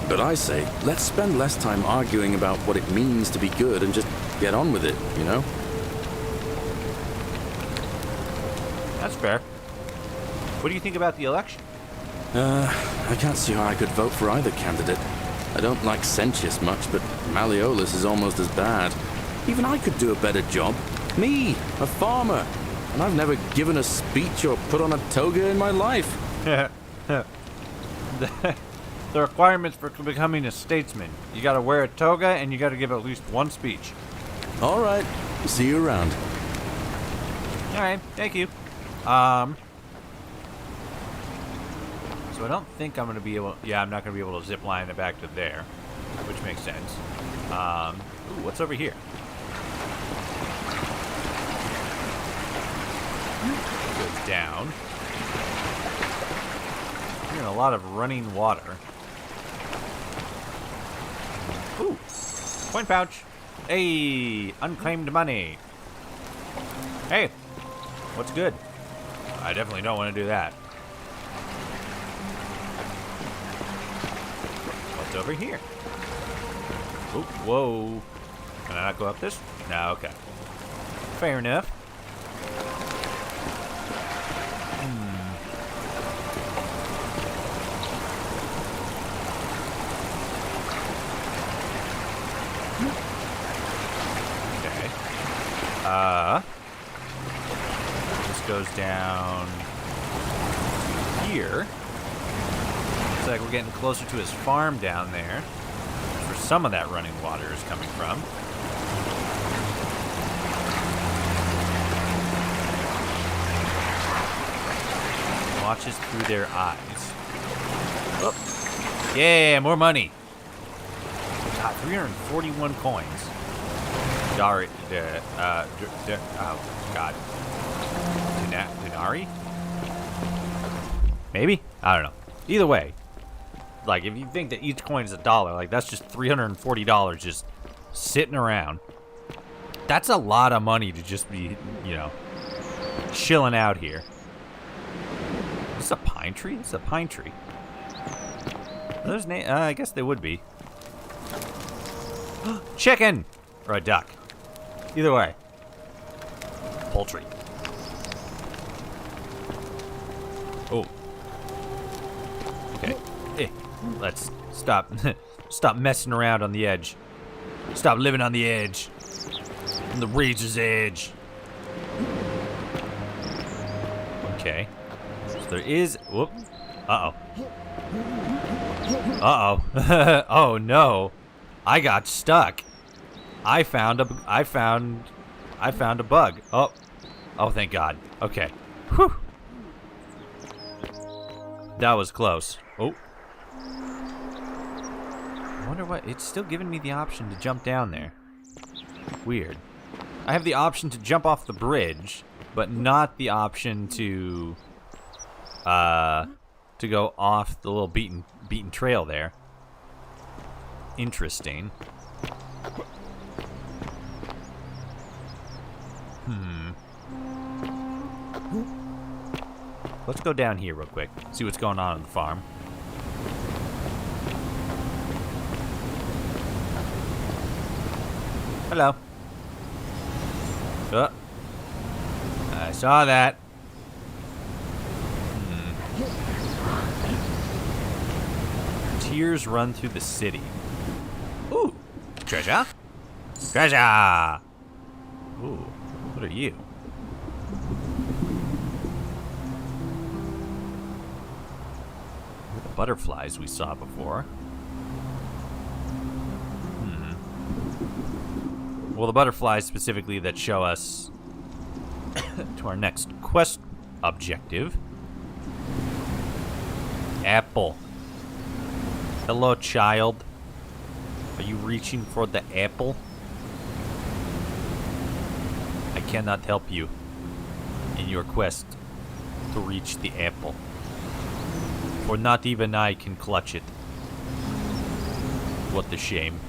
But I say, let's spend less time arguing about what it means to be good and just get on with it, you know? That's fair. What do you think about the election? I can't see how I could vote for either candidate. I don't like Sentius much, but Malleolus is almost as bad. Even I could do a better job. Me, a farmer. And I've never given a speech or put on a toga in my life. The requirements for becoming a statesman. You gotta wear a toga and you gotta give at least one speech. All right. See you around. All right. Thank you. So I don't think I'm gonna be able. Yeah, I'm not gonna be able to zip line it back to there, which makes sense. Ooh, what's over here? Goes down. Hearing a lot of running water. Ooh, coin pouch. Hey, unclaimed money. Hey, what's good? I definitely don't want to do that. What's over here? Oh, whoa. Can I not go up this? No, okay. Fair enough. This goes down here. Looks like we're getting closer to his farm down there. That's where some of that running water is coming from. Watches through their eyes. Oh. Yeah, more money. God, 341 coins. Oh, God. Denari? Maybe? I don't know. Either way, like, if you think that each coin is $1, like, that's just $340 just sitting around. That's a lot of money to just be, you know, chilling out here. Is this a pine tree? It's a pine tree. Are those I guess they would be. Chicken! Or a duck. Either way. Poultry. Oh. Okay. Hey, let's stop. Stop messing around on the edge. Stop living on the edge. On the razor's edge. Okay. So there is. Whoop. Uh-oh. Uh-oh. Oh no. I got stuck. I found a bug. Oh, thank God. Okay. Whew. That was close. Oh. I wonder what, it's still giving me the option to jump down there. Weird. I have the option to jump off the bridge, but not the option to go off the little beaten trail there. Interesting. Let's go down here real quick. See what's going on the farm. Hello. Oh. I saw that. Tears run through the city. Ooh. Treasure. Treasure. Ooh. What are you? The butterflies we saw before. Well, the butterflies specifically that show us to our next quest objective. Apple. Hello, child. Are you reaching for the apple? I cannot help you in your quest to reach the apple. For not even I can clutch it. What a shame.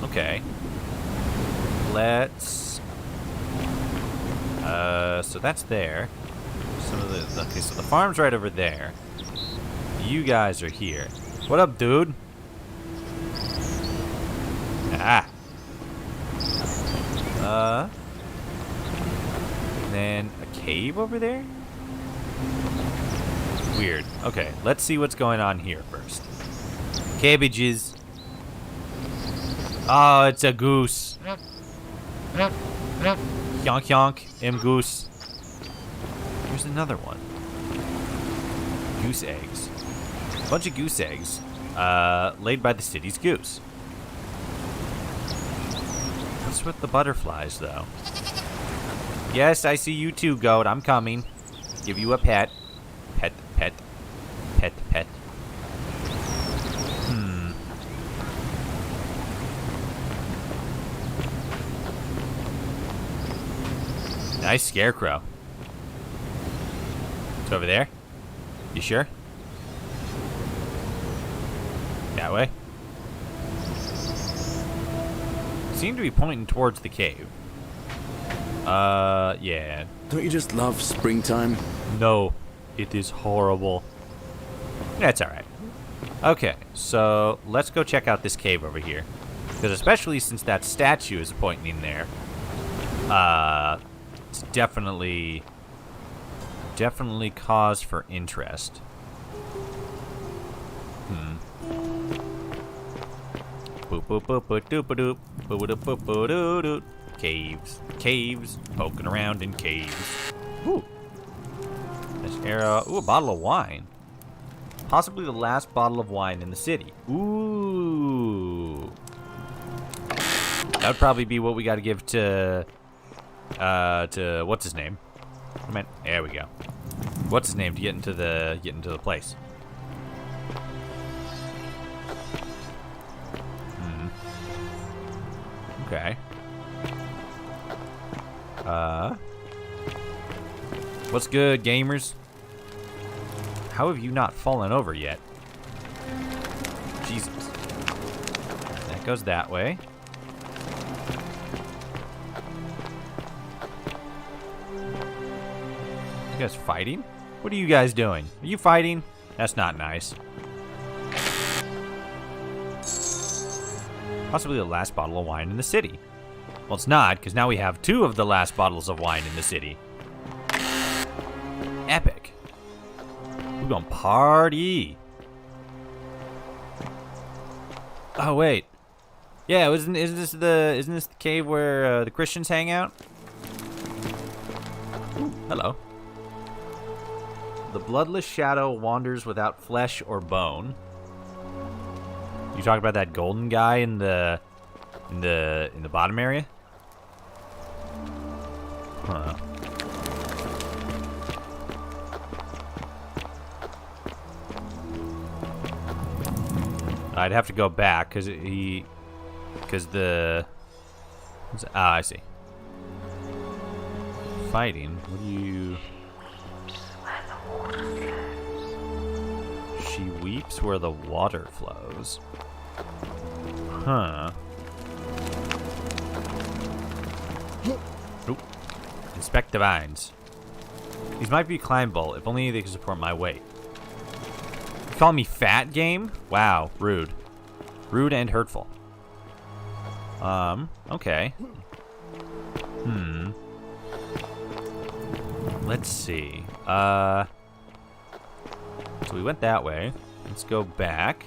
Okay. Let's... so that's there. Okay, so the farm's right over there. You guys are here. What up, dude? Ah. And then a cave over there? Weird. Okay, let's see what's going on here first. Cabbages. Oh, it's a goose. Yonk yonk, goose. Here's another one. Goose eggs. A bunch of goose eggs, laid by the city's goose. What's with the butterflies, though? Yes, I see you too, goat. I'm coming. Give you a pet. Pet, pet, pet, pet. Nice scarecrow. It's over there. You sure? That way? Seem to be pointing towards the cave. Yeah. Don't you just love springtime? No, it is horrible. That's alright. Okay, so let's go check out this cave over here. Because especially since that statue is pointing in there, it's definitely cause for interest. Boop boop boop boop doop doop boop doop boop boop doop. Caves, poking around in caves. Ooh, nice arrow. Ooh, a bottle of wine. Possibly the last bottle of wine in the city. Ooh, that would probably be what we got to give to what's his name? Come on, there we go. What's his name to get into the place? Okay. What's good, gamers? How have you not fallen over yet? Jesus. That goes that way. You guys fighting? What are you guys doing? Are you fighting? That's not nice. Possibly the last bottle of wine in the city. Well, it's not, because now we have 2 of the last bottles of wine in the city. Epic. We're gonna party. Oh, wait. Yeah, isn't this the cave where the Christians hang out? Ooh, hello. The bloodless shadow wanders without flesh or bone. You talk about that golden guy in the bottom area? Huh. I'd have to go back because the. Ah, I see. Fighting. What do you? She weeps where the water flows. Huh. Oop. Inspect the vines. These might be climbable, if only they could support my weight. You call me fat, game? Wow, rude. Rude and hurtful. Okay. Let's see. So we went that way. Let's go back.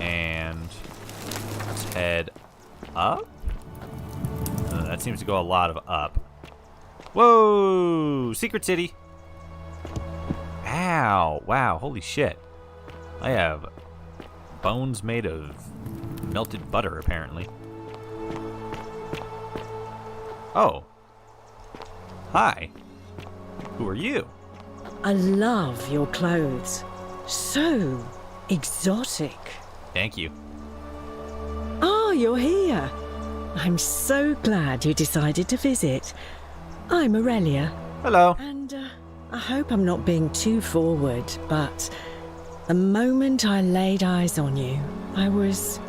And let's head up. That seems to go a lot of up. Whoa! Secret City. Ow! Wow! Holy shit! I have bones made of melted butter, apparently. Oh. Hi. Who are you? I love your clothes. So exotic. Thank you. Ah, you're here. I'm so glad you decided to visit. I'm Aurelia. Hello. And I hope I'm not being too forward, but the moment I laid eyes on you, I was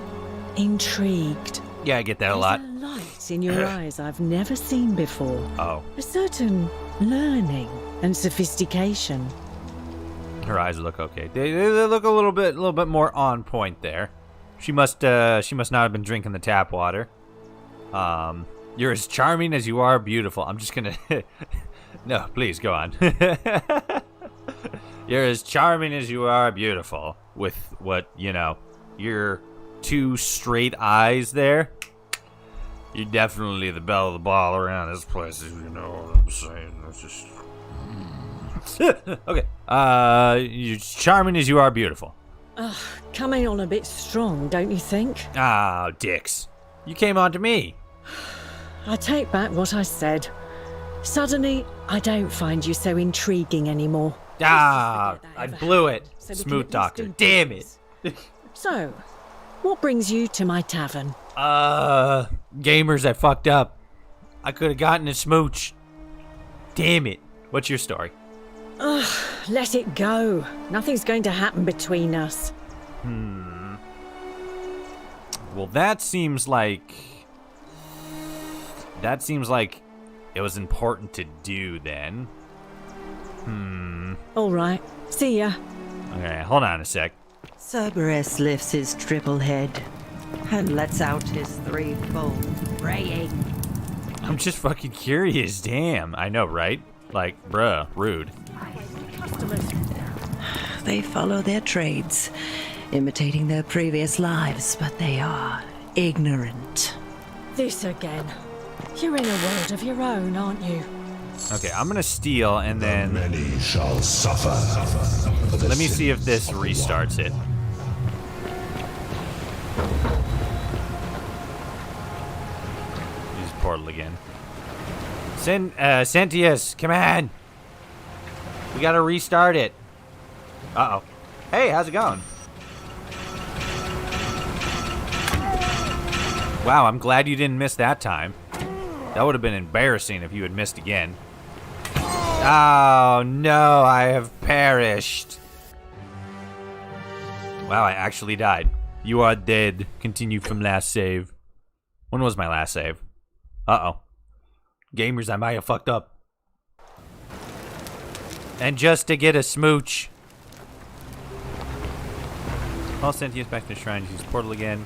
intrigued. Yeah, I get that a lot. There's a light in your eyes I've never seen before. Oh. A certain learning and sophistication. Her eyes look okay. They look a little bit more on point there. She must not have been drinking the tap water. You're as charming as you are beautiful. I'm just gonna. No, please go on. You're as charming as you are beautiful. With what, your 2 straight eyes there. You're definitely the belle of the ball around this place, if you know what I'm saying. That's just. Okay. You're as charming as you are beautiful. Coming on a bit strong, don't you think? Ah, dicks. You came on to me. I take back what I said. Suddenly, I don't find you so intriguing anymore. Ah, I blew it. Smooth doctor. Damn it. So, what brings you to my tavern? Gamers, I fucked up. I could have gotten a smooch. Damn it. What's your story? Let it go. Nothing's going to happen between us. Well, that seems like it was important to do then. All right. See ya. Okay, hold on a sec. Cerberus lifts his triple head and lets out his threefold braying. I'm just fucking curious. Damn. I know, right? Like, bruh, rude. They follow their trades, imitating their previous lives, but they are ignorant. This again. You're in a world of your own, aren't you? Okay, I'm gonna steal and then Many shall suffer. let me see if this restarts it. Use portal again. Sentius, come on! We gotta restart it. Uh-oh. Hey, how's it going? Wow, I'm glad you didn't miss that time. That would have been embarrassing if you had missed again. Oh, no, I have perished. Wow, I actually died. You are dead. Continue from last save. When was my last save? Uh-oh. Gamers, I might have fucked up. And just to get a smooch. All sentience back to the shrine. Use portal again.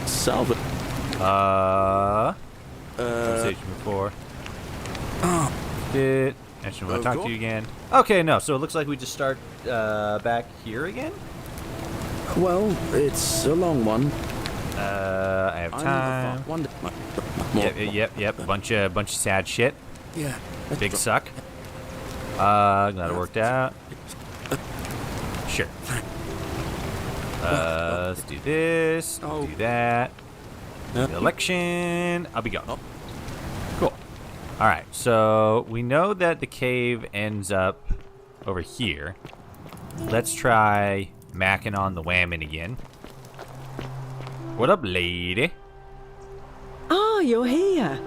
Salve. Conversation before. Did. Actually, want to talk to you again. Okay, no. So it looks like we just start back here again. Well, it's a long one. I have time. Yep. Bunch of sad shit. Yeah. Big suck. Glad it worked out. Sure. Let's do this. Do that. The election. I'll be gone. Cool. Alright, so we know that the cave ends up over here. Let's try macking on the whammon again. What up, lady? Ah, you're here.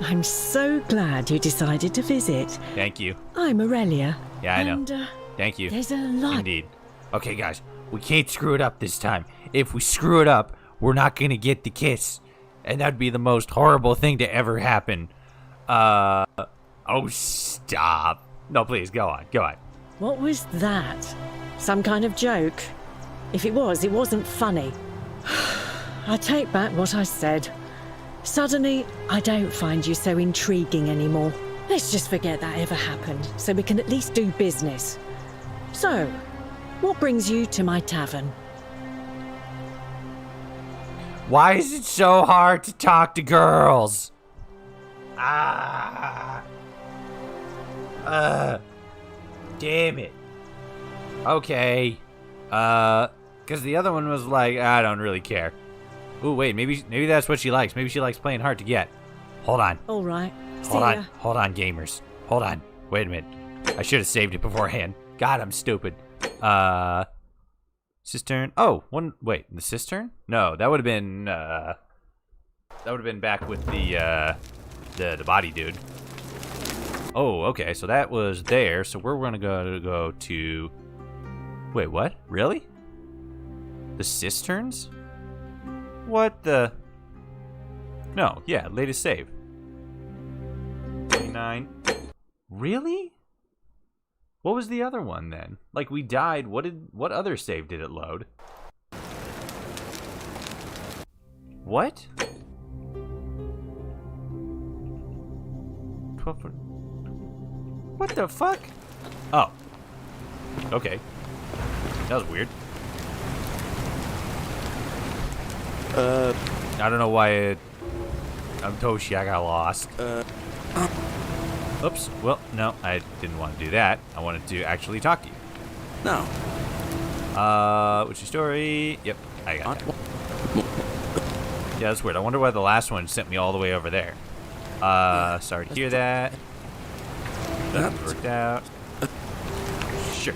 I'm so glad you decided to visit. Thank you. I'm Aurelia. Yeah, I know. And, Thank you. There's a lot. Indeed. Okay, guys, we can't screw it up this time. If we screw it up, we're not gonna get the kiss. And that'd be the most horrible thing to ever happen. Oh, stop. No, please, go on. Go on. What was that? Some kind of joke? If it was, it wasn't funny. I take back what I said. Suddenly, I don't find you so intriguing anymore. Let's just forget that ever happened, so we can at least do business. So, what brings you to my tavern? Why is it so hard to talk to girls? Damn it. Okay. Because the other one was like, I don't really care. Ooh, wait, maybe that's what she likes. Maybe she likes playing hard to get. Hold on. All right. Hold on, gamers. Hold on. Wait a minute. I should have saved it beforehand. God, I'm stupid. Cistern. Oh, wait, the cistern? No, that would have been back with the body dude. Oh, okay, so that was there. So we're gonna go to. Wait, what? Really? The cisterns? What the? No, yeah, latest save. 29. Really? What was the other one then? Like we died. What other save did it load? What? 12 foot. What the fuck? Oh. Okay. That was weird. I don't know why I'm Toshi, I got lost. Oops. Well, no, I didn't want to do that. I wanted to actually talk to you. No. What's your story? Yep, I got that. Yeah, that's weird. I wonder why the last one sent me all the way over there. Sorry to hear that. That worked out. Sure.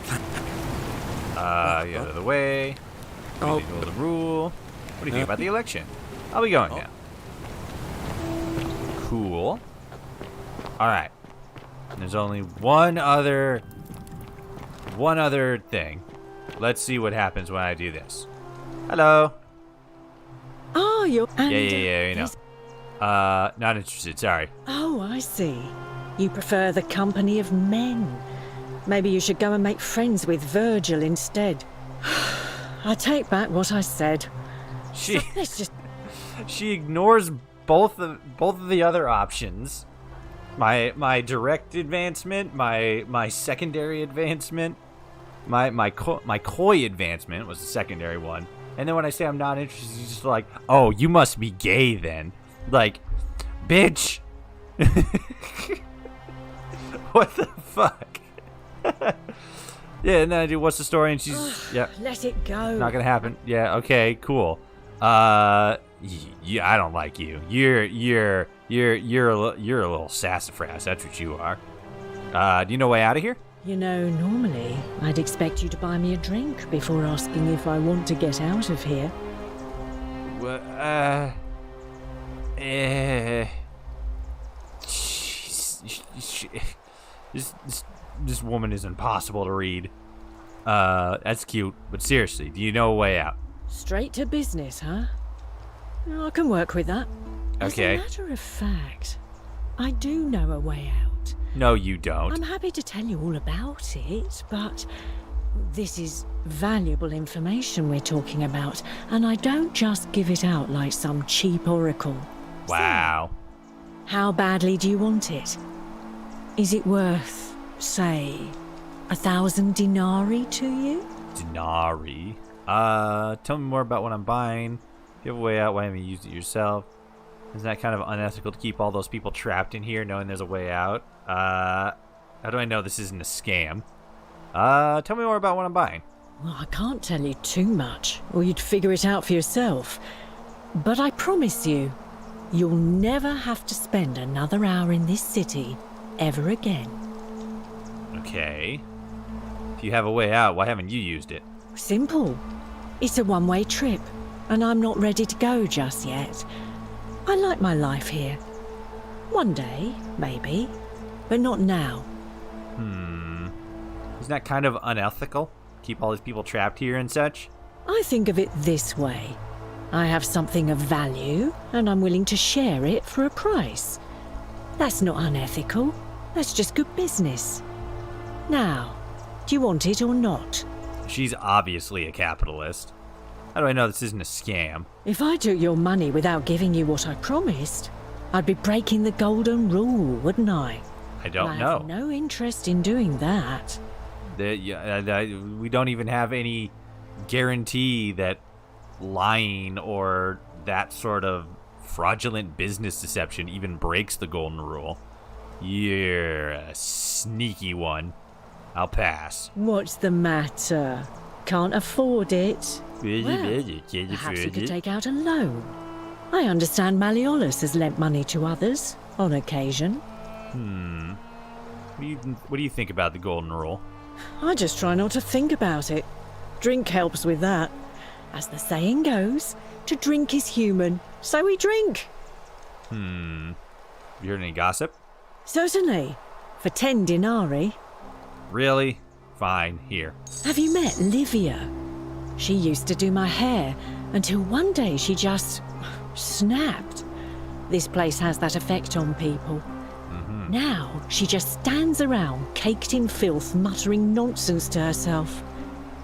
Get out of the way. Know the rule. What do you think about the election? I'll be going now. Cool. Alright. There's only one other thing. Let's see what happens when I do this. Hello. Oh, you're... Yeah, you know. Not interested, sorry. Oh, I see. You prefer the company of men. Maybe you should go and make friends with Virgil instead. I take back what I said. She ignores both of the other options. My direct advancement, my secondary advancement, my coy advancement was the secondary one. And then when I say I'm not interested, she's just like, oh, you must be gay then. Like, bitch. What the fuck? Yeah, and then I do what's the story, and she's yeah. Let it go. Not gonna happen. Yeah. Okay. Cool. Yeah, I don't like you. You're a little sassafras. That's what you are. Do you know way out of here? You know, normally I'd expect you to buy me a drink before asking if I want to get out of here. This woman is impossible to read. That's cute, but seriously, do you know a way out? Straight to business, huh? I can work with that. Okay. As a matter of fact, I do know a way out. No, you don't. I'm happy to tell you all about it, but this is valuable information we're talking about, and I don't just give it out like some cheap oracle. Wow. So, how badly do you want it? Is it worth, say, 1,000 denarii to you? Denarii? Tell me more about what I'm buying. If you have a way out, why haven't you used it yourself? Isn't that kind of unethical to keep all those people trapped in here knowing there's a way out? How do I know this isn't a scam? Tell me more about what I'm buying. Well, I can't tell you too much, or you'd figure it out for yourself. But I promise you, you'll never have to spend another hour in this city ever again. Okay. If you have a way out, why haven't you used it? Simple. It's a one-way trip, and I'm not ready to go just yet. I like my life here. One day, maybe, but not now. Isn't that kind of unethical? Keep all these people trapped here and such? I think of it this way. I have something of value, and I'm willing to share it for a price. That's not unethical. That's just good business. Now, do you want it or not? She's obviously a capitalist. How do I know this isn't a scam? If I took your money without giving you what I promised, I'd be breaking the golden rule, wouldn't I? I don't I know. have no interest in doing that. We don't even have any guarantee that lying or that sort of fraudulent business deception even breaks the golden rule. You're a sneaky one. I'll pass. What's the matter? Can't afford it? Well, perhaps you could take out a loan. I understand Malleolus has lent money to others, on occasion. What do you think about the golden rule? I just try not to think about it. Drink helps with that. As the saying goes, to drink is human, so we drink. You heard any gossip? Certainly. For 10 denarii. Really? Fine, here. Have you met Livia? She used to do my hair, until one day she just snapped. This place has that effect on people. Now she just stands around, caked in filth, muttering nonsense to herself.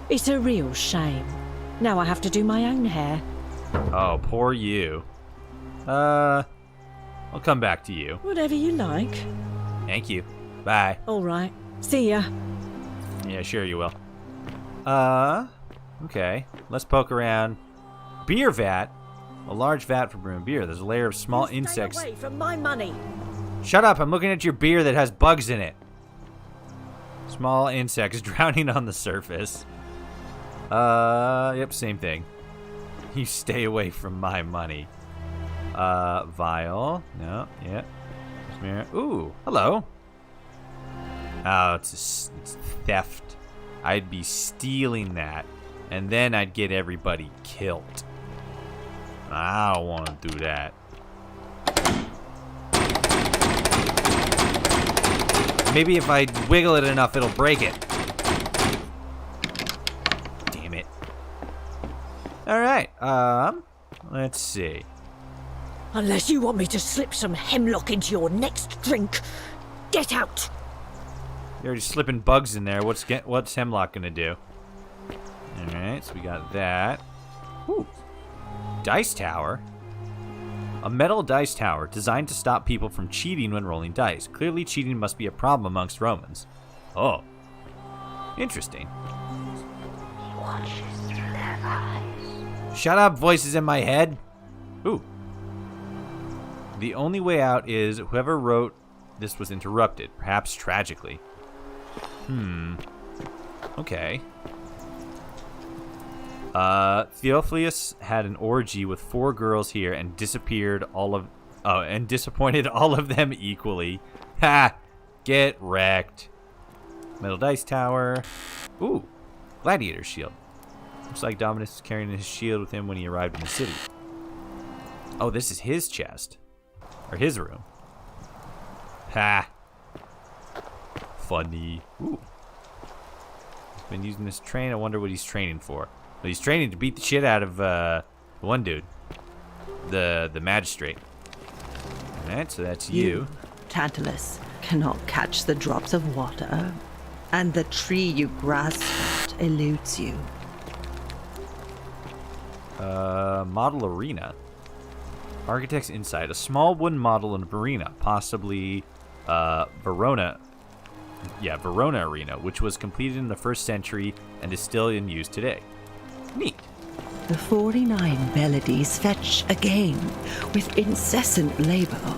It's a real shame. Now I have to do my own hair. Oh, poor you. I'll come back to you. Whatever you like. Thank you. Bye. All right. See ya. Yeah, sure you will. Okay. Let's poke around. Beer vat. A large vat for brewing beer. There's a layer of small insects. Stay away from my money. Shut up, I'm looking at your beer that has bugs in it. Small insects drowning on the surface. Yep, same thing. You stay away from my money. Vial. No, yeah. Mirror. Ooh, hello. Oh, it's theft. I'd be stealing that, and then I'd get everybody killed. I don't want to do that. Maybe if I wiggle it enough, it'll break it. Damn it. All right. Let's see. Unless you want me to slip some hemlock into your next drink, get out. You're already slipping bugs in there. What's hemlock gonna do? All right. So we got that. Ooh. Dice tower. A metal dice tower designed to stop people from cheating when rolling dice. Clearly, cheating must be a problem amongst Romans. Oh. Interesting. He watches through their eyes. Shut up, voices in my head. Ooh. The only way out is whoever wrote this was interrupted, perhaps tragically. Okay. Theophilus had an orgy with 4 girls here and disappointed all of them equally. Ha! Get wrecked. Metal dice tower. Ooh, gladiator shield. Looks like Dominus is carrying his shield with him when he arrived in the city. Oh, this is his chest. Or his room. Ha! Funny. Ooh. He's been using this train. I wonder what he's training for. But he's training to beat the shit out of one dude. The magistrate. Alright, so that's you. Tantalus, cannot catch the drops of water, and the tree you grasp at eludes you. Model arena. Architect's insight. A small wooden model of arena, possibly Verona. Yeah, Verona Arena, which was completed in the 1st century and is still in use today. Neat. The 49 Bellides fetch again with incessant labor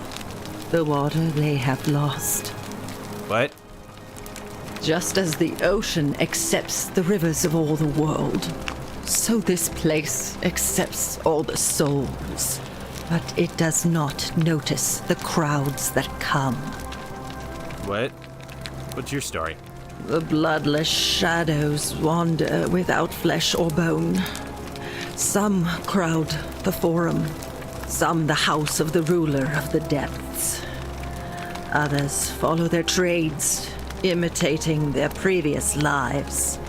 the water they have lost. What? Just as the ocean accepts the rivers of all the world, so this place accepts all the souls. But it does not notice the crowds that come. What? What's your story? The bloodless shadows wander without flesh or bone. Some crowd the forum, some the house of the ruler of the depths. Others follow their trades, imitating their previous lives.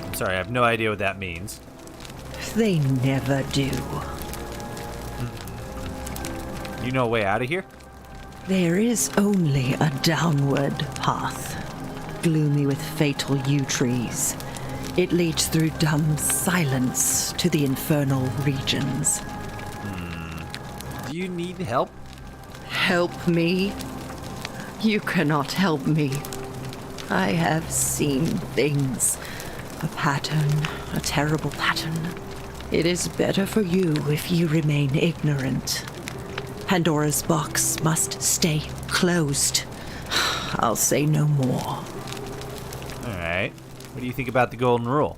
I'm sorry, I have no idea what that means. They never do. You know a way out of here? There is only a downward path, gloomy with fatal yew trees. It leads through dumb silence to the infernal regions. Do you need help? Help me? You cannot help me. I have seen things. A pattern, a terrible pattern. It is better for you if you remain ignorant. Pandora's box must stay closed. I'll say no more. Alright. What do you think about the golden rule?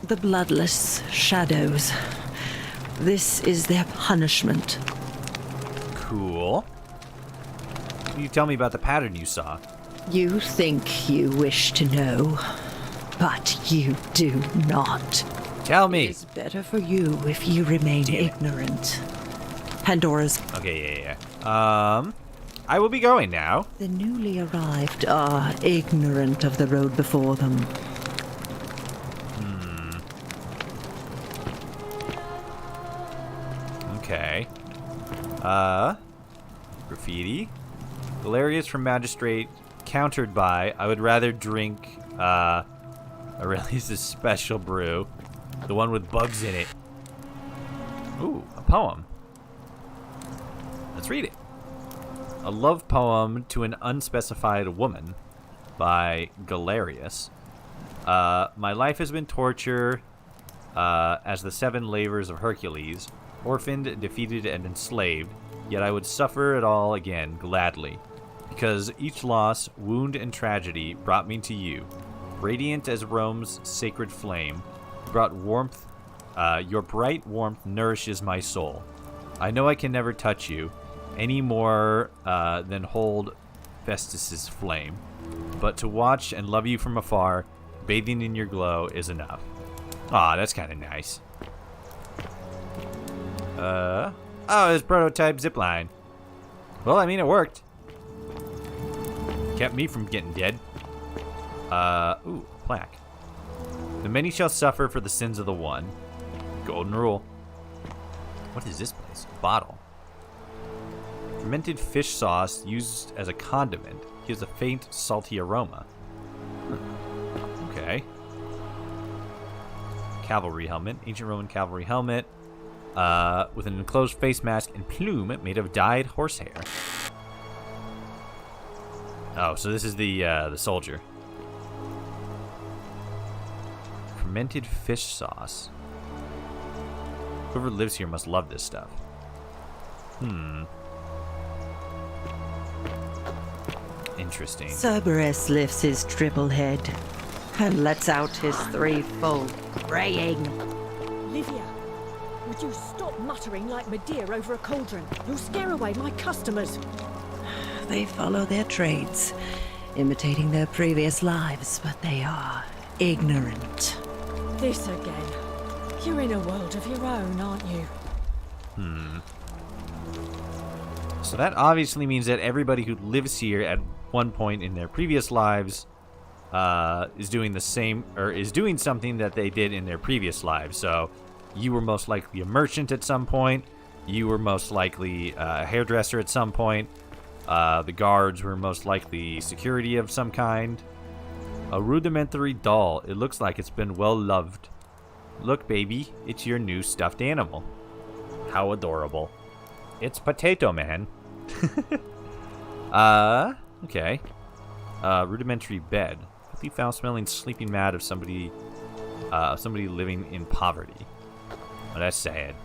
The bloodless shadows. This is their punishment. Cool. Can you tell me about the pattern you saw? You think you wish to know, but you do not. Tell me. It is better for you if you remain ignorant. Pandora's... Okay, yeah. I will be going now. The newly arrived are ignorant of the road before them. Okay. Graffiti. Galerius from Magistrate, countered by, I would rather drink, Aurelius' special brew. The one with bugs in it. Ooh, a poem. Let's read it. A love poem to an unspecified woman by Galerius. My life has been torture as the 7 labors of Hercules, orphaned, defeated, and enslaved, yet I would suffer it all again gladly, because each loss, wound, and tragedy brought me to you, radiant as Rome's sacred flame, brought warmth. Your bright warmth nourishes my soul. I know I can never touch you, any more than hold Festus's flame, but to watch and love you from afar, bathing in your glow, is enough. Aw, that's kind of nice. Oh, it's prototype zipline. Well, I mean, it worked. Kept me from getting dead. Ooh, plaque. The many shall suffer for the sins of the one. Golden rule. What is this place? Bottle. Fermented fish sauce used as a condiment gives a faint, salty aroma. Okay. Cavalry helmet. Ancient Roman cavalry helmet. With an enclosed face mask and plume made of dyed horsehair. Oh, so this is the soldier. Fermented fish sauce. Whoever lives here must love this stuff. Interesting. Cerberus lifts his triple head and lets out his threefold braying. Livia, would you stop muttering like Medea over a cauldron? You'll scare away my customers. They follow their trades, imitating their previous lives, but they are ignorant. This again. You're in a world of your own, aren't you? So that obviously means that everybody who lives here at one point in their previous lives is doing the same, or is doing something that they did in their previous lives. So you were most likely a merchant at some point. You were most likely a hairdresser at some point. The guards were most likely security of some kind. A rudimentary doll. It looks like it's been well loved. Look, baby, it's your new stuffed animal. How adorable. It's Potato Man. Okay. Rudimentary bed. Quickly found smelling sleeping mad of somebody living in poverty. Oh, that's sad.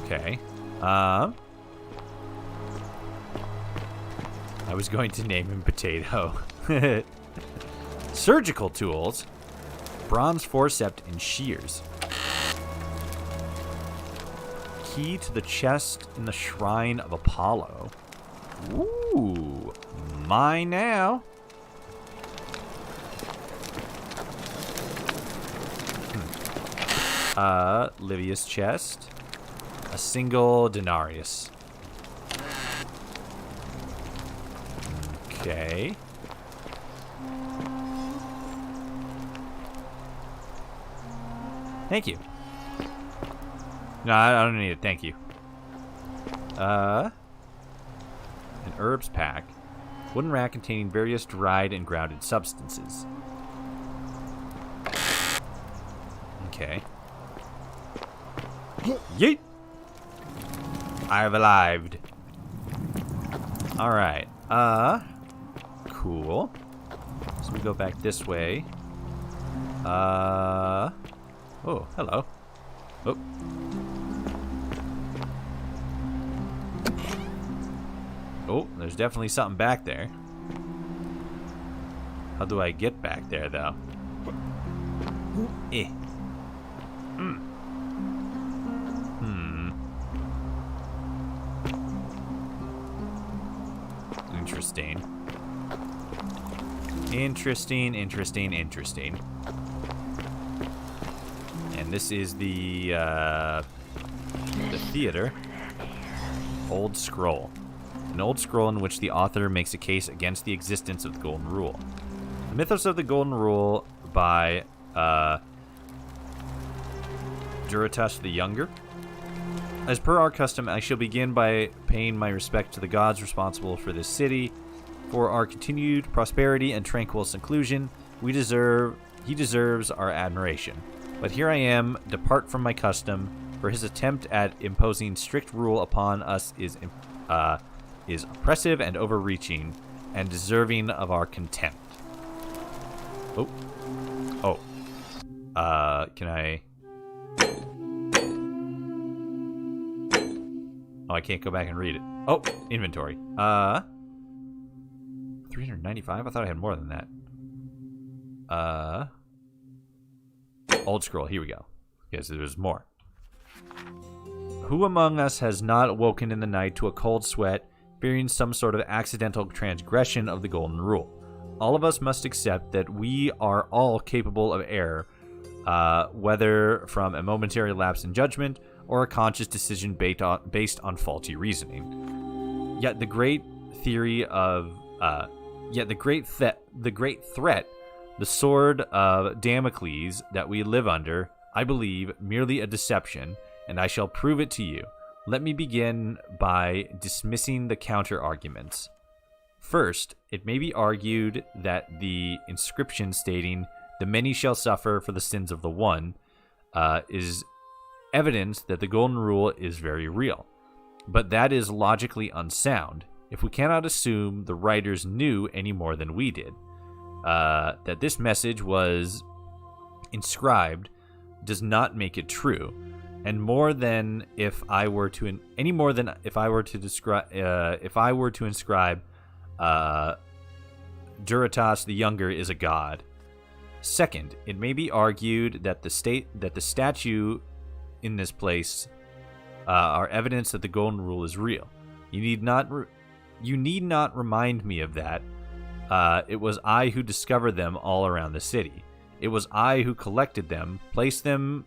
Okay. I was going to name him Potato. Surgical tools. Bronze forceps and shears. Key to the chest in the shrine of Apollo. Ooh, mine now. Livia's chest. A single denarius. Okay. Thank you. No, I don't need it. Thank you. An herbs pack. Wooden rack containing various dried and grounded substances. Okay. Yeet! I've arrived. Alright. Cool. So we go back this way. Oh, hello. Oh. Oh, there's definitely something back there. How do I get back there, though? Eh. Interesting. Interesting. And this is the theater. Old Scroll. An old scroll in which the author makes a case against the existence of the Golden Rule. The Mythos of the Golden Rule by Duratus the Younger. As per our custom, I shall begin by paying my respect to the gods responsible for this city. For our continued prosperity and tranquil seclusion, he deserves our admiration. But here I am, depart from my custom, for his attempt at imposing strict rule upon us is oppressive and overreaching, and deserving of our contempt. Oh. Can I... Oh, I can't go back and read it. Oh, inventory. 395? I thought I had more than that. Old scroll. Here we go. Yes, there's more. Who among us has not awoken in the night to a cold sweat, fearing some sort of accidental transgression of the Golden Rule? All of us must accept that we are all capable of error, whether from a momentary lapse in judgment or a conscious decision based on faulty reasoning. Yet the great threat, the sword of Damocles that we live under, I believe merely a deception, and I shall prove it to you. Let me begin by dismissing the counter-arguments. First, it may be argued that the inscription stating, "The many shall suffer for the sins of the one," is evidence that the Golden Rule is very real. But that is logically unsound, if we cannot assume the writers knew any more than we did. That this message was inscribed does not make it true, and more than if I were to inscribe Duratus the Younger is a god. Second, it may be argued that the statue in this place are evidence that the Golden Rule is real. You need not remind me of that. It was I who discovered them all around the city. It was I who collected them, placed them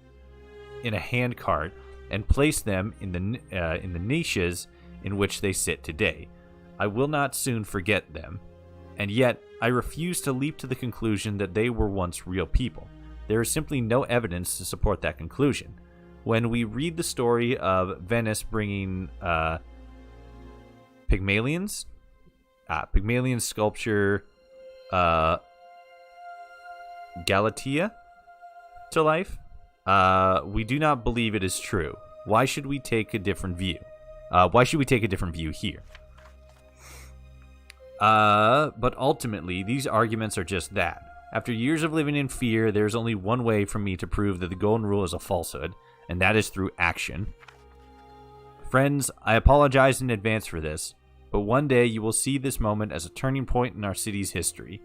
in a handcart, and placed them in the niches in which they sit today. I will not soon forget them, and yet I refuse to leap to the conclusion that they were once real people. There is simply no evidence to support that conclusion. When we read the story of Venice bringing Pygmalion sculpture Galatea to life, we do not believe it is true. Why should we take a different view? Here? But ultimately, these arguments are just that. After years of living in fear, there is only one way for me to prove that the Golden Rule is a falsehood, and that is through action. Friends, I apologize in advance for this, but one day you will see this moment as a turning point in our city's history.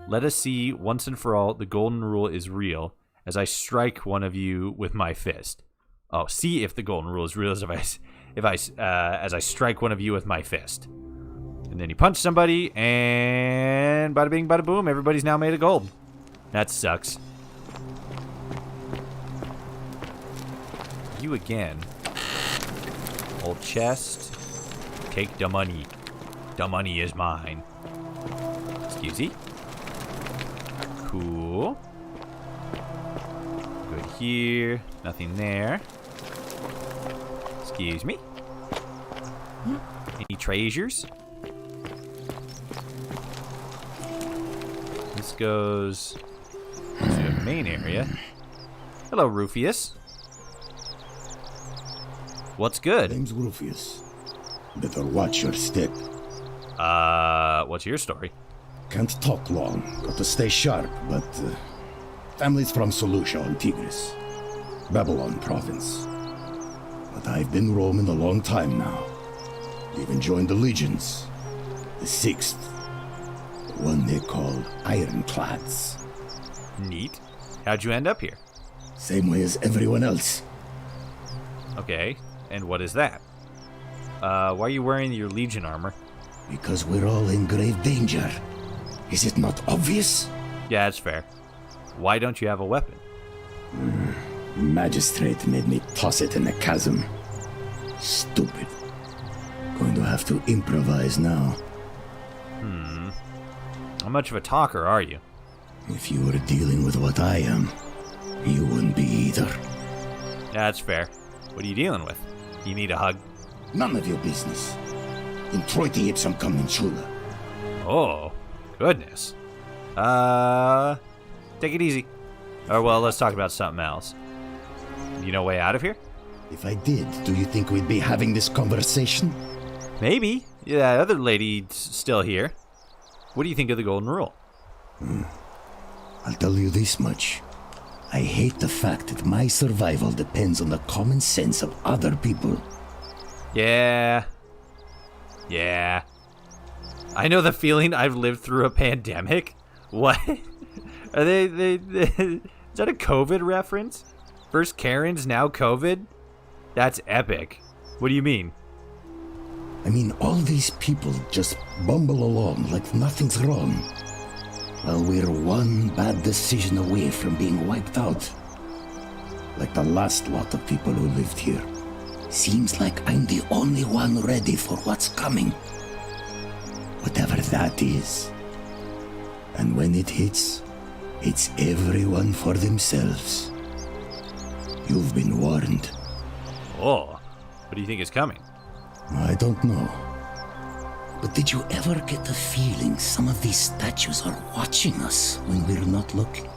Let us see, once and for all, the Golden Rule is real, as I strike one of you with my fist. Oh, see if the Golden Rule is real as I strike one of you with my fist. And then you punch somebody, and bada bing, bada boom, everybody's now made of gold. That sucks. you again. Old chest. Take the money. The money is mine. Excuse me. Cool. Good here. Nothing there. Excuse me. Any treasures? This goes to the main area. Hello, Rufius. What's good? Name's Rufius. Better watch your step. What's your story? Can't talk long. Got to stay sharp, but family's from Seleucia on Tigris, Babylon province. But I've been roaming a long time now. Even joined the legions. The 6th. The one they call Ironclads. Neat. How'd you end up here? Same way as everyone else. Okay, and what is that? Why are you wearing your Legion armor? Because we're all in grave danger. Is it not obvious? Yeah, that's fair. Why don't you have a weapon? Magistrate made me toss it in the chasm. Stupid. Going to have to improvise now. How much of a talker are you? If you were dealing with what I am, you wouldn't be either. Yeah, that's fair. What are you dealing with? You need a hug? None of your business. Introiti ipsum commensula. Oh, goodness. Take it easy. Or, well, let's talk about something else. You know way out of here? If I did, do you think we'd be having this conversation? Maybe. Yeah, that other lady's still here. What do you think of the Golden Rule? I'll tell you this much. I hate the fact that my survival depends on the common sense of other people. Yeah. I know the feeling. I've lived through a pandemic. What? Are they is that a COVID reference? First Karens, now COVID? That's epic. What do you mean? I mean, all these people just bumble along like nothing's wrong, while we're one bad decision away from being wiped out. Like the last lot of people who lived here. Seems like I'm the only one ready for what's coming. Whatever that is. And when it hits, it's everyone for themselves. You've been warned. Oh, what do you think is coming? I don't know. But did you ever get the feeling some of these statues are watching us when we're not looking?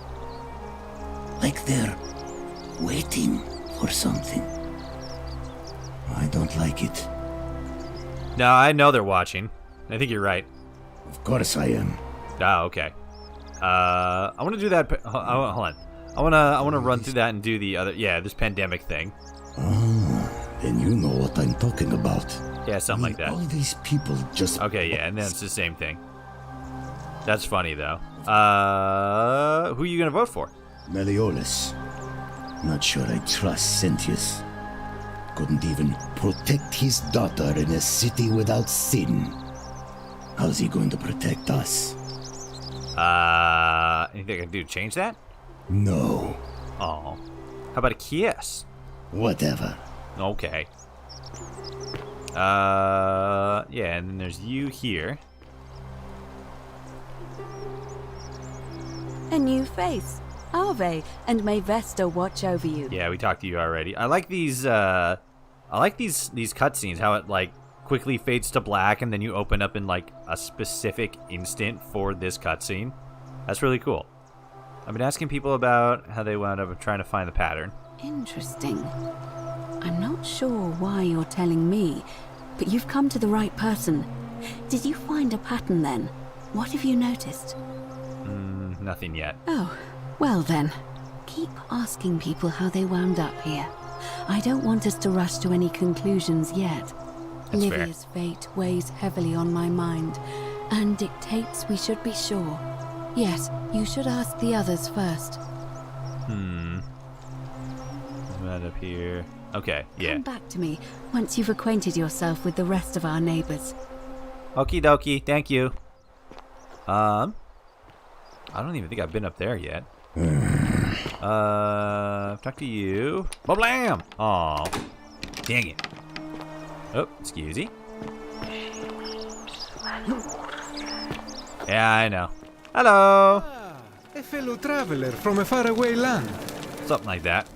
Like they're waiting for something. I don't like it. No, I know they're watching. I think you're right. Of course I am. Oh, okay. I want to do that. Hold on. I want to run through that and do the other. Yeah, this pandemic thing. Then you know what I'm talking about. Yeah, something like that. All these people just... Okay, yeah, and then it's the same thing. That's funny, though. Who are you going to vote for? Meliodas. Not sure I trust Sentius. Couldn't even protect his daughter in a city without sin. How's he going to protect us? Anything I can do to change that? No. Oh. How about a kiss? Whatever. Okay. Yeah, and then there's you here. A new face. Ave, and may Vesta watch over you. Yeah, we talked to you already. I like these these cutscenes, how it like quickly fades to black and then you open up in like a specific instant for this cutscene. That's really cool. I've been asking people about how they wound up trying to find the pattern. Interesting. I'm not sure why you're telling me, but you've come to the right person. Did you find a pattern then? What have you noticed? Nothing yet. Oh, well then. Keep asking people how they wound up here. I don't want us to rush to any conclusions yet. That's Livia's fate weighs heavily on my mind, and dictates we should be sure. Yes, you should ask the others first. Right up here. Okay, yeah. Come back to me once you've acquainted yourself with the rest of our neighbors. Okie dokie, thank you. I don't even think I've been up there yet. Talk to you. Blam! Aw. Dang it. Oh, excuse me. Yeah, I know. Hello. A fellow traveler from a faraway land. Something like that.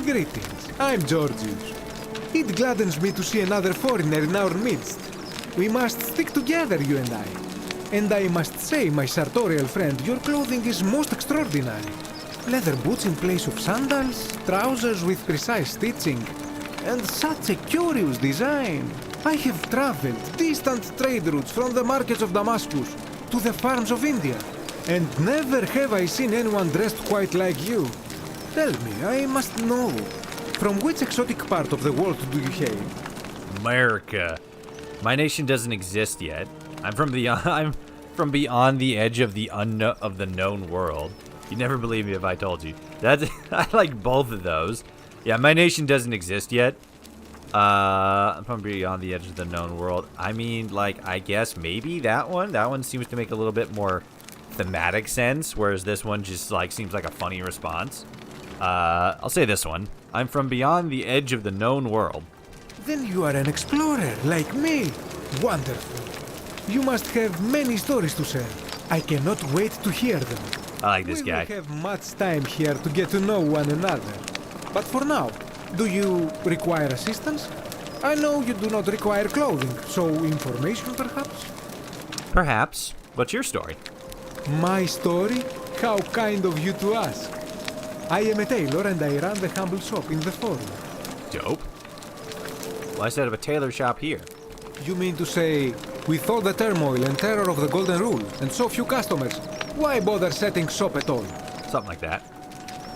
Greetings, I'm Georgius. It gladdens me to see another foreigner in our midst. We must stick together, you and I. And I must say, my sartorial friend, your clothing is most extraordinary. Leather boots in place of sandals, trousers with precise stitching, and such a curious design. I have traveled distant trade routes from the markets of Damascus to the farms of India, and never have I seen anyone dressed quite like you. Tell me, I must know, from which exotic part of the world do you hail? America. My nation doesn't exist yet. I'm from beyond the edge of the known world. You'd never believe me if I told you. I like both of those. Yeah, my nation doesn't exist yet. I'm from beyond the edge of the known world. I mean, like, I guess maybe that one. That one seems to make a little bit more thematic sense, whereas this one just like seems like a funny response. I'll say this one. I'm from beyond the edge of the known world. Then you are an explorer, like me. Wonderful. You must have many stories to share. I cannot wait to hear them. I like this guy. We will have much time here to get to know one another. But for now, do you require assistance? I know you do not require clothing, so information perhaps? Perhaps. What's your story? My story? How kind of you to ask. I am a tailor and I run the humble shop in the forum. Dope. Well, I set up a tailor shop here. You mean to say, with all the turmoil and terror of the Golden Rule and so few customers, why bother setting shop at all? Something like that.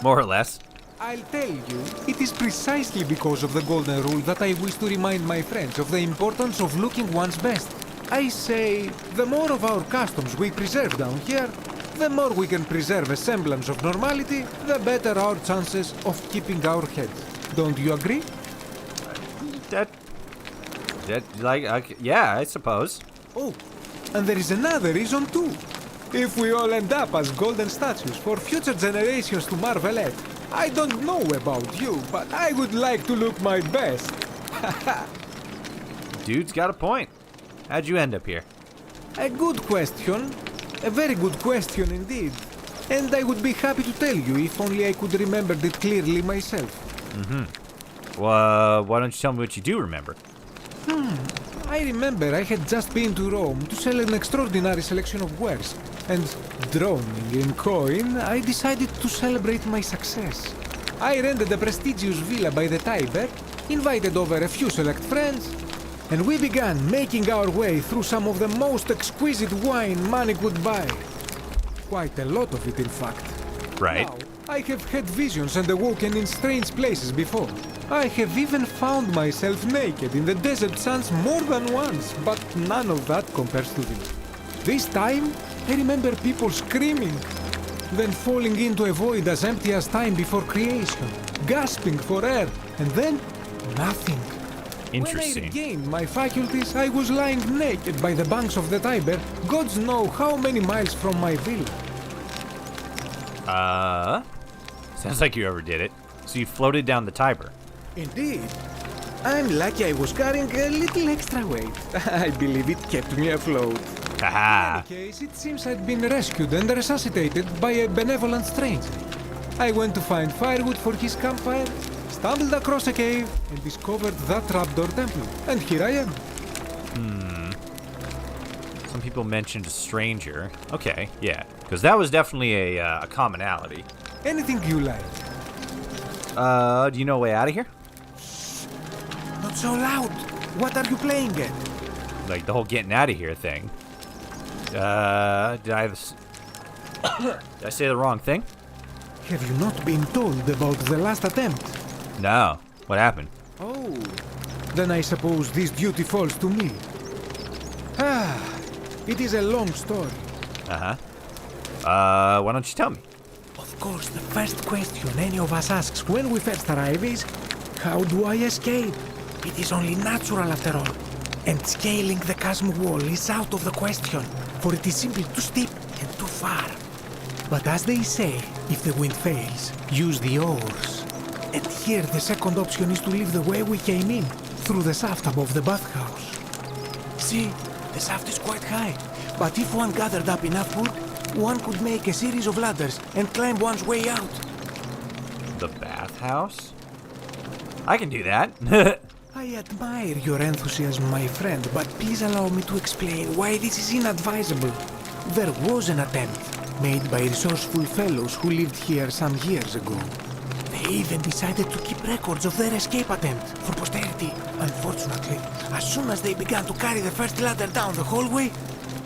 More or less. I'll tell you, it is precisely because of the Golden Rule that I wish to remind my friends of the importance of looking one's best. I say, the more of our customs we preserve down here, the more we can preserve a semblance of normality, the better our chances of keeping our heads. Don't you agree? Yeah, I suppose. Oh, and there is another reason too. If we all end up as golden statues for future generations to marvel at, I don't know about you, but I would like to look my best. Dude's got a point. How'd you end up here? A good question. A very good question indeed. And I would be happy to tell you if only I could remember it clearly myself. Mm-hmm. Well, why don't you tell me what you do remember? I remember I had just been to Rome to sell an extraordinary selection of wares. And drowning in coin, I decided to celebrate my success. I rented a prestigious villa by the Tiber, invited over a few select friends, and we began making our way through some of the most exquisite wine money could buy. Quite a lot of it, in fact. Right. Now, I have had visions and awoken in strange places before. I have even found myself naked in the desert sands more than once, but none of that compares to this. This time, I remember people screaming, then falling into a void as empty as time before creation, gasping for air, and then nothing. Interesting. When I regained my faculties, I was lying naked by the banks of the Tiber, gods know how many miles from my villa. Sounds like you overdid it. So you floated down the Tiber. Indeed. I'm lucky I was carrying a little extra weight. I believe it kept me afloat. Haha. In any case, it seems I'd been rescued and resuscitated by a benevolent stranger. I went to find firewood for his campfire, stumbled across a cave, and discovered that trapdoor temple. And here I am. Some people mentioned a stranger. Okay, yeah. Because that was definitely a commonality. Anything you like. Do you know a way out of here? Not so loud. What are you playing at? Like the whole getting out of here thing. Did I say the wrong thing? Have you not been told about the last attempt? No. What happened? Oh, then I suppose this duty falls to me. It is a long story. Why don't you tell me? Of course, the first question any of us asks when we first arrive is, how do I escape? It is only natural after all. And scaling the chasm wall is out of the question, for it is simply too steep and too far. But as they say, if the wind fails, use the oars. And here the second option is to leave the way we came in, through the shaft above the bathhouse. See, the shaft is quite high, but if one gathered up enough wood, one could make a series of ladders and climb one's way out. The bathhouse? I can do that. I admire your enthusiasm, my friend, but please allow me to explain why this is inadvisable. There was an attempt made by resourceful fellows who lived here some years ago. They even decided to keep records of their escape attempt for posterity. Unfortunately, as soon as they began to carry the first ladder down the hallway,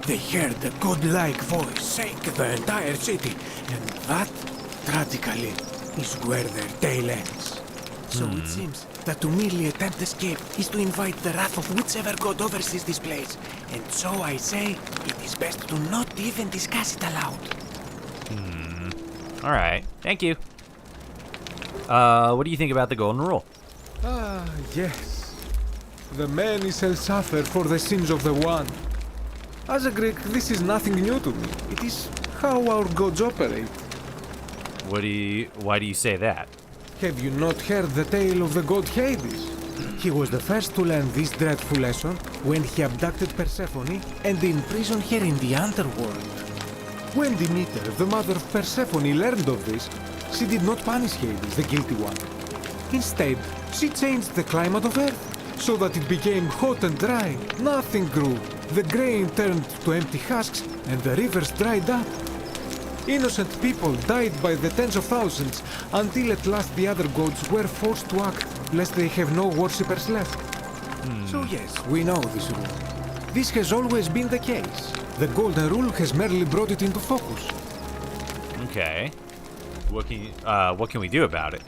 they heard a godlike voice shake the entire city, and that, tragically, is where their tale ends. So it seems that to merely attempt escape is to invite the wrath of whichever god oversees this place. And so I say, it is best to not even discuss it aloud. Alright, thank you. What do you think about the golden rule? Ah, yes. The many shall suffer for the sins of the one. As a Greek, this is nothing new to me. It is how our gods operate. Why do you say that? Have you not heard the tale of the god Hades? He was the first to learn this dreadful lesson when he abducted Persephone and imprisoned her in the underworld. When Demeter, the mother of Persephone, learned of this, she did not punish Hades, the guilty one. Instead, she changed the climate of Earth so that it became hot and dry. Nothing grew. The grain turned to empty husks and the rivers dried up. Innocent people died by the tens of thousands until at last the other gods were forced to act lest they have no worshippers left. So yes, we know this rule. This has always been the case. The golden rule has merely brought it into focus. Okay. What can we do about it?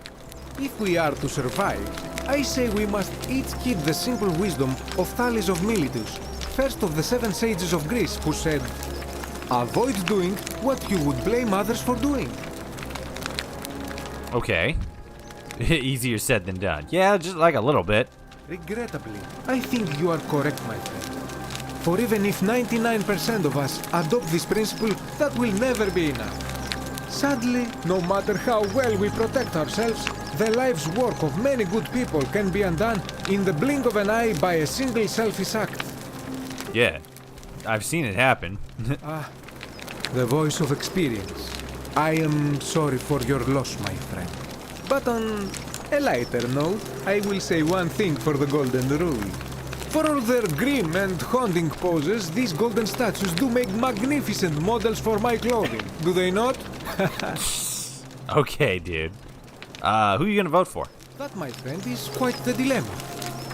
If we are to survive, I say we must each keep the simple wisdom of Thales of Miletus, first of the 7 sages of Greece, who said, avoid doing what you would blame others for doing. Okay. Easier said than done. Yeah, just like a little bit. Regrettably, I think you are correct, my friend. For even if 99% of us adopt this principle, that will never be enough. Sadly, no matter how well we protect ourselves, the life's work of many good people can be undone in the blink of an eye by a single selfish act. Yeah, I've seen it happen. The voice of experience. I am sorry for your loss, my friend. But on a lighter note, I will say one thing for the golden rule. For all their grim and haunting poses, these golden statues do make magnificent models for my clothing, do they not? Okay, dude. Who are you gonna vote for? That, my friend, is quite the dilemma.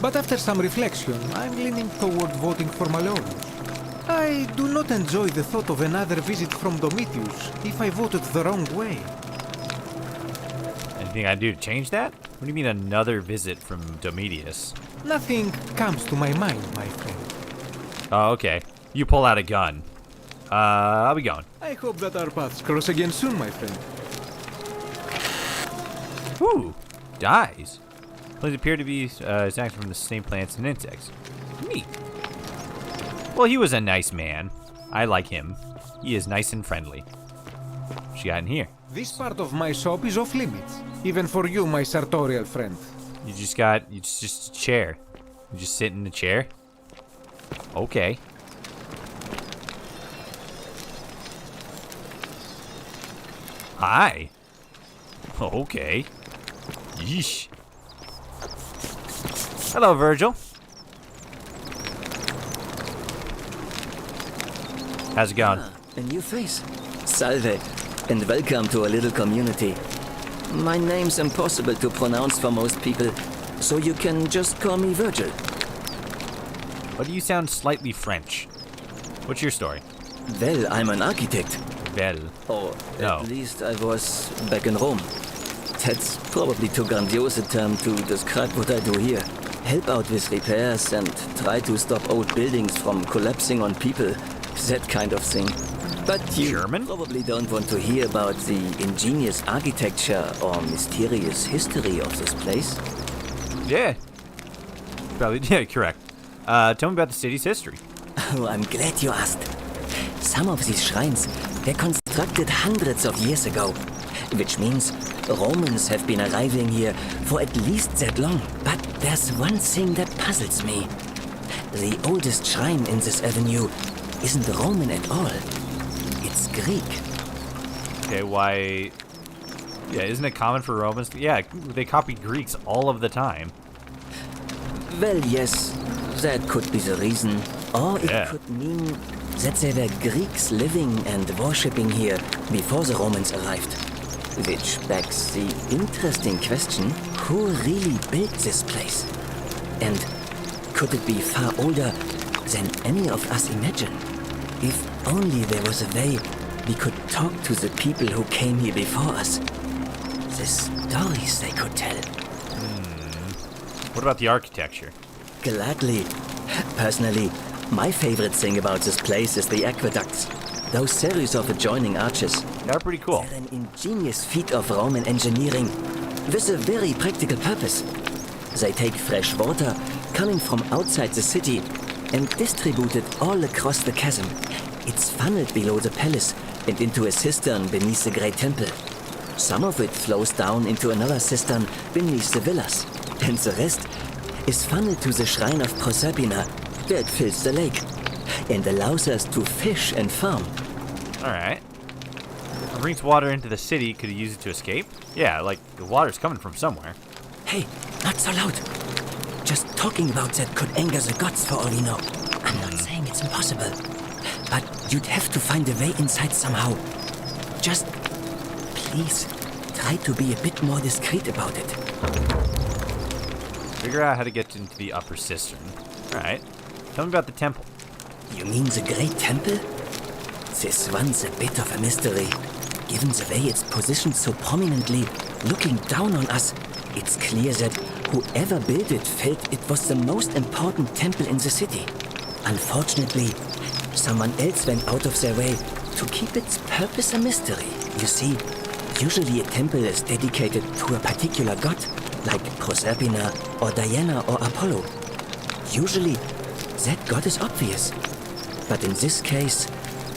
But after some reflection, I'm leaning toward voting for Malleolus. I do not enjoy the thought of another visit from Domitius if I voted the wrong way. Anything I do to change that? What do you mean another visit from Domitius? Nothing comes to my mind, my friend. Oh, okay. You pull out a gun. I'll be going. I hope that our paths cross again soon, my friend. Ooh, dies. Plants appear to be exactly from the same plants and insects. Neat. Well, he was a nice man. I like him. He is nice and friendly. What you got in here? This part of my shop is off limits, even for you, my sartorial friend. You just a chair. You just sit in the chair? Okay. Hi. Okay. Yeesh. Hello, Virgil. How's it going? A new face. Salve, and welcome to a little community. My name's impossible to pronounce for most people, so you can just call me Virgil. But you sound slightly French. What's your story? Well, I'm an architect. Well. Or no. At least I was back in Rome. That's probably too grandiose a term to describe what I do here. Help out with repairs and try to stop old buildings from collapsing on people. That kind of thing. But you probably don't want to hear about the ingenious architecture or mysterious history of this place. Yeah. Probably, yeah, correct. Tell me about the city's history. Oh, I'm glad you asked. Some of these shrines were constructed hundreds of years ago, which means Romans have been arriving here for at least that long. But there's one thing that puzzles me. The oldest shrine in this avenue isn't Roman at all. It's Greek. Okay, why? Yeah, isn't it common for Romans? Yeah, they copy Greeks all of the time. Well, yes, that could be the reason. Or it could mean that there were Greeks living and worshipping here before the Romans arrived. Which begs the interesting question, who really built this place? And could it be far older than any of us imagine? If only there was a way we could talk to the people who came here before us. The stories they could tell. What about the architecture? Gladly. Personally, my favorite thing about this place is the aqueducts. Those series of adjoining arches. They're pretty cool. They're an ingenious feat of Roman engineering with a very practical purpose. They take fresh water coming from outside the city and distribute it all across the chasm. It's funneled below the palace and into a cistern beneath the great temple. Some of it flows down into another cistern beneath the villas, and the rest is funneled to the shrine of Proserpina that fills the lake and allows us to fish and farm. Alright. It brings water into the city. Could he use it to escape? Yeah, like the water's coming from somewhere. Hey, not so loud. Just talking about that could anger the gods for all we know. I'm not saying it's impossible, but you'd have to find a way inside somehow. Just please try to be a bit more discreet about it. Figure out how to get into the upper cistern. Alright. Tell me about the temple. You mean the great temple? This one's a bit of a mystery. Given the way it's positioned so prominently, looking down on us, it's clear that whoever built it felt it was the most important temple in the city. Unfortunately, someone else went out of their way to keep its purpose a mystery. You see, usually a temple is dedicated to a particular god, like Proserpina or Diana or Apollo. Usually, that god is obvious. But in this case,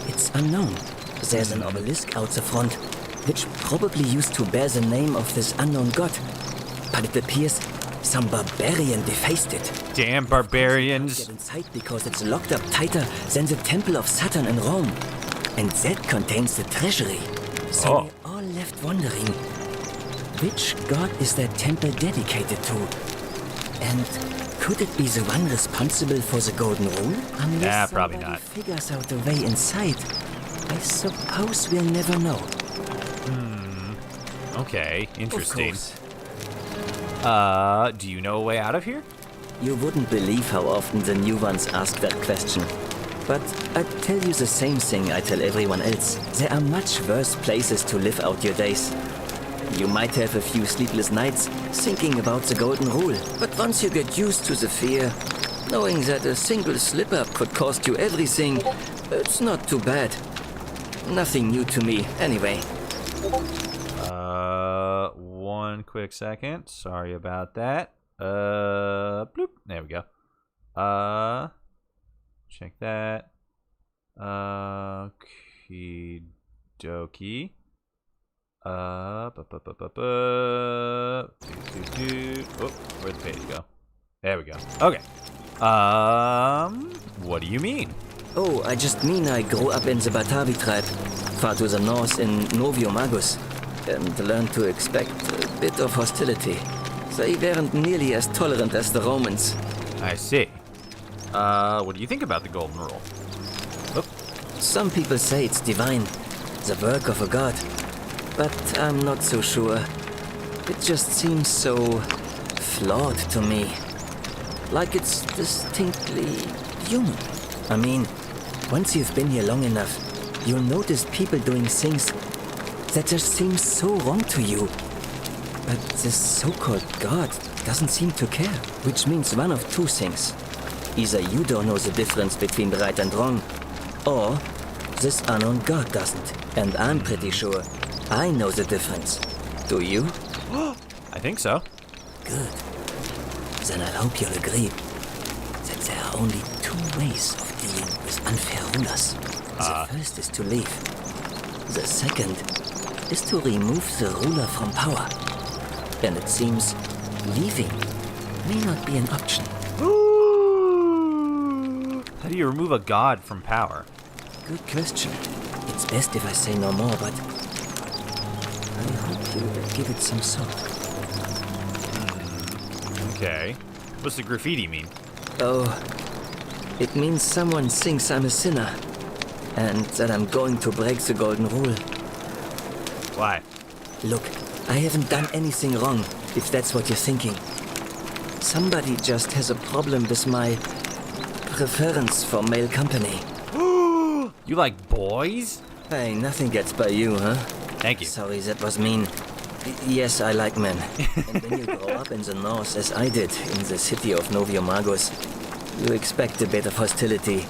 it's unknown. There's an obelisk out the front, which probably used to bear the name of this unknown god. But it appears some barbarian defaced it. Damn barbarians. Get inside because it's locked up tighter than the Temple of Saturn in Rome. And that contains the treasury. So we're all left wondering, which god is that temple dedicated to? And could it be the one responsible for the Golden Rule? Unless probably not. Figures out the way inside, I suppose we'll never know. Okay, interesting. Of course. Do you know a way out of here? You wouldn't believe how often the new ones ask that question. But I'd tell you the same thing I tell everyone else. There are much worse places to live out your days. You might have a few sleepless nights thinking about the Golden Rule, but once you get used to the fear, knowing that a single slip-up could cost you everything, it's not too bad. Nothing new to me, anyway. One quick second. Sorry about that. Bloop. There we go. Check that. Okie dokie. Oh, where'd the page go? There we go. Okay. What do you mean? Oh, I just mean I grew up in the Batavi tribe, far to the north in Noviomagus, and learned to expect a bit of hostility. They weren't nearly as tolerant as the Romans. I see. What do you think about the Golden Rule? Oh. Some people say it's divine, the work of a god. But I'm not so sure. It just seems so flawed to me. Like it's distinctly human. I mean, once you've been here long enough, you'll notice people doing things that just seem so wrong to you. But this so-called god doesn't seem to care. Which means one of two things. Either you don't know the difference between right and wrong, or this unknown god doesn't. And I'm pretty sure I know the difference. Do you? I think so. Good. Then I hope you'll agree that there are only two ways of dealing with unfair rulers. The first is to leave. The second is to remove the ruler from power. And it seems leaving may not be an option. How do you remove a god from power? Good question. It's best if I say no more, but I hope you will give it some thought. Okay. What's the graffiti mean? Oh, it means someone thinks I'm a sinner, and that I'm going to break the golden rule. Why? Look, I haven't done anything wrong, if that's what you're thinking. Somebody just has a problem with my preference for male company. You like boys? Hey, nothing gets by you, huh? Thank you. Sorry, that was mean. Yes, I like men. And when you grow up in the north, as I did, in the city of Noviomagos, you expect a bit of hostility.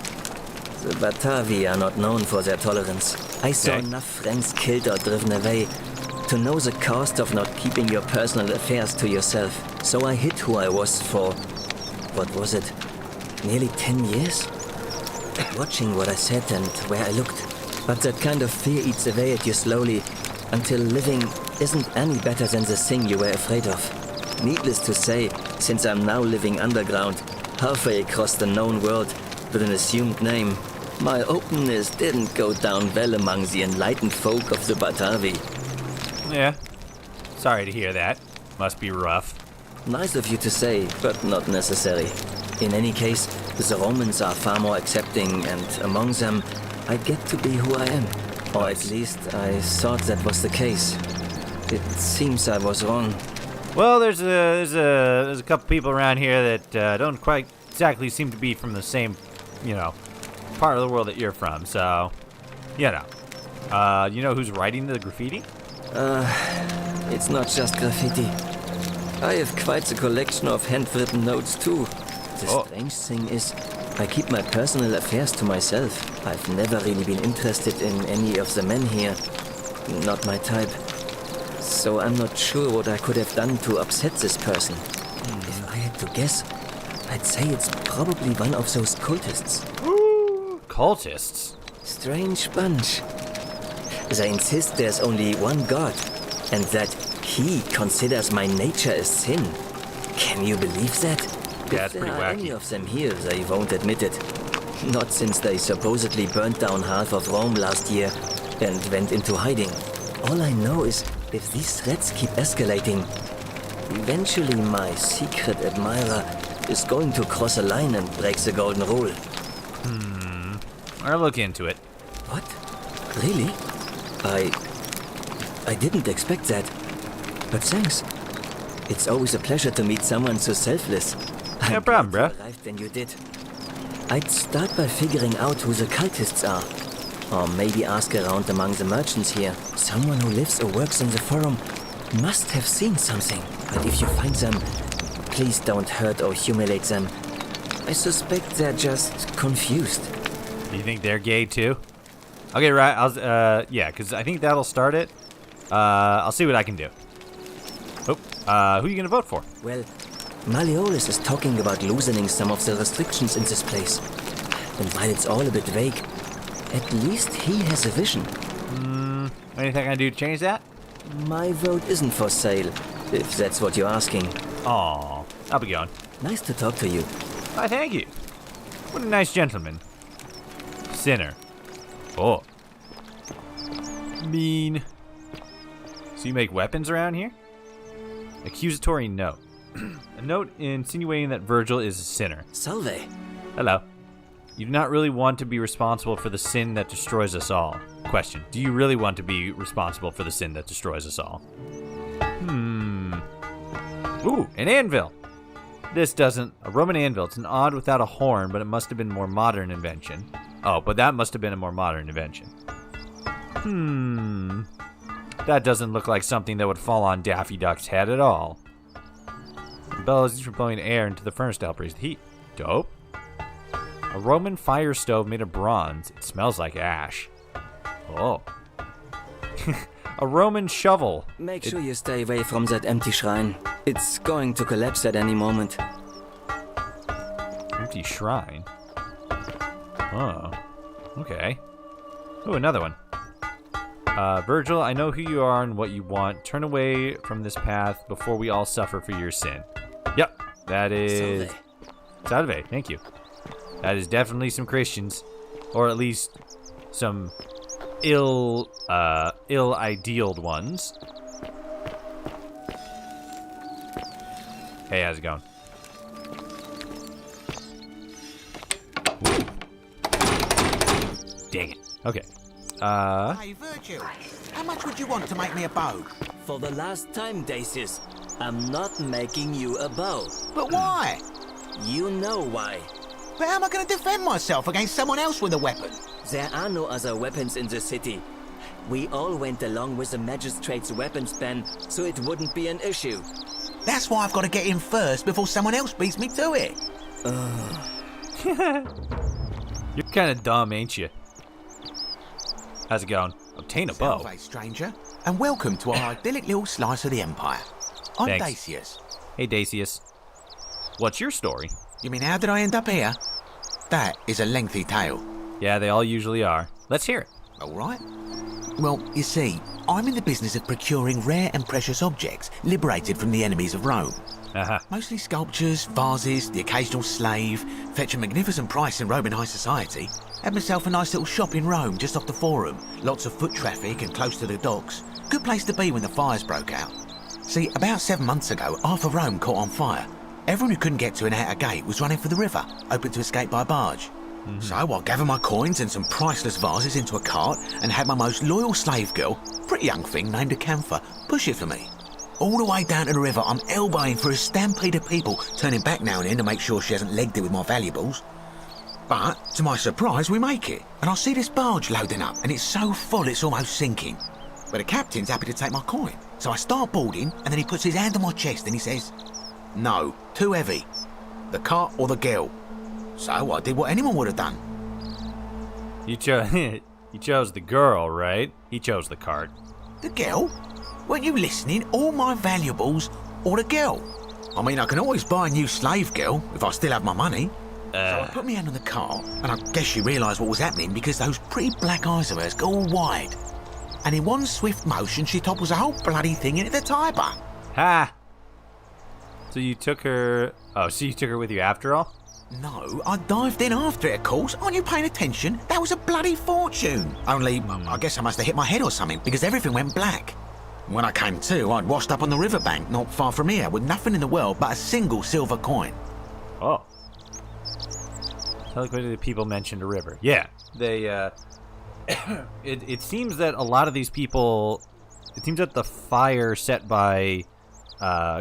The Batavi are not known for their tolerance. I saw enough friends killed or driven away to know the cost of not keeping your personal affairs to yourself. So I hid who I was for, what was it, nearly 10 years? Watching what I said and where I looked. But that kind of fear eats away at you slowly, until living isn't any better than the thing you were afraid of. Needless to say, since I'm now living underground, halfway across the known world, with an assumed name, my openness didn't go down well among the enlightened folk of the Batavi. Yeah. Sorry to hear that. Must be rough. Nice of you to say, but not necessary. In any case, the Romans are far more accepting, and among them, I get to be who I am. Or at least, I thought that was the case. It seems I was wrong. Well, there's a couple people around here that don't quite exactly seem to be from the same, part of the world that you're from. So, you know who's writing the graffiti? It's not just graffiti. I have quite a collection of handwritten notes too. The strange thing is, I keep my personal affairs to myself. I've never really been interested in any of the men here. Not my type. So I'm not sure what I could have done to upset this person. If I had to guess, I'd say it's probably one of those cultists. Cultists? Strange bunch. They insist there's only one god, and that he considers my nature a sin. Can you believe that? Yeah, it's pretty If there are wacky. any of them here, they won't admit it. Not since they supposedly burnt down half of Rome last year and went into hiding. All I know is, if these threats keep escalating, eventually my secret admirer is going to cross a line and break the golden rule. I'll look into it. What? Really? I didn't expect that. But thanks. It's always a pleasure to meet someone so selfless. No problem, bro. Arrived when you did. I'd start by figuring out who the cultists are. Or maybe ask around among the merchants here. Someone who lives or works in the forum must have seen something. But if you find them, please don't hurt or humiliate them. I suspect they're just confused. Do you think they're gay too? Okay, right. Because I think that'll start it. I'll see what I can do. Oh, who are you gonna vote for? Well, Malleolus is talking about loosening some of the restrictions in this place. And while it's all a bit vague, at least he has a vision. Anything I can do to change that? My vote isn't for sale, if that's what you're asking. Aw, I'll be going. Nice to talk to you. Why, thank you. What a nice gentleman. Sinner. Oh. Mean. So you make weapons around here? Accusatory note. A note insinuating that Virgil is a sinner. Salve. Hello. You do not really want to be responsible for the sin that destroys us all. Question. Do you really want to be responsible for the sin that destroys us all? Ooh, an anvil. This doesn't... A Roman anvil. It's an odd without a horn, but it must have been a more modern invention. Oh, but that must have been a more modern invention. That doesn't look like something that would fall on Daffy Duck's head at all. The bellows used for blowing air into the furnace to help raise the heat. Dope. A Roman fire stove made of bronze. It smells like ash. Oh. A Roman shovel. Make sure you stay away from that empty shrine. It's going to collapse at any moment. Empty shrine? Oh. Okay. Oh, another one. Virgil, I know who you are and what you want. Turn away from this path before we all suffer for your sin. Yep, that is... Salve, thank you. That is definitely some Christians. Or at least some ill-idealed ones. Hey, how's it going? Dang it. Okay. Hey, Virgil, how much would you want to make me a bow? For the last time, Dacius, I'm not making you a bow. But why? You know why. But how am I going to defend myself against someone else with a weapon? There are no other weapons in the city. We all went along with the magistrate's weapons ban, so it wouldn't be an issue. That's why I've got to get in first before someone else beats me to it. You're kind of dumb, ain't you? How's it going? Obtain a bow. Salve, stranger, and welcome to our idyllic little slice of the Empire. I'm Thanks. Dacius. Hey, Dacius. What's your story? You mean how did I end up here? That is a lengthy tale. Yeah, they all usually are. Let's hear it. All right. Well, you see, I'm in the business of procuring rare and precious objects liberated from the enemies of Rome. Mostly sculptures, vases, the occasional slave, fetch a magnificent price in Roman high society. Had myself a nice little shop in Rome just off the Forum. Lots of foot traffic and close to the docks. Good place to be when the fires broke out. See, about 7 months ago, half of Rome caught on fire. Everyone who couldn't get to an outer gate was running for the river, open to escape by barge. So I gathered my coins and some priceless vases into a cart and had my most loyal slave girl, pretty young thing named Acantha, push it for me. All the way down to the river, I'm elbowing through a stampede of people, turning back now and then to make sure she hasn't legged it with my valuables. But, to my surprise, we make it, and I see this barge loading up, and it's so full it's almost sinking. But the captain's happy to take my coin, so I start boarding, and then he puts his hand on my chest and he says, "No, too heavy. The cart or the girl." So I did what anyone would have done. You chose the girl, right? He chose the cart. The girl? Weren't you listening? All my valuables or the girl? I mean, I can always buy a new slave girl if I still have my money. So I put my hand on the cart, and I guess she realised what was happening because those pretty black eyes of hers go all wide. And in one swift motion, she topples the whole bloody thing into the Tiber. Ha! So you took her... Oh, so you took her with you after all? No, I dived in after it, of course. Aren't you paying attention? That was a bloody fortune. Only, I guess I must have hit my head or something, because everything went black. When I came to, I'd washed up on the riverbank, not far from here, with nothing in the world but a single silver coin. Oh. Tell the people mentioned a river. Yeah, they, it seems that a lot of these people... It seems that the fire set by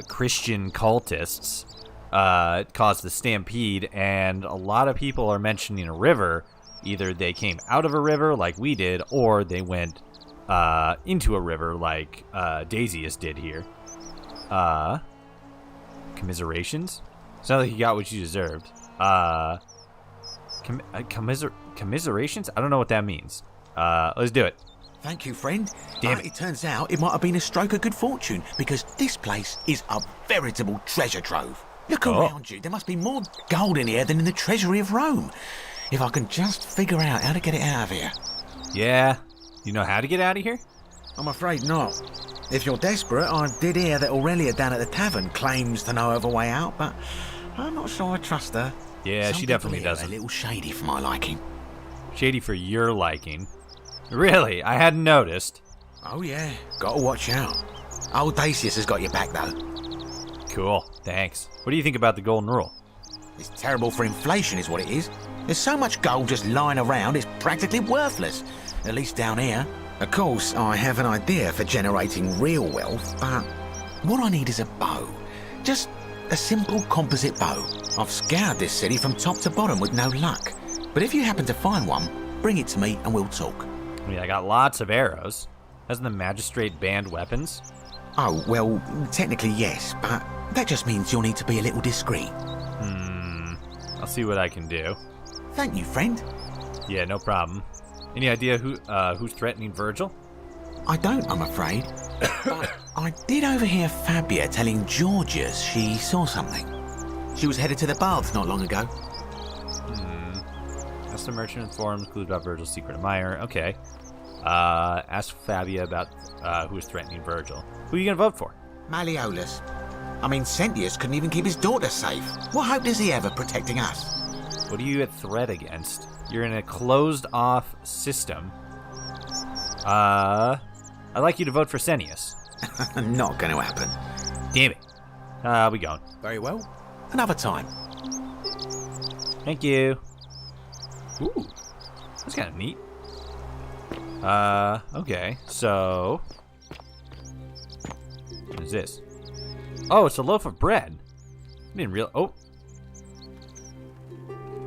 Christian cultists caused the stampede, and a lot of people are mentioning a river. Either they came out of a river like we did, or they went into a river like Dacius did here. Commiserations? Sounds like you got what you deserved. Commiserations? I don't know what that means. Let's do it. Thank you, friend. Damn it. It turns out it might have been a stroke of good fortune, because this place is a veritable treasure trove. Look around you. There must be more gold in here than in the treasury of Rome. If I can just figure out how to get it out of here. Yeah. You know how to get out of here? I'm afraid not. If you're desperate, I did hear that Aurelia down at the tavern claims to know of a way out, but I'm not sure I trust her. Yeah, Some she definitely people here doesn't. are a little shady for my liking. Shady for your liking? Really? I hadn't noticed. Oh yeah, gotta watch out. Old Dacius has got your back though. Cool, thanks. What do you think about the golden rule? It's terrible for inflation is what it is. There's so much gold just lying around, it's practically worthless. At least down here. Of course, I have an idea for generating real wealth, but what I need is a bow. Just a simple composite bow. I've scoured this city from top to bottom with no luck. But if you happen to find one, bring it to me and we'll talk. I mean, I got lots of arrows. Hasn't the magistrate banned weapons? Oh, well, technically yes, but that just means you'll need to be a little discreet. I'll see what I can do. Thank you, friend. Yeah, no problem. Any idea who's threatening Virgil? I don't, I'm afraid. But I did overhear Fabia telling Georgius she saw something. She was headed to the baths not long ago. I Ask the merchant in forums, clues about Virgil's secret admirer. Okay. Ask Fabia about who is threatening Virgil. Who are you gonna vote for? Malleolus. I mean, Sentius couldn't even keep his daughter safe. What hope does he have of protecting us? What are you at threat against? You're in a closed-off system. I'd like you to vote for Senius. Not going to happen. Damn it. I'll be going. Very well. Another time. Thank you. Ooh. That's kind of neat. Okay. So... what is this? Oh, it's a loaf of bread. I didn't realize... oh.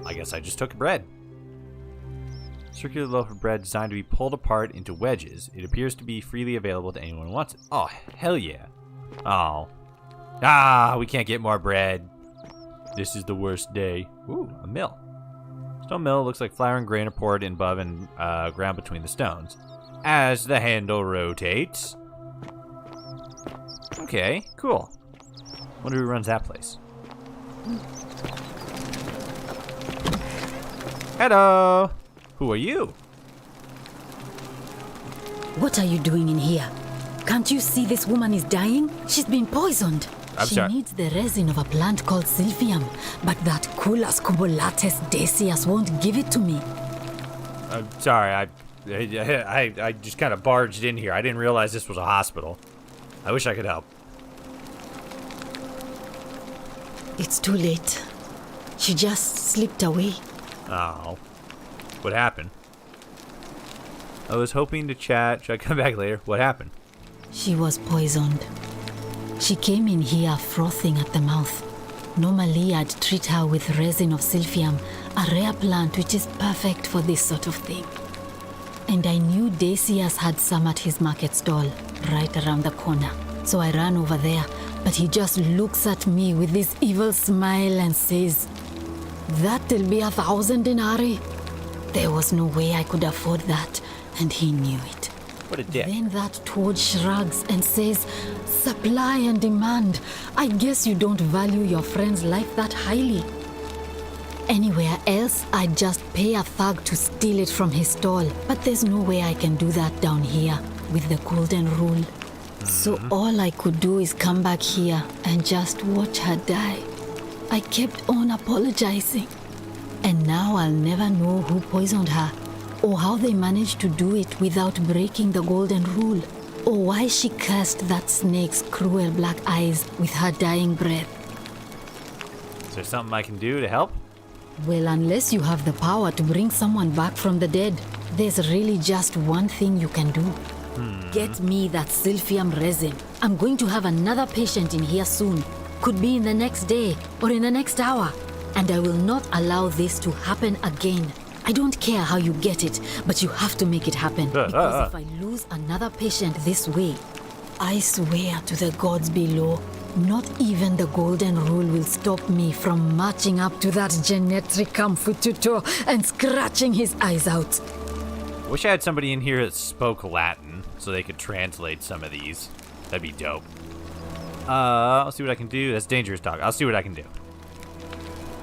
I guess I just took bread. Circular loaf of bread designed to be pulled apart into wedges. It appears to be freely available to anyone who wants it. Oh, hell yeah. Oh. Ah, we can't get more bread. This is the worst day. Ooh, a mill. Stone mill looks like flour and grain are poured in above and ground between the stones. As the handle rotates. Okay, cool. Wonder who runs that place. Hello. Who are you? What are you doing in here? Can't you see this woman is dying? She's been poisoned. She needs the resin of a plant called Silphium, but that Culus cubulatus Decius won't give it to me. I'm sorry, I just kind of barged in here. I didn't realize this was a hospital. I wish I could help. It's too late. She just slipped away. Oh. What happened? I was hoping to chat. Should I come back later? What happened? She was poisoned. She came in here frothing at the mouth. Normally I'd treat her with resin of Silphium, a rare plant which is perfect for this sort of thing. And I knew Decius had some at his market stall, right around the corner. So I ran over there, but he just looks at me with this evil smile and says, "That'll be 1,000 denarii." There was no way I could afford that, and he knew it. What a dick. Then that toad shrugs and says, "Supply and demand. I guess you don't value your friend's life that highly." Anywhere else, I'd just pay a thug to steal it from his stall, but there's no way I can do that down here with the golden rule. So all I could do is come back here and just watch her die. I kept on apologizing. And now I'll never know who poisoned her, or how they managed to do it without breaking the golden rule, or why she cursed that snake's cruel black eyes with her dying breath. Is there something I can do to help? Well, unless you have the power to bring someone back from the dead, there's really just one thing you can do. Get me that Silphium resin. I'm going to have another patient in here soon. Could be in the next day or in the next hour. And I will not allow this to happen again. I don't care how you get it, but you have to make it happen. Because if I lose another patient this way, I swear to the gods below, not even the golden rule will stop me from marching up to that Genetricum Fututo and scratching his eyes out. I wish I had somebody in here that spoke Latin so they could translate some of these. That'd be dope. I'll see what I can do. That's dangerous talk. I'll see what I can do.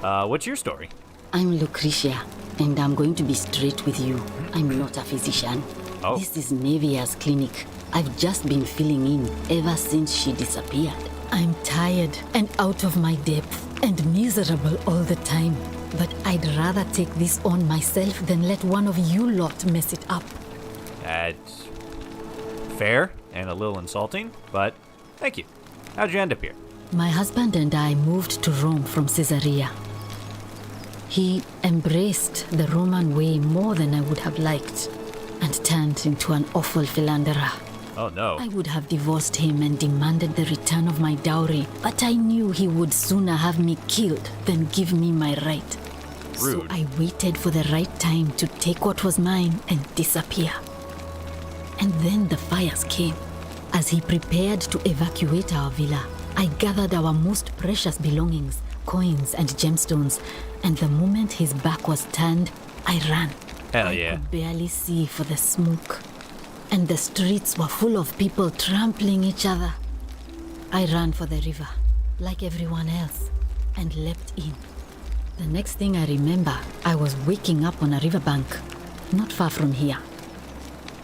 What's your story? I'm Lucretia, and I'm going to be straight with you. I'm not a physician. Oh. This is Nevia's clinic. I've just been filling in ever since she disappeared. I'm tired and out of my depth and miserable all the time. But I'd rather take this on myself than let one of you lot mess it up. That's fair and a little insulting, but thank you. How'd you end up here? My husband and I moved to Rome from Caesarea. He embraced the Roman way more than I would have liked and turned into an awful philanderer. Oh no. I would have divorced him and demanded the return of my dowry, but I knew he would sooner have me killed than give me my right. Rude. So I waited for the right time to take what was mine and disappear. And then the fires came. As he prepared to evacuate our villa, I gathered our most precious belongings, coins and gemstones, and the moment his back was turned, I ran. Hell yeah. I could barely see for the smoke, and the streets were full of people trampling each other. I ran for the river, like everyone else, and leapt in. The next thing I remember, I was waking up on a riverbank, not far from here.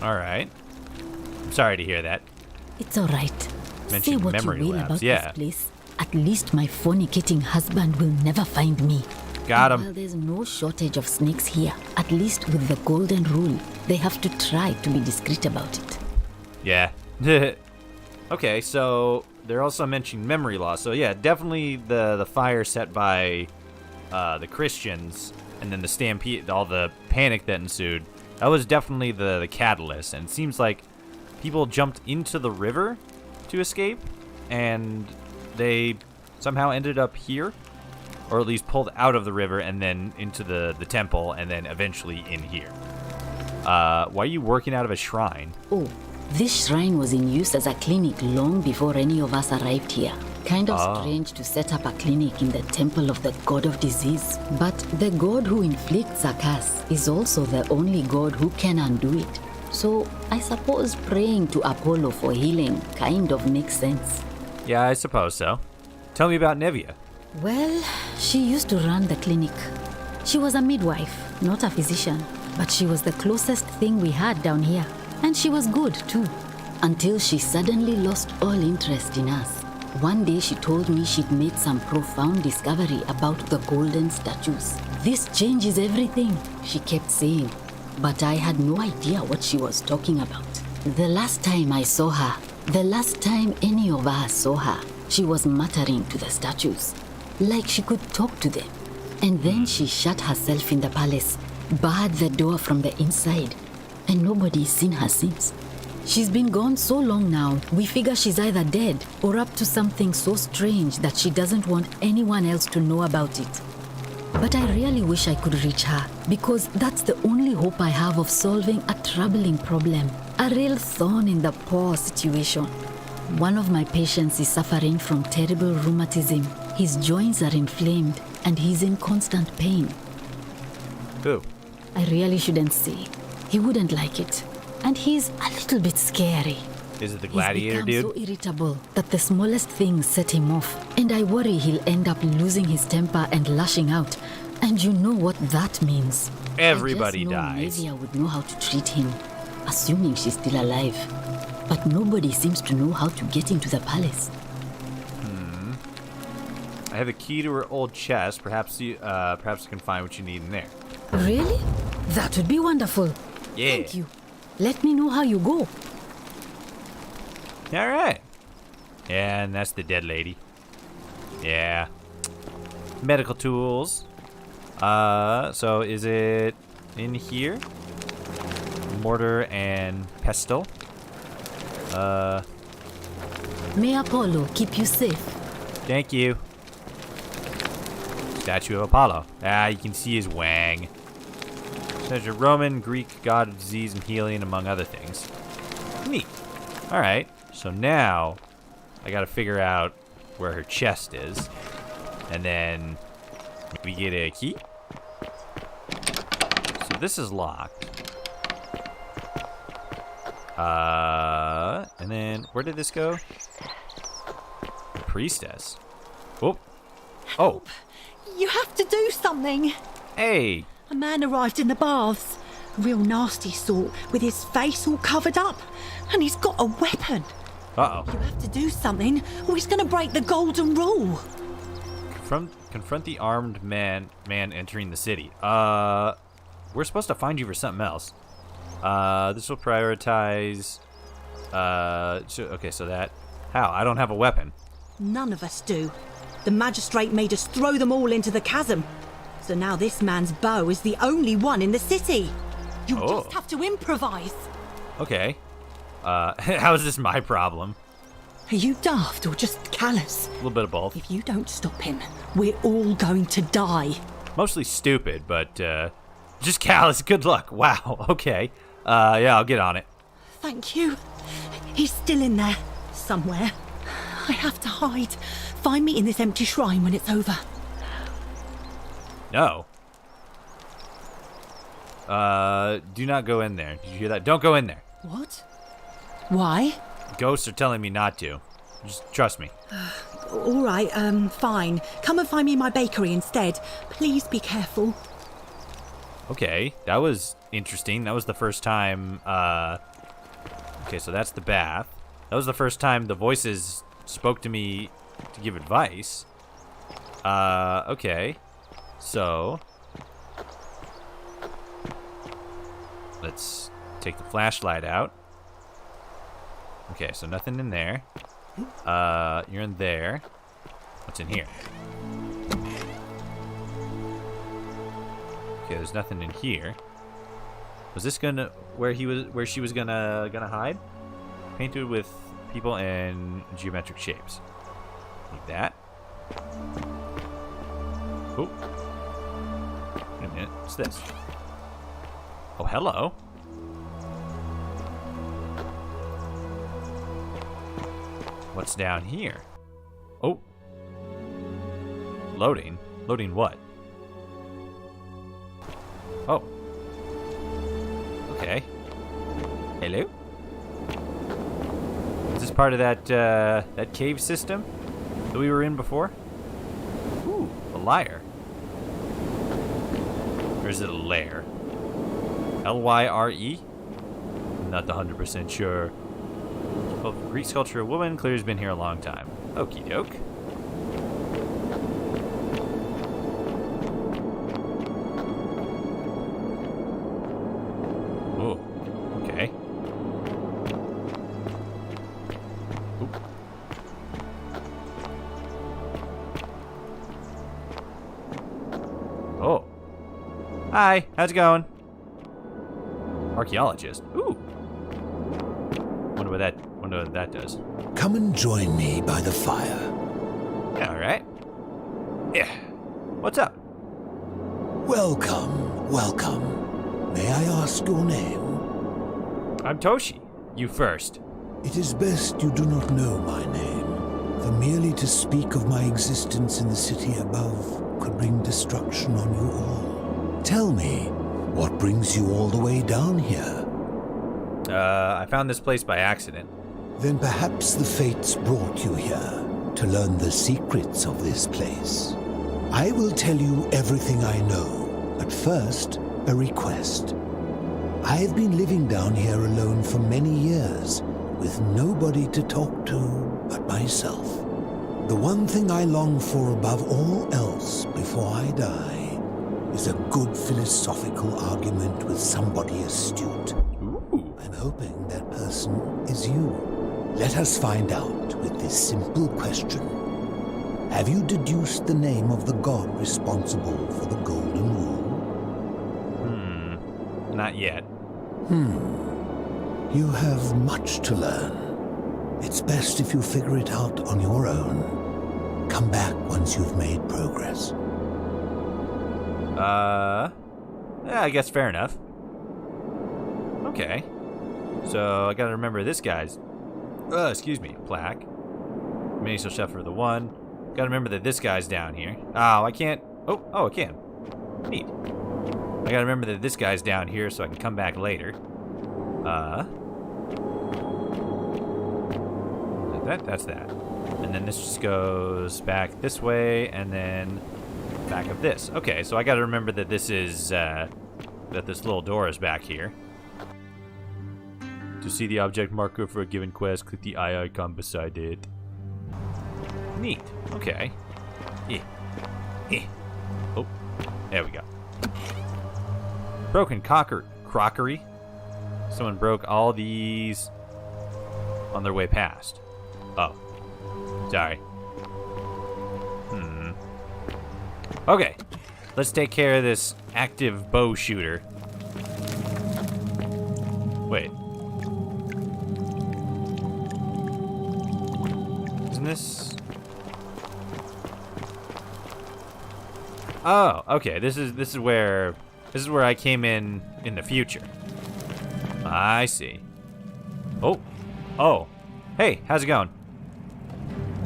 All right. I'm sorry to hear that. It's all right. Say Mentioned what memory you will labs, about yeah. this place. At least my fornicating husband will never find me. Got And him. while there's no shortage of snakes here, at least with the golden rule, they have to try to be discreet about it. Yeah. Okay, so they're also mentioning memory loss. So yeah, definitely the fire set by the Christians, and then the stampede, all the panic that ensued. That was definitely the catalyst. And it seems like people jumped into the river to escape, and they somehow ended up here, or at least pulled out of the river and then into the temple, and then eventually in here. Why are you working out of a shrine? Oh, this shrine was in use as a clinic long before any of us arrived here. Kind of strange to set up a clinic in the temple of the god of disease. But the god who inflicts a curse is also the only god who can undo it. So I suppose praying to Apollo for healing kind of makes sense. Yeah, I suppose so. Tell me about Nevia. Well, she used to run the clinic. She was a midwife, not a physician, but she was the closest thing we had down here. And she was good, too, until she suddenly lost all interest in us. One day she told me she'd made some profound discovery about the golden statues. This changes everything, she kept saying, but I had no idea what she was talking about. The last time I saw her, the last time any of us saw her, she was muttering to the statues, like she could talk to them. And then she shut herself in the palace, barred the door from the inside, and nobody's seen her since. She's been gone so long now, we figure she's either dead or up to something so strange that she doesn't want anyone else to know about it. But I really wish I could reach her, because that's the only hope I have of solving a troubling problem, a real thorn in the paw situation. One of my patients is suffering from terrible rheumatism. His joints are inflamed and he's in constant pain. Who? I really shouldn't say. He wouldn't like it. And he's a little bit scary. Is it the gladiator He's dude? become so irritable that the smallest things set him off. And I worry he'll end up losing his temper and lashing out. And you know what that means. Everybody I dies. just know Nevia would know how to treat him, assuming she's still alive. But nobody seems to know how to get into the palace. I have a key to her old chest. Perhaps you can find what you need in there. Really? That would be wonderful. Yeah. Thank you. Let me know how you go. All right. Yeah, and that's the dead lady. Yeah. Medical tools. So is it in here? Mortar and pestle. May Apollo keep you safe. Thank you. Statue of Apollo. You can see his wang. There's a Roman, Greek god of disease and healing, among other things. Neat. All right. So now I got to figure out where her chest is, and then we get a key. So this is locked. And then where did this go? The priestess. Oh. Oh. You have to do something. Hey. A man arrived in the baths. A real nasty sort, with his face all covered up. And he's got a weapon. Uh-oh. You have to do something, or he's going to break the golden rule. Confront the armed man entering the city. We're supposed to find you for something else. This will prioritize... so that... How? I don't have a weapon. None of us do. The magistrate made us throw them all into the chasm. So now this man's bow is the only one in the city. You just have to improvise. Okay. How is this my problem? Are you daft or just callous? A little bit of both. If you don't stop him, we're all going to die. Mostly stupid, but just callous. Good luck. Wow. Okay. Yeah, I'll get on it. Thank you. He's still in there, somewhere. I have to hide. Find me in this empty shrine when it's over. No. Do not go in there. Did you hear that? Don't go in there. What? Why? Ghosts are telling me not to. Just trust me. All right, fine. Come and find me in my bakery instead. Please be careful. Okay, that was interesting. That was the first time, okay, so that's the bath. That was the first time the voices spoke to me to give advice. Okay. So, let's take the flashlight out. Okay, so nothing in there. You're in there. What's in here? Okay, there's nothing in here. Was this where she was gonna hide? Painted with people in geometric shapes. Like that. Oh. Wait a minute. What's this? Oh, hello. What's down here? Oh. Loading. Loading what? Oh. Okay. Hello? Is this part of that cave system that we were in before? Ooh, a lyre. Or is it a lair? L-Y-R-E? I'm not 100% sure. Greek sculpture, a woman, clear's been here a long time. Okie doke. Oh, okay. Oop. Oh. Hi, how's it going? Archaeologist. Ooh. Wonder what that does. Come and join me by the fire. Yeah, all right. Yeah. What's up? Welcome, welcome. May I ask your name? I'm Toshi. You first. It is best you do not know my name, for merely to speak of my existence in the city above could bring destruction on you all. Tell me, what brings you all the way down here? I found this place by accident. Then perhaps the fates brought you here to learn the secrets of this place. I will tell you everything I know, but first, a request. I've been living down here alone for many years, with nobody to talk to but myself. The one thing I long for above all else before I die is a good philosophical argument with somebody astute. Ooh. I'm hoping that person is you. Let us find out with this simple question. Have you deduced the name of the god responsible for the Golden Rule? Not yet. You have much to learn. It's best if you figure it out on your own. Come back once you've made progress. Yeah, I guess fair enough. Okay. So I gotta remember this guy's plaque. Mini social chef for the one. Gotta remember that this guy's down here. Oh, I can't. Oh, I can. Neat. I gotta remember that this guy's down here so I can come back later. That's that. And then this just goes back this way and then back up this. Okay, so I gotta remember that this is, that this little door is back here. To see the object marker for a given quest, click the eye icon beside it. Neat. Okay. Oh, there we go. Broken crockery. Someone broke all these on their way past. Oh. Sorry. Okay. Let's take care of this active bow shooter. Wait. Isn't this... Oh, okay. This is where I came in the future. I see. Oh. Hey, how's it going?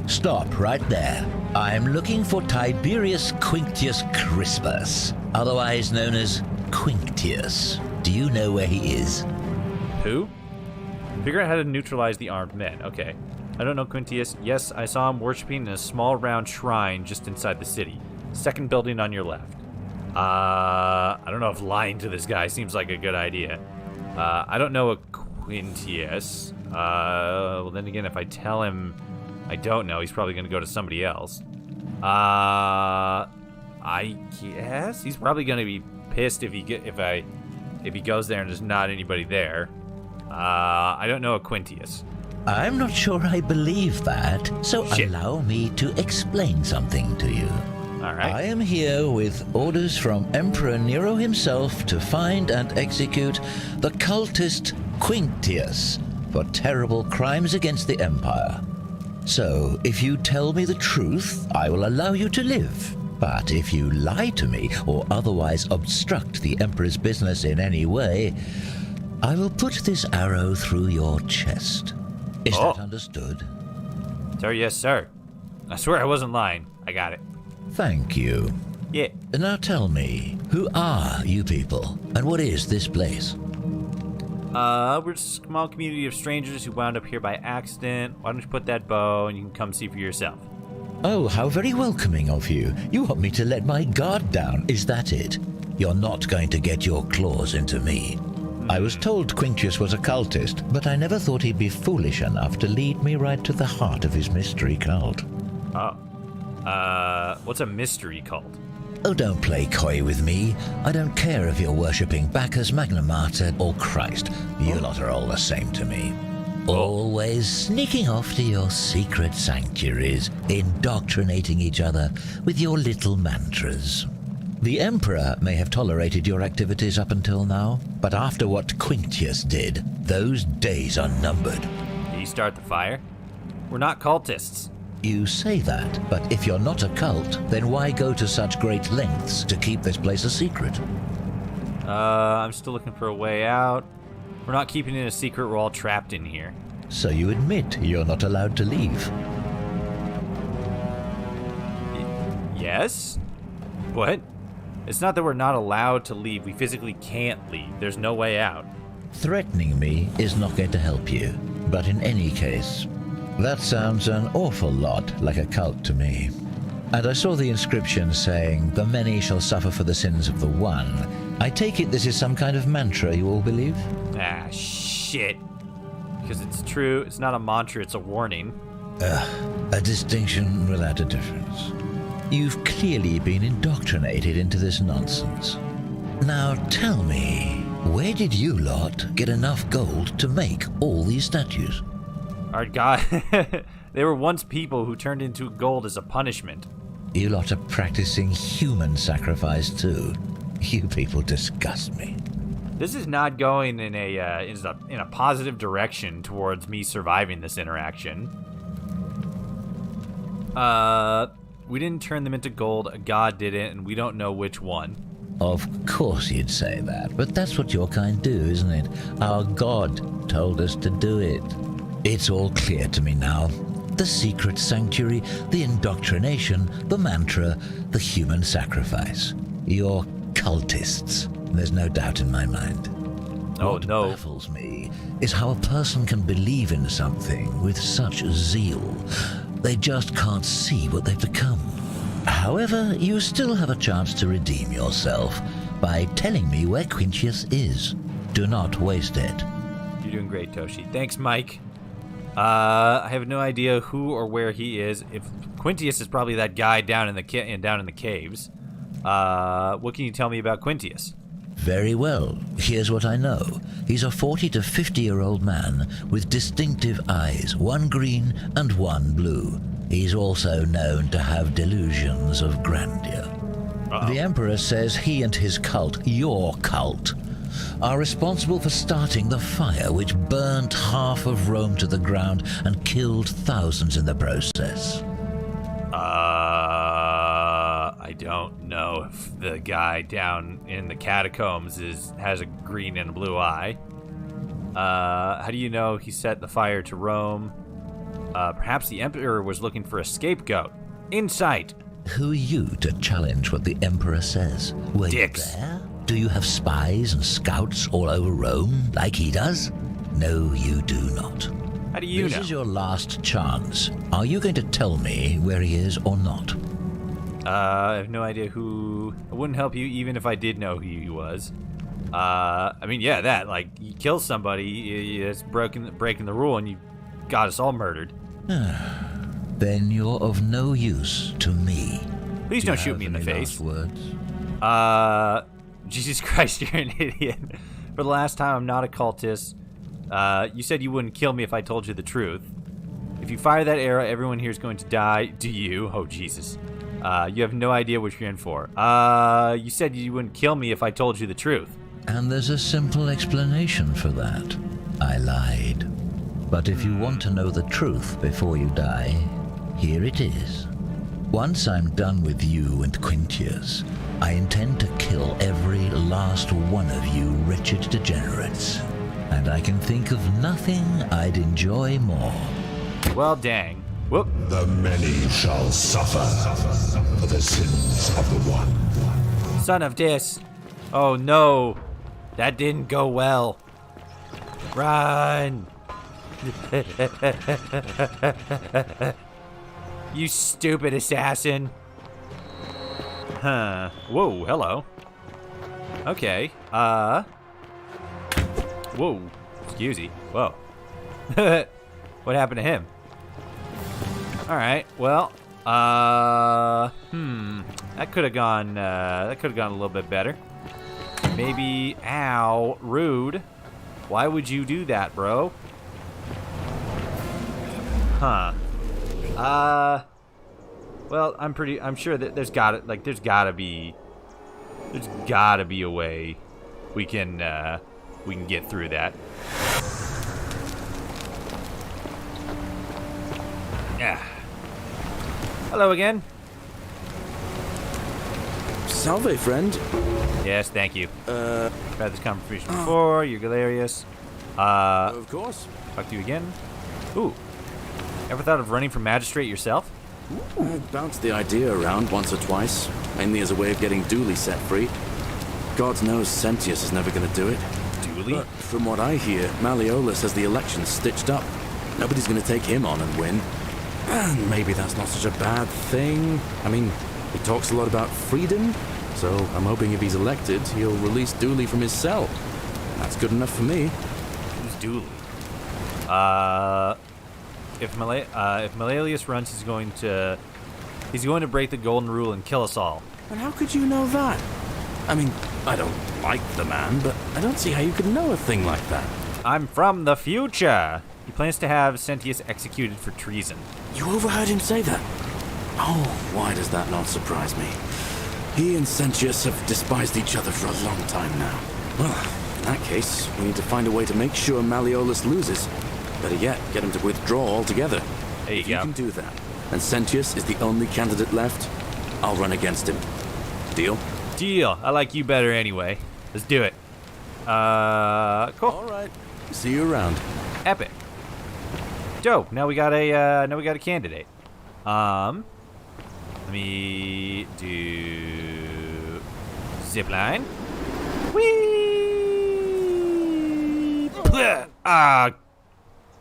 Stop right there. I'm looking for Tiberius Quinctius Crispus, otherwise known as Quinctius. Do you know where he is? Who? Figure out how to neutralize the armed men. Okay. I don't know Quintius. Yes, I saw him worshiping in a small round shrine just inside the city. Second building on your left. I don't know if lying to this guy seems like a good idea. I don't know a Quintius. Well, then again, if I tell him I don't know, he's probably going to go to somebody else. I guess he's probably going to be pissed if he goes there and there's not anybody there. I don't know a Quintius. I'm not sure I believe that, so allow me to explain something to you. All right. I am here with orders from Emperor Nero himself to find and execute the cultist Quinctius for terrible crimes against the Empire. So, if you tell me the truth, I will allow you to live. But if you lie to me or otherwise obstruct the Emperor's business in any way, I will put this arrow through your chest. Is that understood? Sir, yes, sir. I swear I wasn't lying. I got it. Thank you. Yeah. Now tell me, who are you people, and what is this place? We're just a small community of strangers who wound up here by accident. Why don't you put that bow and you can come see for yourself? Oh, how very welcoming of you. You want me to let my guard down, is that it? You're not going to get your claws into me. I was told Quinctius was a cultist, but I never thought he'd be foolish enough to lead me right to the heart of his mystery cult. Oh. What's a mystery cult? Oh, don't play coy with me. I don't care if you're worshipping Bacchus, Magna Mater, or Christ. You lot are all the same to me. Always sneaking off to your secret sanctuaries, indoctrinating each other with your little mantras. The Emperor may have tolerated your activities up until now, but after what Quinctius did, those days are numbered. Did he start the fire? We're not cultists. You say that, but if you're not a cult, then why go to such great lengths to keep this place a secret? I'm still looking for a way out. We're not keeping it a secret, we're all trapped in here. So you admit you're not allowed to leave? Yes? What? It's not that we're not allowed to leave, we physically can't leave. There's no way out. Threatening me is not going to help you, but in any case, that sounds an awful lot like a cult to me. And I saw the inscription saying, "The many shall suffer for the sins of the one." I take it this is some kind of mantra you all believe? Ah, shit. Because it's true, it's not a mantra, it's a warning. A distinction without a difference. You've clearly been indoctrinated into this nonsense. Now tell me, where did you lot get enough gold to make all these statues? Our god, they were once people who turned into gold as a punishment. You lot are practicing human sacrifice too. You people disgust me. This is not going in a positive direction towards me surviving this interaction. We didn't turn them into gold, a god did it, and we don't know which one. Of course you'd say that, but that's what your kind do, isn't it? Our god told us to do it. It's all clear to me now. The secret sanctuary, the indoctrination, the mantra, the human sacrifice. You're cultists. There's no doubt in my mind. Oh, what no. baffles me is how a person can believe in something with such zeal. They just can't see what they've become. However, you still have a chance to redeem yourself by telling me where Quinctius is. Do not waste it. You're doing great, Toshi. Thanks, Mike. I have no idea who or where he is. If Quintius is probably that guy down in the caves. What can you tell me about Quintius? Very well. Here's what I know. He's a 40 to 50-year-old man with distinctive eyes, one green and one blue. He's also known to have delusions of grandeur. The Emperor says he and his cult, your cult, are responsible for starting the fire which burnt half of Rome to the ground and killed thousands in the process. I don't know if the guy down in the catacombs has a green and a blue eye. How do you know he set the fire to Rome? Perhaps the Emperor was looking for a scapegoat. Insight! Who are you to challenge what the Emperor says? Were Dicks. you there? Do you have spies and scouts all over Rome like he does? No, you do not. How do you know? This is your last chance. Are you going to tell me where he is or not? I have no idea who... It wouldn't help you even if I did know who he was. I mean, yeah, that. Like, you kill somebody, it's breaking the rule, and you got us all murdered. Then you're of no use to me. Please don't shoot me in the face. Words? Jesus Christ, you're an idiot. For the last time, I'm not a cultist. You said you wouldn't kill me if I told you the truth. If you fire that arrow, everyone here is going to die. Do you? Oh, Jesus. You have no idea what you're in for. You said you wouldn't kill me if I told you the truth. And there's a simple explanation for that. I lied. But if you want to know the truth before you die, here it is. Once I'm done with you and Quintius, I intend to kill every last one of you wretched degenerates. And I can think of nothing I'd enjoy more. Well, dang. Whoop. The many shall suffer for the sins of the one. Son of this. Oh, no. That didn't go well. Run. You stupid assassin. Huh. Whoa, hello. Okay. Whoa. Excuse me. Whoa. What happened to him? Alright, well, that could have gone a little bit better. Maybe, ow, rude. Why would you do that, bro? Huh. Well, I'm sure that there's gotta be a way we can get through that. Yeah. Hello again. Salve, friend. Yes, thank you. I've had this conversation before. You're hilarious. Of course. Talk to you again. Ooh. Ever thought of running for magistrate yourself? I bounced the idea around once or twice, mainly as a way of getting Dooley set free. God knows Sentius is never going to do it. Dooley? But from what I hear, Malleolus has the election stitched up. Nobody's going to take him on and win. And maybe that's not such a bad thing. I mean, he talks a lot about freedom, so I'm hoping if he's elected, he'll release Dooley from his cell. That's good enough for me. Who's Dooley? If Malleolus runs, he's going to break the golden rule and kill us all. And how could you know that? I mean, I don't like the man, but I don't see how you could know a thing like that. I'm from the future. He plans to have Sentius executed for treason. You overheard him say that? Oh, why does that not surprise me? He and Sentius have despised each other for a long time now. Well, in that case, we need to find a way to make sure Malleolus loses. Better yet, get him to withdraw altogether. There you if go. You can do that, and Sentius is the only candidate left, I'll run against him. Deal? Deal. I like you better anyway. Let's do it. Cool. All right. See you around. Epic. Dope. Now we got a candidate. Let me do zipline. Whee!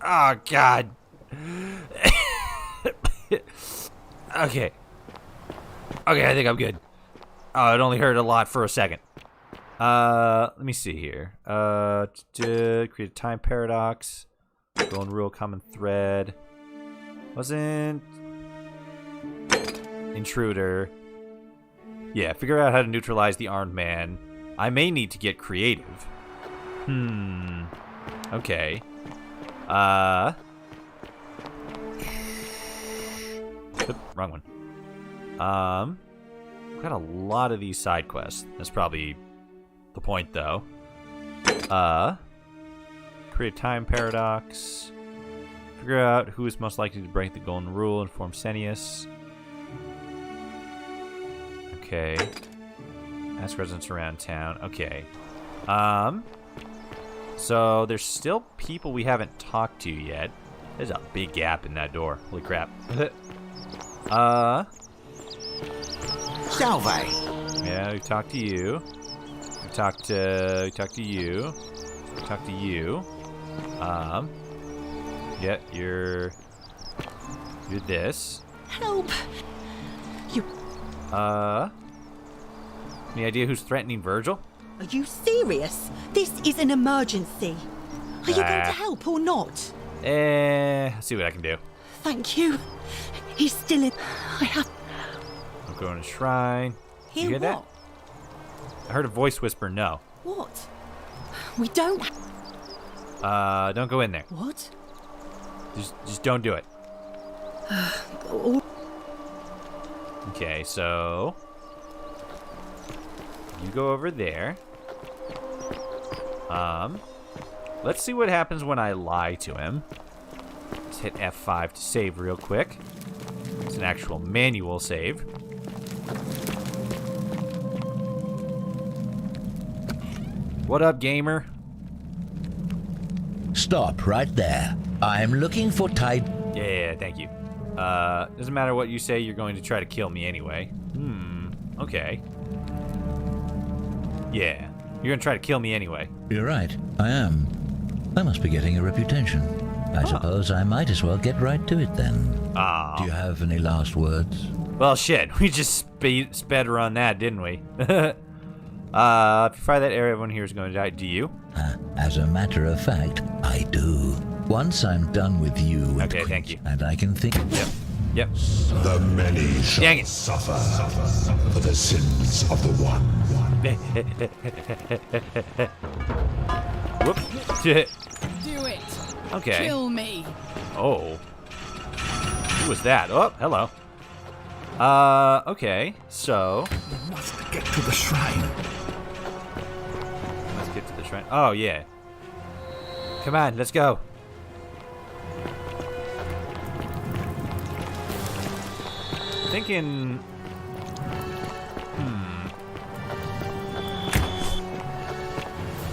Oh God. Okay, I think I'm good. Oh, it only hurt a lot for a second. Let me see here. Create a time paradox. Golden rule, common thread. Wasn't intruder. Yeah, figure out how to neutralize the armed man. I may need to get creative. Okay. Oop, wrong one. We've got a lot of these side quests. That's probably the point, though. Create a time paradox. Figure out who is most likely to break the golden rule and form Senius. Okay. Ask residents around town. Okay. So there's still people we haven't talked to yet. There's a big gap in that door. Holy crap. Salve. Yeah, we talked to you. We talked to you. We talked to you. Yeah, you're this. Help! You... Any idea who's threatening Virgil? Are you serious? This is an emergency. Are you going to help or not? Let's see what I can do. Thank you. He's still in... I have... I'm going to shrine. You hear that? I heard a voice whisper no. What? We don't... Don't go in there. What? Just don't do it. Okay, so... You go over there. Let's see what happens when I lie to him. Let's hit F5 to save real quick. It's an actual manual save. What up, gamer? Stop right there. I'm looking for Tide. Yeah, thank you. Doesn't matter what you say, you're going to try to kill me anyway. Okay. Yeah, you're gonna try to kill me anyway. You're right, I am. I must be getting a reputation. I suppose I might as well get right to it then. Do you have any last words? Well, shit, we just sped around that, didn't we? If you fire that area, everyone here is going to die. Do you? As a matter of fact, I do. Once I'm done with you, okay, thank you. And I can think. Yep. The many shall suffer for the sins of the one. Whoop. Do it. Okay. Kill me. Oh. Who was that? Oh, hello. Okay, so... We must get to the shrine. Let's get to the shrine. Oh, yeah. Come on, let's go. Thinking...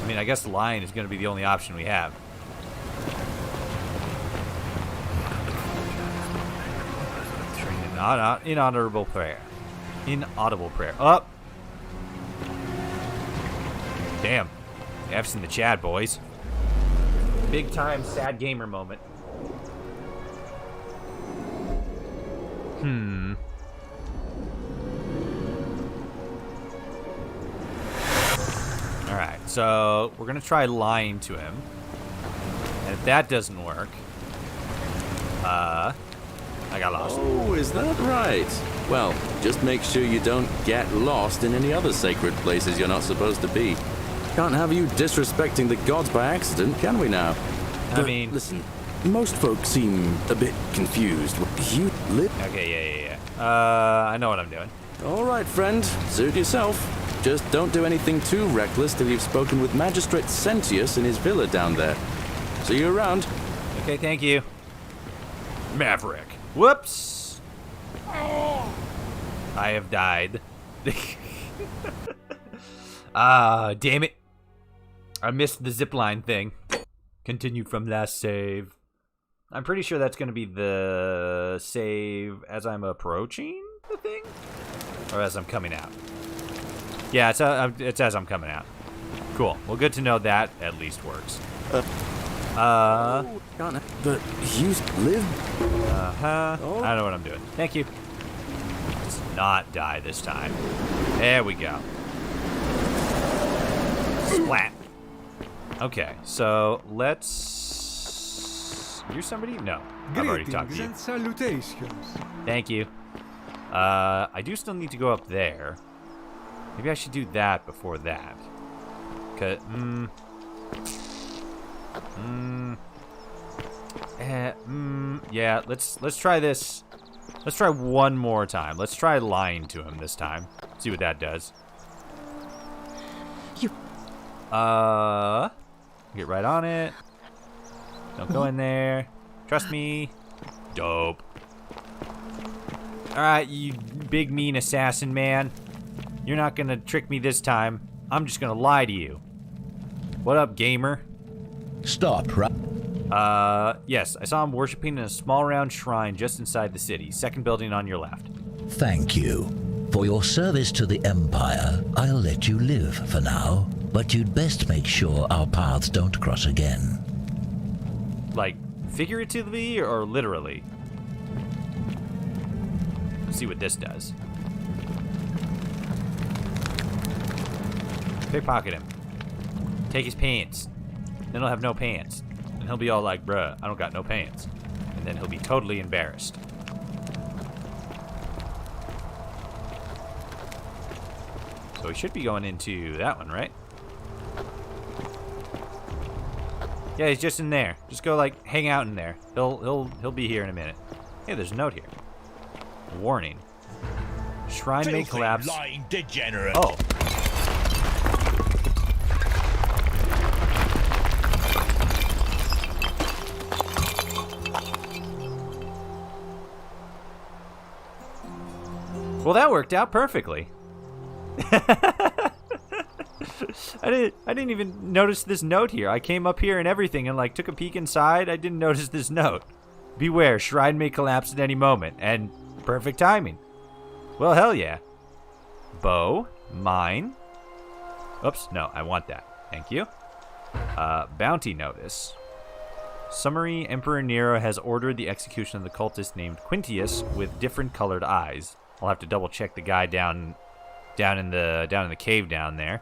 I mean, I guess the lion is going to be the only option we have. Inaudible prayer. Inaudible prayer. Up. Damn. F's in the chat, boys. Big time sad gamer moment. Alright, so we're gonna try lying to him. And if that doesn't work, I got lost. Oh, is that right? Well, just make sure you don't get lost in any other sacred places you're not supposed to be. Can't have you disrespecting the gods by accident, can we now? I mean... Listen, most folks seem a bit confused. You live... Okay, yeah. I know what I'm doing. All right, friend. Suit yourself. Just don't do anything too reckless till you've spoken with Magistrate Sentius in his villa down there. See you around. Okay, thank you. Maverick. Whoops. I have died. Damn it. I missed the zipline thing. Continue from last save. I'm pretty sure that's going to be the save as I'm approaching the thing? Or as I'm coming out? Yeah, it's as I'm coming out. Cool. Well, good to know that at least works. But you live? Oh. I know what I'm doing. Thank you. Let's not die this time. There we go. Splat. Okay, so let's... You're somebody? No. I've already talked to you. And salutations. Thank you. I do still need to go up there. Maybe I should do that before that. Yeah, let's try this. Let's try one more time. Let's try lying to him this time. See what that does. Get right on it. Don't go in there. Trust me. Dope. Alright, you big mean assassin man. You're not gonna trick me this time. I'm just gonna lie to you. What up, gamer? Stop, right? Yes, I saw him worshiping in a small round shrine just inside the city. Second building on your left. Thank you. For your service to the Empire, I'll let you live for now. But you'd best make sure our paths don't cross again. Like, Figuratively or literally? Let's see what this does. Pickpocket him. Take his pants. Then he'll have no pants. And he'll be all like, bruh, I don't got no pants. And then he'll be totally embarrassed. So we should be going into that one, right? Yeah, he's just in there. Just go like hang out in there. He'll be here in a minute. Hey, there's a note here. Warning. Shrine may collapse. Lying degenerate. Oh. Well, that worked out perfectly. I didn't even notice this note here. I came up here and everything and like took a peek inside. I didn't notice this note. Beware, shrine may collapse at any moment. And perfect timing. Well, hell yeah. Bow, mine. Oops, no, I want that. Thank you. Bounty notice. Summary, Emperor Nero has ordered the execution of the cultist named Quintius with different colored eyes. I'll have to double check the guy down in the cave down there.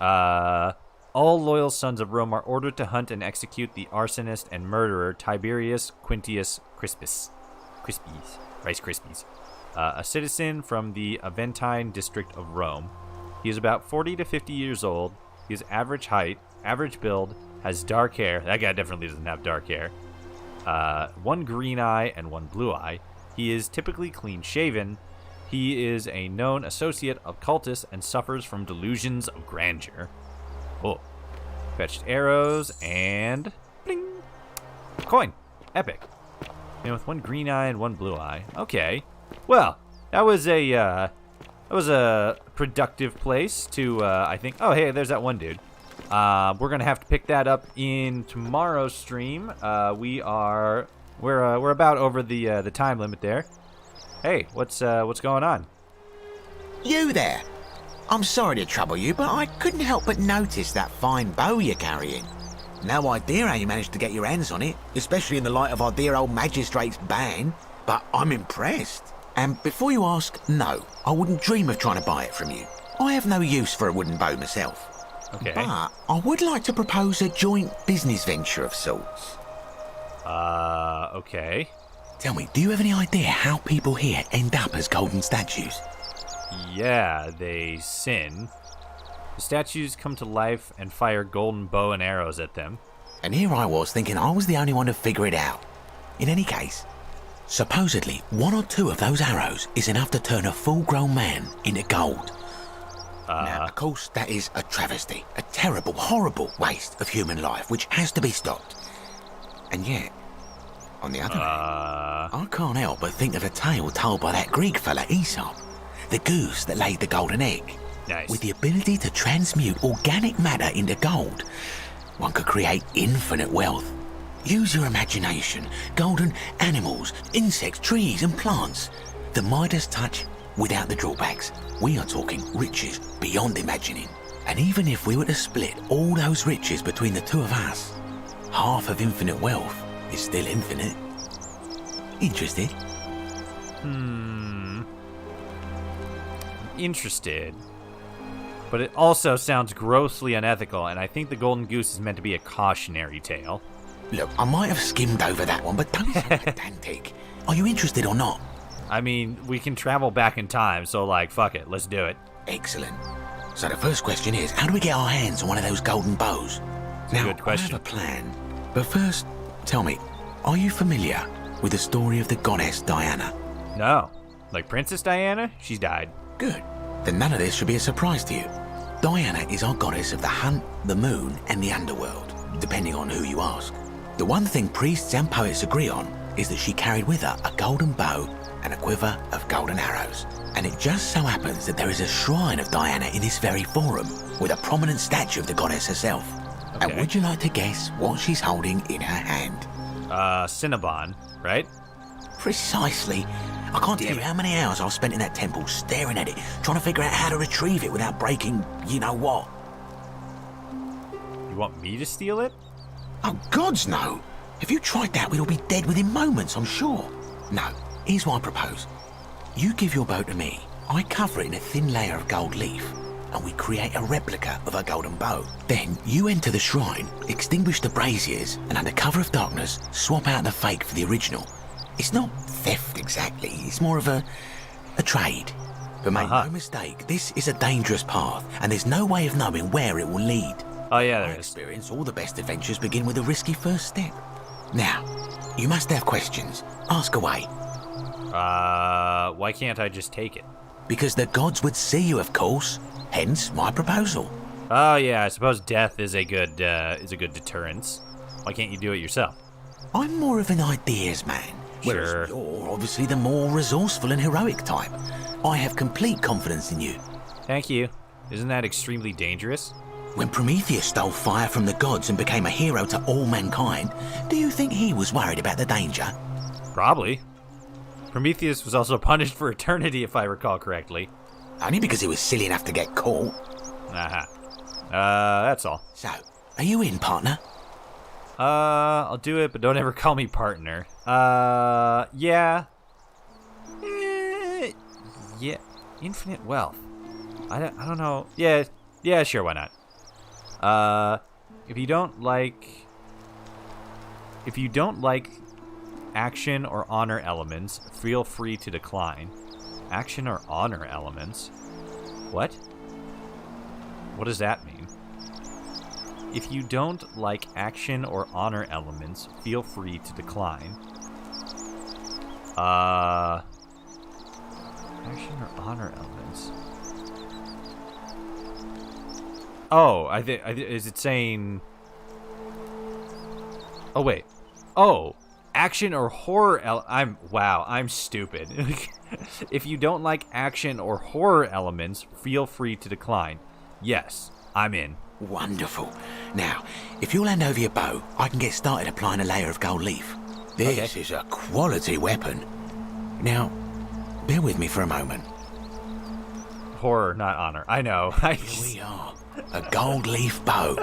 All loyal sons of Rome are ordered to hunt and execute the arsonist and murderer Tiberius Quintius Crispus. Rice Krispies. A citizen from the Aventine district of Rome. He is about 40 to 50 years old. He is average height, average build, has dark hair. That guy definitely doesn't have dark hair. One green eye and one blue eye. He is typically clean-shaven. He is a known associate of cultists and suffers from delusions of grandeur. Oh. Fetched arrows and... Bling! Coin. Epic. And with one green eye and one blue eye. Okay. Well, that was a productive place to, I think... Oh, hey, there's that one dude. We're going to have to pick that up in tomorrow's stream. We're about over the time limit there. Hey, what's going on? You there? I'm sorry to trouble you, but I couldn't help but notice that fine bow you're carrying. No idea how you managed to get your hands on it, especially in the light of our dear old magistrate's ban, but I'm impressed. And before you ask, no, I wouldn't dream of trying to buy it from you. I have no use for a wooden bow myself. Okay. But I would like to propose a joint business venture of sorts. Okay. Tell me, do you have any idea how people here end up as golden statues? Yeah, they sin. The statues come to life and fire golden bow and arrows at them. And here I was thinking I was the only one to figure it out. In any case, supposedly one or two of those arrows is enough to turn a full-grown man into gold. Now, of course, that is a travesty, a terrible, horrible waste of human life, which has to be stopped. And yet, on the other hand, I can't help but think of a tale told by that Greek fella Aesop, the goose that laid the golden egg. Nice. With the ability to transmute organic matter into gold, one could create infinite wealth. Use your imagination. Golden animals, insects, trees and plants. The Midas touch without the drawbacks. We are talking riches beyond imagining. And even if we were to split all those riches between the two of us, half of infinite wealth is still infinite. Interested? Interested. But it also sounds grossly unethical, and I think the golden goose is meant to be a cautionary tale. Look, I might have skimmed over that one, but don't sound pedantic. Are you interested or not? I mean, we can travel back in time, so like, fuck it, let's do it. Excellent. So the first question is, how do we get our hands on one of those golden bows? Now, good question. I have a plan. But first, tell me, are you familiar with the story of the goddess Diana? No. Like Princess Diana? She's died. Good. Then none of this should be a surprise to you. Diana is our goddess of the hunt, the moon, and the underworld, depending on who you ask. The one thing priests and poets agree on is that she carried with her a golden bow and a quiver of golden arrows. And it just so happens that there is a shrine of Diana in this very forum, with a prominent statue of the goddess herself. Okay. And would you like to guess what she's holding in her hand? Cinnabon, right? Precisely. I can't tell you how many hours I've spent in that temple staring at it, trying to figure out how to retrieve it without breaking you-know-what. You want me to steal it? Oh, gods no. If you tried that, we'd all be dead within moments, I'm sure. No, here's what I propose. You give your bow to me, I cover it in a thin layer of gold leaf, and we create a replica of a golden bow. Then you enter the shrine, extinguish the braziers, and under cover of darkness, swap out the fake for the original. It's not theft exactly, it's more of a trade. But make no mistake, this is a dangerous path, and there's no way of knowing where it will lead. Oh yeah, there is. experience, all the best adventures begin with a risky first step. Now, you must have questions. Ask away. Why can't I just take it? Because the gods would see you, of course. Hence my proposal. Oh yeah, I suppose death is a good deterrence. Why can't you do it yourself? I'm more of an ideas man. Sure. Whereas you're obviously the more resourceful and heroic type. I have complete confidence in you. Thank you. Isn't that extremely dangerous? When Prometheus stole fire from the gods and became a hero to all mankind, do you think he was worried about the danger? Probably. Prometheus was also punished for eternity, if I recall correctly. Only because he was silly enough to get caught. That's all. So, are you in, partner? I'll do it, but don't ever call me partner. Yeah. Yeah. Infinite wealth. I don't know. Yeah, sure, why not? If you don't like action or honor elements, feel free to decline. Action or honor elements? What? What does that mean? If you don't like action or honor elements, feel free to decline. Action or honor elements? Oh, I think is it saying? Oh wait. Oh, action or horror I'm stupid. If you don't like action or horror elements, feel free to decline. Yes, I'm in. Wonderful. Now, if you'll hand over your bow, I can get started applying a layer of gold leaf. This is a quality weapon. Now, bear with me for a moment. Horror, not honor. I know. Here we are. A gold leaf bow.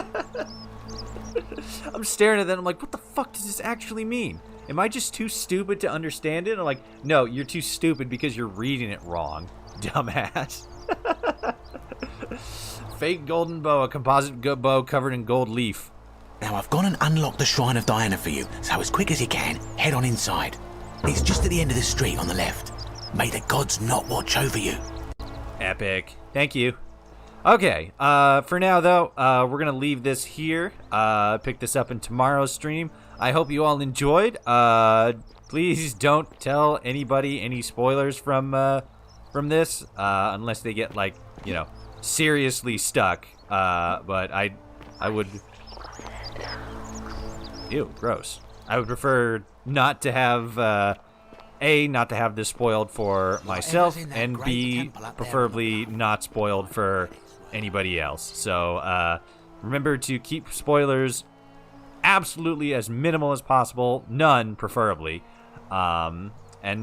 I'm staring at that. I'm like, what the fuck does this actually mean? Am I just too stupid to understand it? I'm like, no, you're too stupid because you're reading it wrong, dumbass. Fake golden bow, a composite bow covered in gold leaf. Now I've gone and unlocked the Shrine of Diana for you, so as quick as you can, head on inside. It's just at the end of the street on the left. May the gods not watch over you. Epic. Thank you. Okay, for now though, we're gonna leave this here. Pick this up in tomorrow's stream. I hope you all enjoyed. Please don't tell anybody any spoilers from this, unless they get like, you know, seriously stuck. But I would. Ew, gross. I would prefer not to have not to have this spoiled for myself, and B, preferably not spoiled for anybody else. So remember to keep spoilers absolutely as minimal as possible, none preferably. And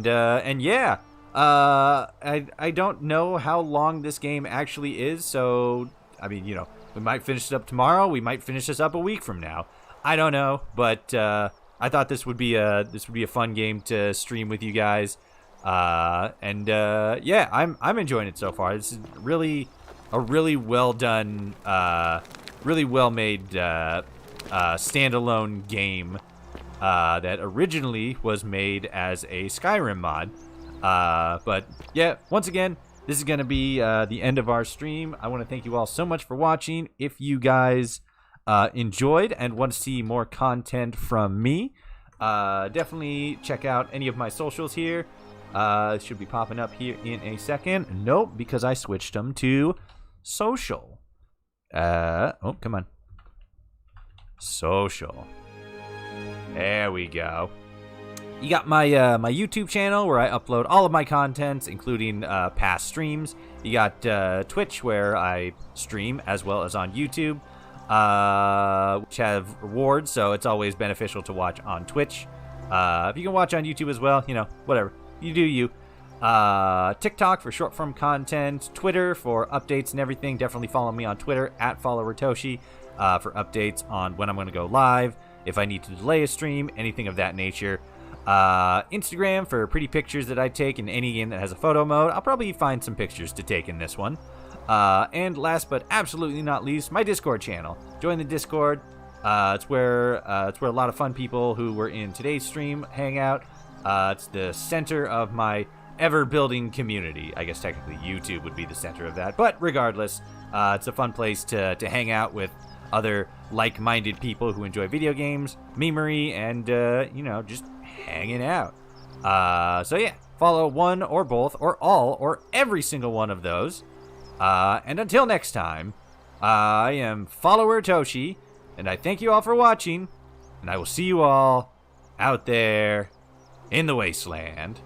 yeah, I don't know how long this game actually is, so I mean, you know, we might finish it up tomorrow, we might finish this up a week from now. I don't know, but I thought this would be a fun game to stream with you guys. Yeah, I'm enjoying it so far. This is really a really well done, really well made standalone game that originally was made as a Skyrim mod. But yeah, once again, this is going to be the end of our stream. I want to thank you all so much for watching. If you guys enjoyed and want to see more content from me, definitely check out any of my socials here. Should be popping up here in a second. Nope, because I switched them to social. Oh, come on. Social. There we go. You got my my YouTube channel where I upload all of my contents, including past streams. You got Twitch where I stream as well as on YouTube, which have rewards, so it's always beneficial to watch on Twitch. If you can watch on YouTube as well, you know, whatever. You do you. TikTok for short form content, Twitter for updates and everything. Definitely follow me on Twitter at followertoshi for updates on when I'm going to go live. if I need to delay a stream, anything of that nature. Instagram for pretty pictures that I take in any game that has a photo mode. I'll probably find some pictures to take in this one. And last but absolutely not least, my Discord channel. Join the Discord. It's where a lot of fun people who were in today's stream hang out. It's the center of my ever-building community. I guess technically YouTube would be the center of that, but regardless, it's a fun place to hang out with other like-minded people who enjoy video games, memery, and just hanging out. So yeah, follow one or both or all or every single one of those. And until next time, I am followertoshi, and I thank you all for watching, and I will see you all out there in the wasteland.